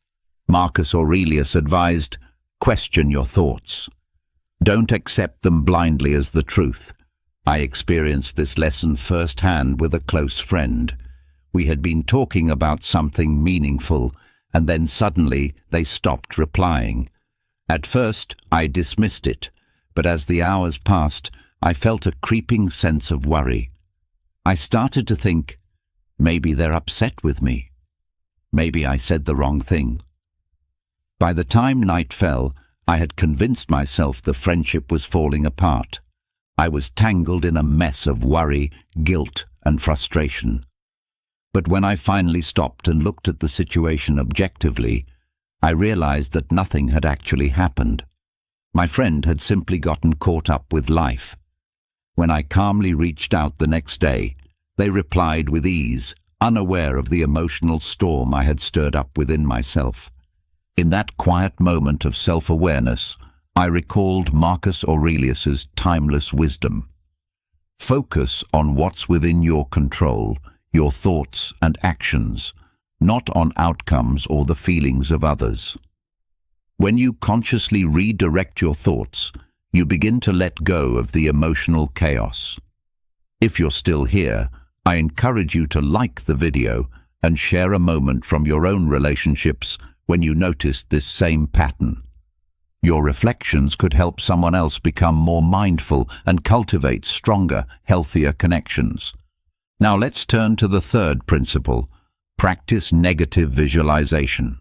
Marcus Aurelius advised, question your thoughts. Don't accept them blindly as the truth. I experienced this lesson firsthand with a close friend. We had been talking about something meaningful, and then suddenly they stopped replying. At first, I dismissed it, but as the hours passed, I felt a creeping sense of worry. I started to think, maybe they're upset with me. Maybe I said the wrong thing. By the time night fell, I had convinced myself the friendship was falling apart. I was tangled in a mess of worry, guilt, and frustration. But when I finally stopped and looked at the situation objectively, I realized that nothing had actually happened. My friend had simply gotten caught up with life. When I calmly reached out the next day, they replied with ease, unaware of the emotional storm I had stirred up within myself. In that quiet moment of self-awareness, I recalled Marcus Aurelius's timeless wisdom. Focus on what's within your control, your thoughts and actions, not on outcomes or the feelings of others. When you consciously redirect your thoughts, you begin to let go of the emotional chaos. If you're still here, I encourage you to like the video and share a moment from your own relationships when you noticed this same pattern. Your reflections could help someone else become more mindful and cultivate stronger, healthier connections. Now let's turn to the third principle: practice negative visualization.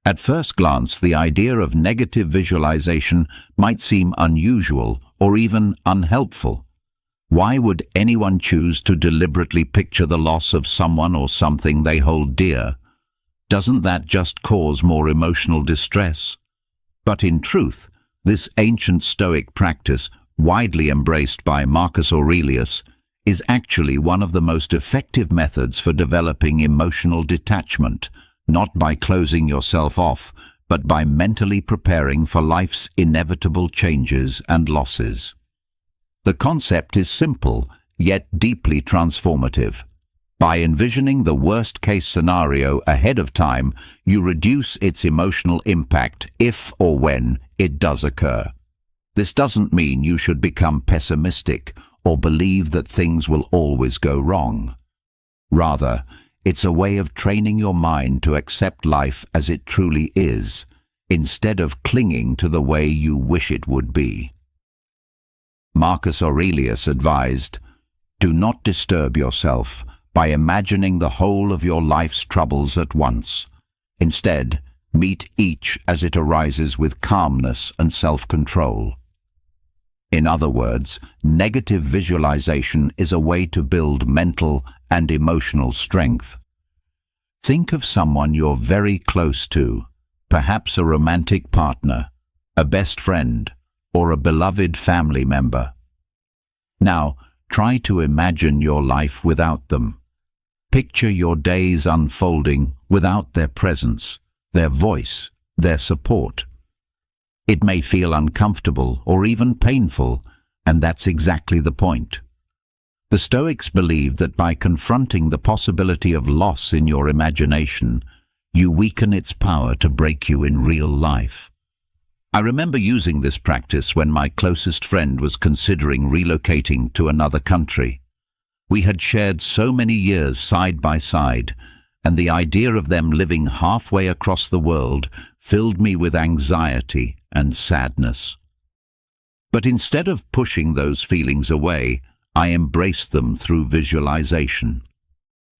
At first glance, the idea of negative visualization might seem unusual or even unhelpful. Why would anyone choose to deliberately picture the loss of someone or something they hold dear? Doesn't that just cause more emotional distress? But in truth, this ancient Stoic practice, widely embraced by Marcus Aurelius, is actually one of the most effective methods for developing emotional detachment, not by closing yourself off, but by mentally preparing for life's inevitable changes and losses. The concept is simple, yet deeply transformative. By envisioning the worst-case scenario ahead of time, you reduce its emotional impact if or when it does occur. This doesn't mean you should become pessimistic or believe that things will always go wrong. Rather, it's a way of training your mind to accept life as it truly is, instead of clinging to the way you wish it would be. Marcus Aurelius advised, "Do not disturb yourself by imagining the whole of your life's troubles at once. Instead, meet each as it arises with calmness and self-control." In other words, negative visualization is a way to build mental and emotional strength. Think of someone you're very close to, perhaps a romantic partner, a best friend, or a beloved family member. Now, try to imagine your life without them. Picture your days unfolding without their presence, their voice, their support. It may feel uncomfortable or even painful, and that's exactly the point. The Stoics believed that by confronting the possibility of loss in your imagination, you weaken its power to break you in real life. I remember using this practice when my closest friend was considering relocating to another country. We had shared so many years side by side, and the idea of them living halfway across the world filled me with anxiety and sadness. But instead of pushing those feelings away, I embraced them through visualization.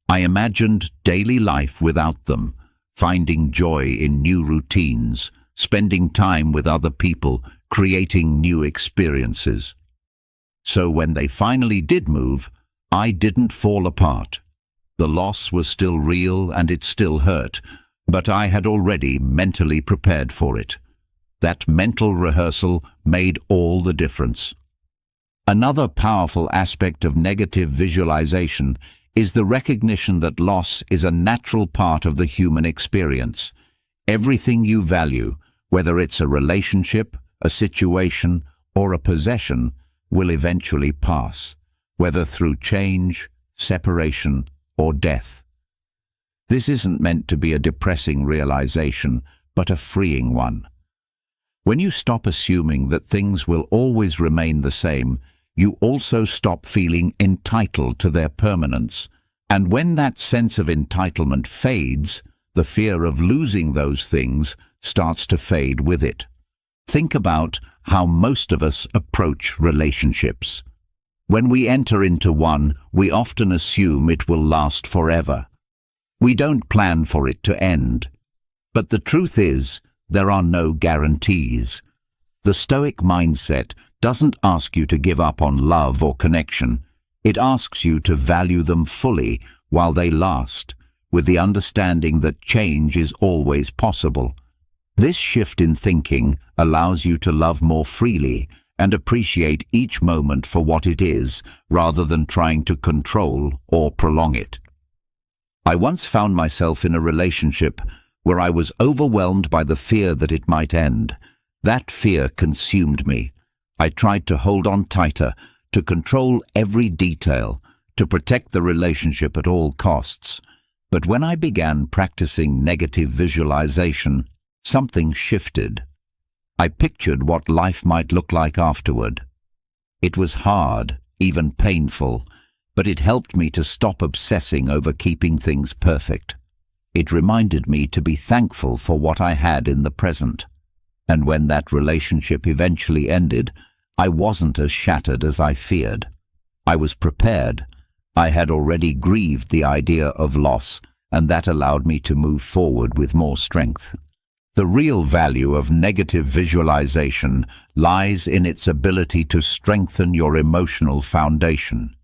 I imagined daily life without them, finding joy in new routines, spending time with other people, creating new experiences. So when they finally did move, I didn't fall apart. The loss was still real and it still hurt, but I had already mentally prepared for it. That mental rehearsal made all the difference. Another powerful aspect of negative visualization is the recognition that loss is a natural part of the human experience. Everything you value, whether it's a relationship, a situation, or a possession, will eventually pass, whether through change, separation, or death. This isn't meant to be a depressing realization, but a freeing one. When you stop assuming that things will always remain the same, you also stop feeling entitled to their permanence. And when that sense of entitlement fades, the fear of losing those things starts to fade with it. Think about how most of us approach relationships. When we enter into one, we often assume it will last forever. We don't plan for it to end. But the truth is, there are no guarantees. The Stoic mindset doesn't ask you to give up on love or connection. It asks you to value them fully while they last, with the understanding that change is always possible. This shift in thinking allows you to love more freely and appreciate each moment for what it is, rather than trying to control or prolong it. I once found myself in a relationship where I was overwhelmed by the fear that it might end. That fear consumed me. I tried to hold on tighter, to control every detail, to protect the relationship at all costs. But when I began practicing negative visualization, something shifted. I pictured what life might look like afterward. It was hard, even painful, but it helped me to stop obsessing over keeping things perfect. It reminded me to be thankful for what I had in the present. And when that relationship eventually ended, I wasn't as shattered as I feared. I was prepared. I had already grieved the idea of loss, and that allowed me to move forward with more strength. The real value of negative visualization lies in its ability to strengthen your emotional foundation.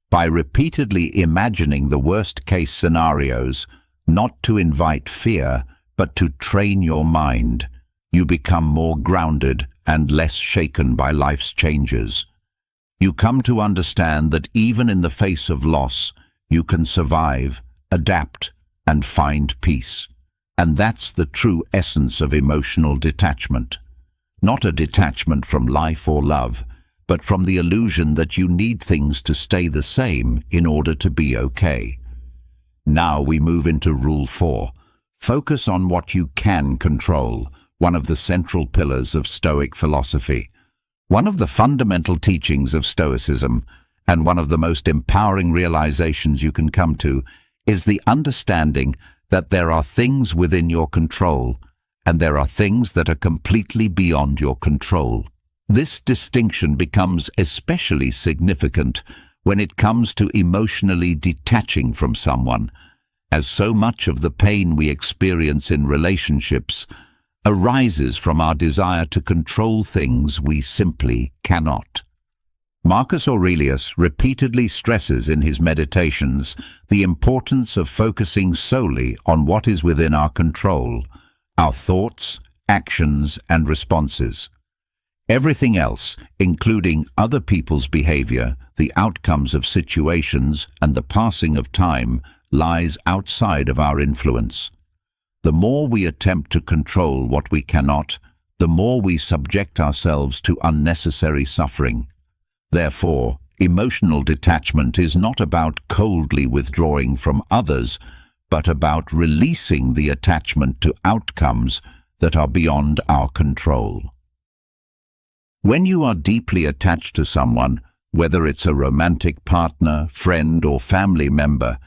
By repeatedly imagining the worst-case scenarios, not to invite fear, but to train your mind, you become more grounded and less shaken by life's changes. You come to understand that even in the face of loss, you can survive, adapt, and find peace. And that's the true essence of emotional detachment. Not a detachment from life or love, but from the illusion that you need things to stay the same in order to be okay. Now we move into Rule 4. Focus on what you can control, one of the central pillars of Stoic philosophy. One of the fundamental teachings of Stoicism, and one of the most empowering realizations you can come to, is the understanding that there are things within your control, and there are things that are completely beyond your control. This distinction becomes especially significant when it comes to emotionally detaching from someone, as so much of the pain we experience in relationships arises from our desire to control things we simply cannot. Marcus Aurelius repeatedly stresses in his meditations the importance of focusing solely on what is within our control, our thoughts, actions, and responses. Everything else, including other people's behavior, the outcomes of situations, and the passing of time, lies outside of our influence. The more we attempt to control what we cannot, the more we subject ourselves to unnecessary suffering. Therefore, emotional detachment is not about coldly withdrawing from others, but about releasing the attachment to outcomes that are beyond our control. When you are deeply attached to someone, whether it's a romantic partner, friend, or family member,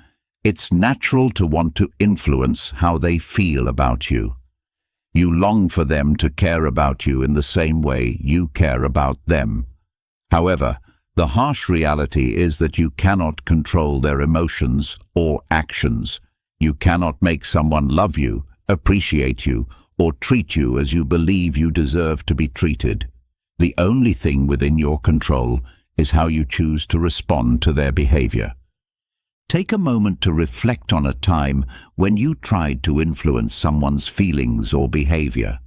it's natural to want to influence how they feel about you. You long for them to care about you in the same way you care about them. However, the harsh reality is that you cannot control their emotions or actions. You cannot make someone love you, appreciate you, or treat you as you believe you deserve to be treated. The only thing within your control is how you choose to respond to their behavior. Take a moment to reflect on a time when you tried to influence someone's feelings or behavior.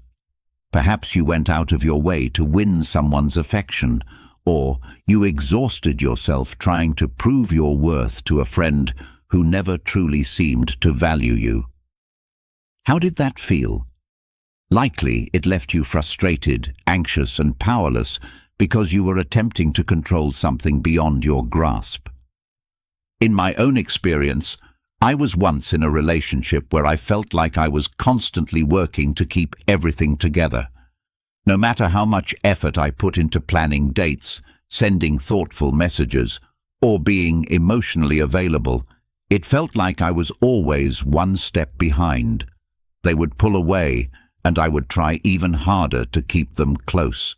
Perhaps you went out of your way to win someone's affection, or you exhausted yourself trying to prove your worth to a friend who never truly seemed to value you. How did that feel? Likely it left you frustrated, anxious, and powerless because you were attempting to control something beyond your grasp. In my own experience, I was once in a relationship where I felt like I was constantly working to keep everything together. No matter how much effort I put into planning dates, sending thoughtful messages, or being emotionally available, it felt like I was always one step behind. They would pull away, and I would try even harder to keep them close.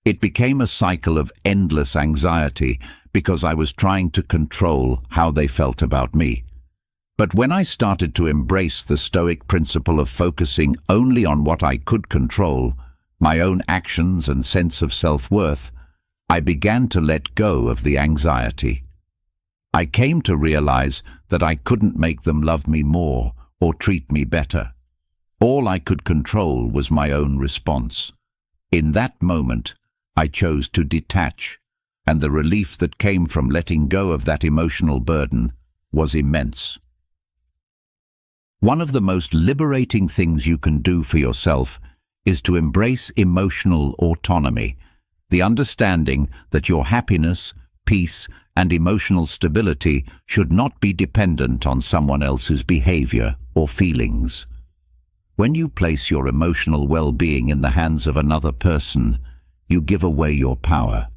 It became a cycle of endless anxiety because I was trying to control how they felt about me. But when I started to embrace the Stoic principle of focusing only on what I could control, my own actions and sense of self-worth, I began to let go of the anxiety. I came to realize that I couldn't make them love me more or treat me better. All I could control was my own response. In that moment, I chose to detach, and the relief that came from letting go of that emotional burden was immense. One of the most liberating things you can do for yourself is to embrace emotional autonomy, the understanding that your happiness, peace, and emotional stability should not be dependent on someone else's behavior or feelings. When you place your emotional well-being in the hands of another person, you give away your power.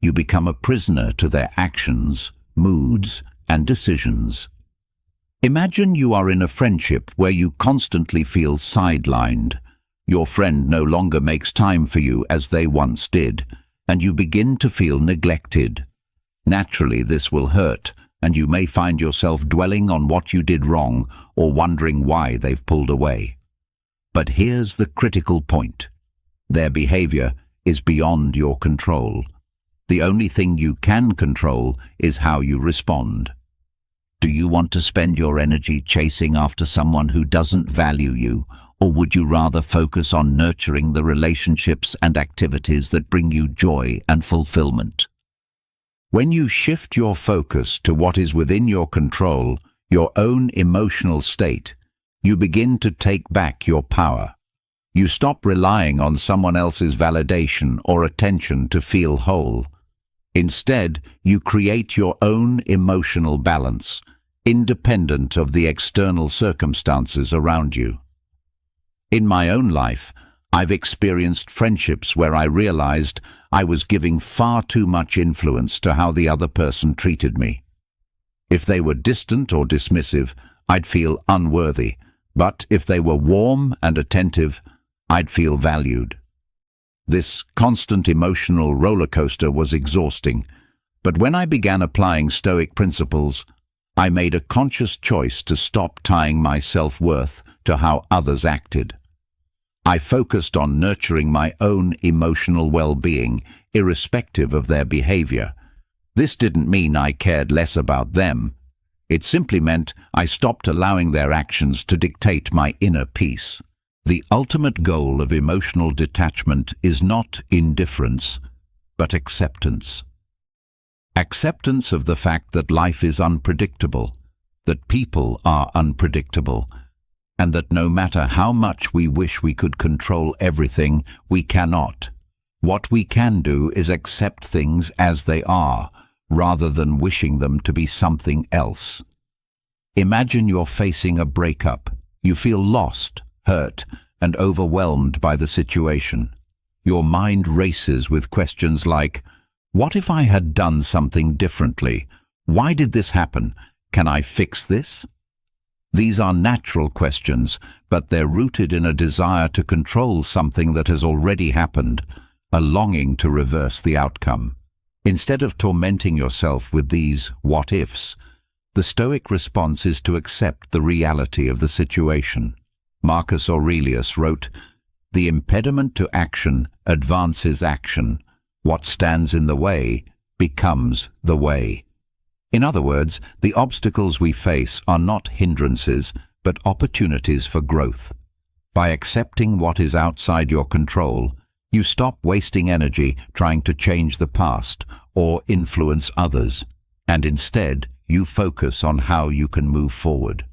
You become a prisoner to their actions, moods, and decisions. Imagine you are in a friendship where you constantly feel sidelined. Your friend no longer makes time for you as they once did, and you begin to feel neglected. Naturally, this will hurt, and you may find yourself dwelling on what you did wrong or wondering why they've pulled away. But here's the critical point. Their behavior is beyond your control. The only thing you can control is how you respond. Do you want to spend your energy chasing after someone who doesn't value you, or would you rather focus on nurturing the relationships and activities that bring you joy and fulfillment? When you shift your focus to what is within your control, your own emotional state, you begin to take back your power. You stop relying on someone else's validation or attention to feel whole. Instead, you create your own emotional balance, independent of the external circumstances around you. In my own life, I've experienced friendships where I realized I was giving far too much influence to how the other person treated me. If they were distant or dismissive, I'd feel unworthy, but if they were warm and attentive, I'd feel valued. This constant emotional roller coaster was exhausting, but when I began applying Stoic principles, I made a conscious choice to stop tying my self-worth to how others acted. I focused on nurturing my own emotional well-being, irrespective of their behavior. This didn't mean I cared less about them. It simply meant I stopped allowing their actions to dictate my inner peace. The ultimate goal of emotional detachment is not indifference, but acceptance. Acceptance of the fact that life is unpredictable, that people are unpredictable, and that no matter how much we wish we could control everything, we cannot. What we can do is accept things as they are, rather than wishing them to be something else. Imagine you're facing a breakup. You feel lost, hurt, and overwhelmed by the situation. Your mind races with questions like, what if I had done something differently? Why did this happen? Can I fix this? These are natural questions, but they're rooted in a desire to control something that has already happened, a longing to reverse the outcome. Instead of tormenting yourself with these what-ifs, the Stoic response is to accept the reality of the situation. Marcus Aurelius wrote, "The impediment to action advances action. What stands in the way becomes the way." In other words, the obstacles we face are not hindrances, but opportunities for growth. By accepting what is outside your control, you stop wasting energy trying to change the past or influence others, and instead you focus on how you can move forward.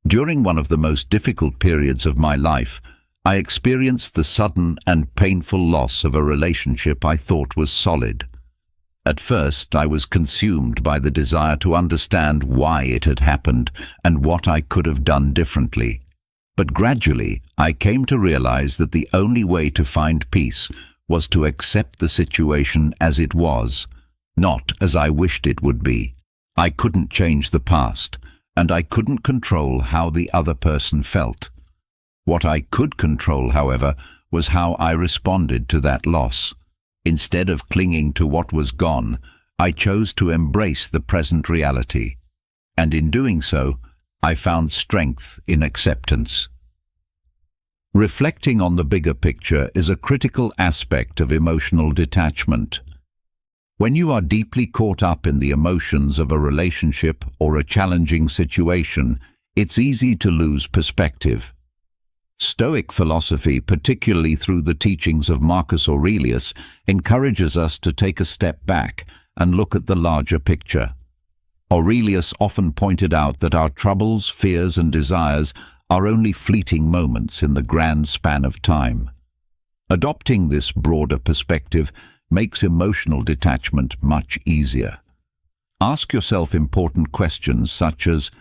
During one of the most difficult periods of my life, I experienced the sudden and painful loss of a relationship I thought was solid. At first, I was consumed by the desire to understand why it had happened and what I could have done differently. But gradually, I came to realize that the only way to find peace was to accept the situation as it was, not as I wished it would be. I couldn't change the past, and I couldn't control how the other person felt. What I could control, however, was how I responded to that loss. Instead of clinging to what was gone, I chose to embrace the present reality. And in doing so, I found strength in acceptance. Reflecting on the bigger picture is a critical aspect of emotional detachment. When you are deeply caught up in the emotions of a relationship or a challenging situation, it's easy to lose perspective. Stoic philosophy, particularly through the teachings of Marcus Aurelius, encourages us to take a step back and look at the larger picture. Aurelius often pointed out that our troubles, fears, and desires are only fleeting moments in the grand span of time. Adopting this broader perspective makes emotional detachment much easier. Ask yourself important questions such as,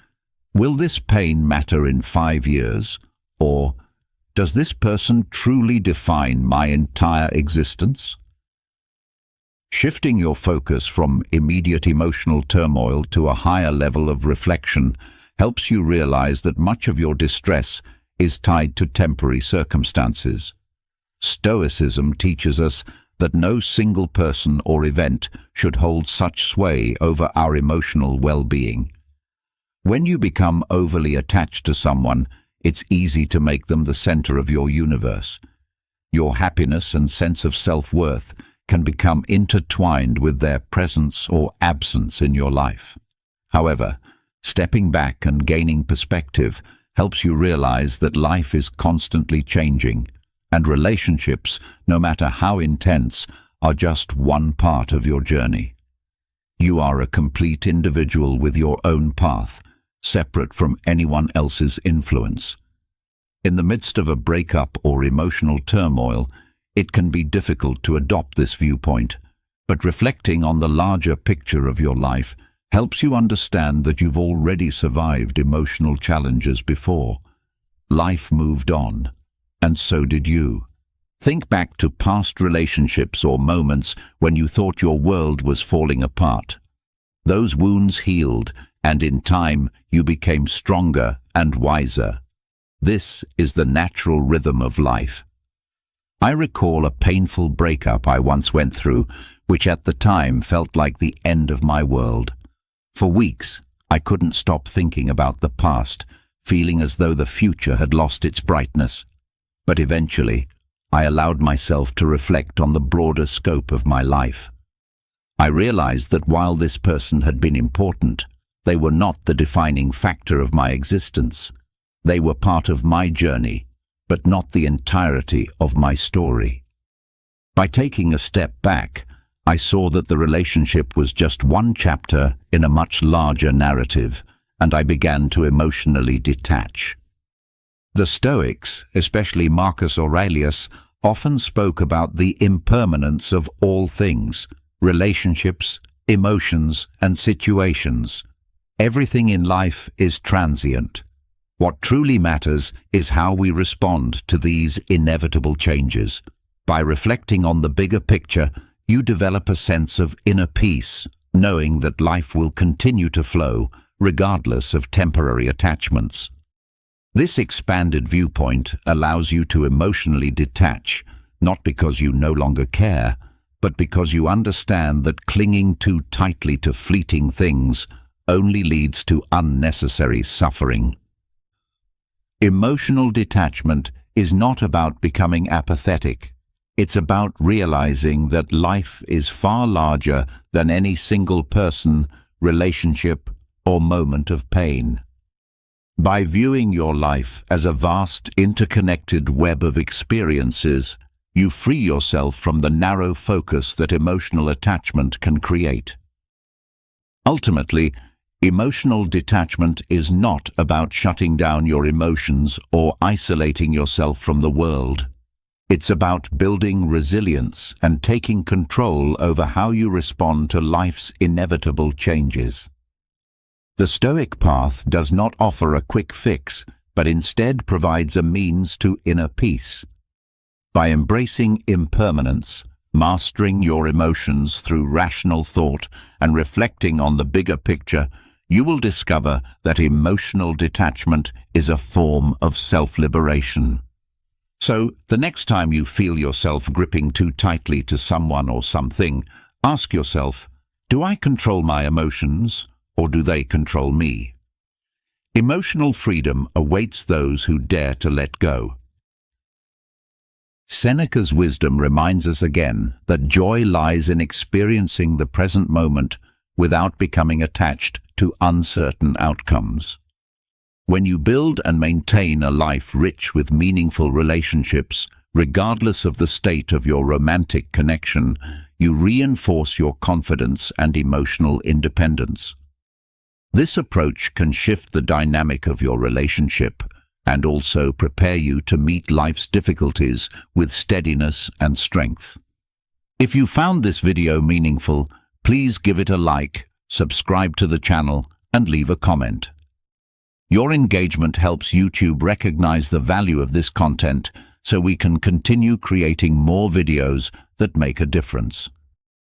will this pain matter in 5 years? Or, does this person truly define my entire existence? Shifting your focus from immediate emotional turmoil to a higher level of reflection helps you realize that much of your distress is tied to temporary circumstances. Stoicism teaches us that no single person or event should hold such sway over our emotional well-being. When you become overly attached to someone, it's easy to make them the center of your universe. Your happiness and sense of self-worth can become intertwined with their presence or absence in your life. However, stepping back and gaining perspective helps you realize that life is constantly changing, and relationships, no matter how intense, are just one part of your journey. You are a complete individual with your own path, separate from anyone else's influence. In the midst of a breakup or emotional turmoil, it can be difficult to adopt this viewpoint, but reflecting on the larger picture of your life helps you understand that you've already survived emotional challenges before. Life moved on, and so did you. Think back to past relationships or moments when you thought your world was falling apart. Those wounds healed, and in time you became stronger and wiser. This is the natural rhythm of life. I recall a painful breakup I once went through, which at the time felt like the end of my world. For weeks, I couldn't stop thinking about the past, feeling as though the future had lost its brightness. But eventually, I allowed myself to reflect on the broader scope of my life. I realized that while this person had been important, they were not the defining factor of my existence. They were part of my journey, but not the entirety of my story. By taking a step back, I saw that the relationship was just one chapter in a much larger narrative, and I began to emotionally detach. The Stoics, especially Marcus Aurelius, often spoke about the impermanence of all things, relationships, emotions, and situations. Everything in life is transient. What truly matters is how we respond to these inevitable changes. By reflecting on the bigger picture, you develop a sense of inner peace, knowing that life will continue to flow, regardless of temporary attachments. This expanded viewpoint allows you to emotionally detach, not because you no longer care, but because you understand that clinging too tightly to fleeting things only leads to unnecessary suffering. Emotional detachment is not about becoming apathetic. It's about realizing that life is far larger than any single person, relationship, or moment of pain. By viewing your life as a vast, interconnected web of experiences, you free yourself from the narrow focus that emotional attachment can create. Ultimately, emotional detachment is not about shutting down your emotions or isolating yourself from the world. It's about building resilience and taking control over how you respond to life's inevitable changes. The Stoic path does not offer a quick fix, but instead provides a means to inner peace. By embracing impermanence, mastering your emotions through rational thought, and reflecting on the bigger picture, you will discover that emotional detachment is a form of self-liberation. So, the next time you feel yourself gripping too tightly to someone or something, ask yourself, do I control my emotions, or do they control me? Emotional freedom awaits those who dare to let go. Seneca's wisdom reminds us again that joy lies in experiencing the present moment without becoming attached to uncertain outcomes. When you build and maintain a life rich with meaningful relationships, regardless of the state of your romantic connection, you reinforce your confidence and emotional independence. This approach can shift the dynamic of your relationship and also prepare you to meet life's difficulties with steadiness and strength. If you found this video meaningful, please give it a like, subscribe to the channel, and leave a comment. Your engagement helps YouTube recognize the value of this content so we can continue creating more videos that make a difference.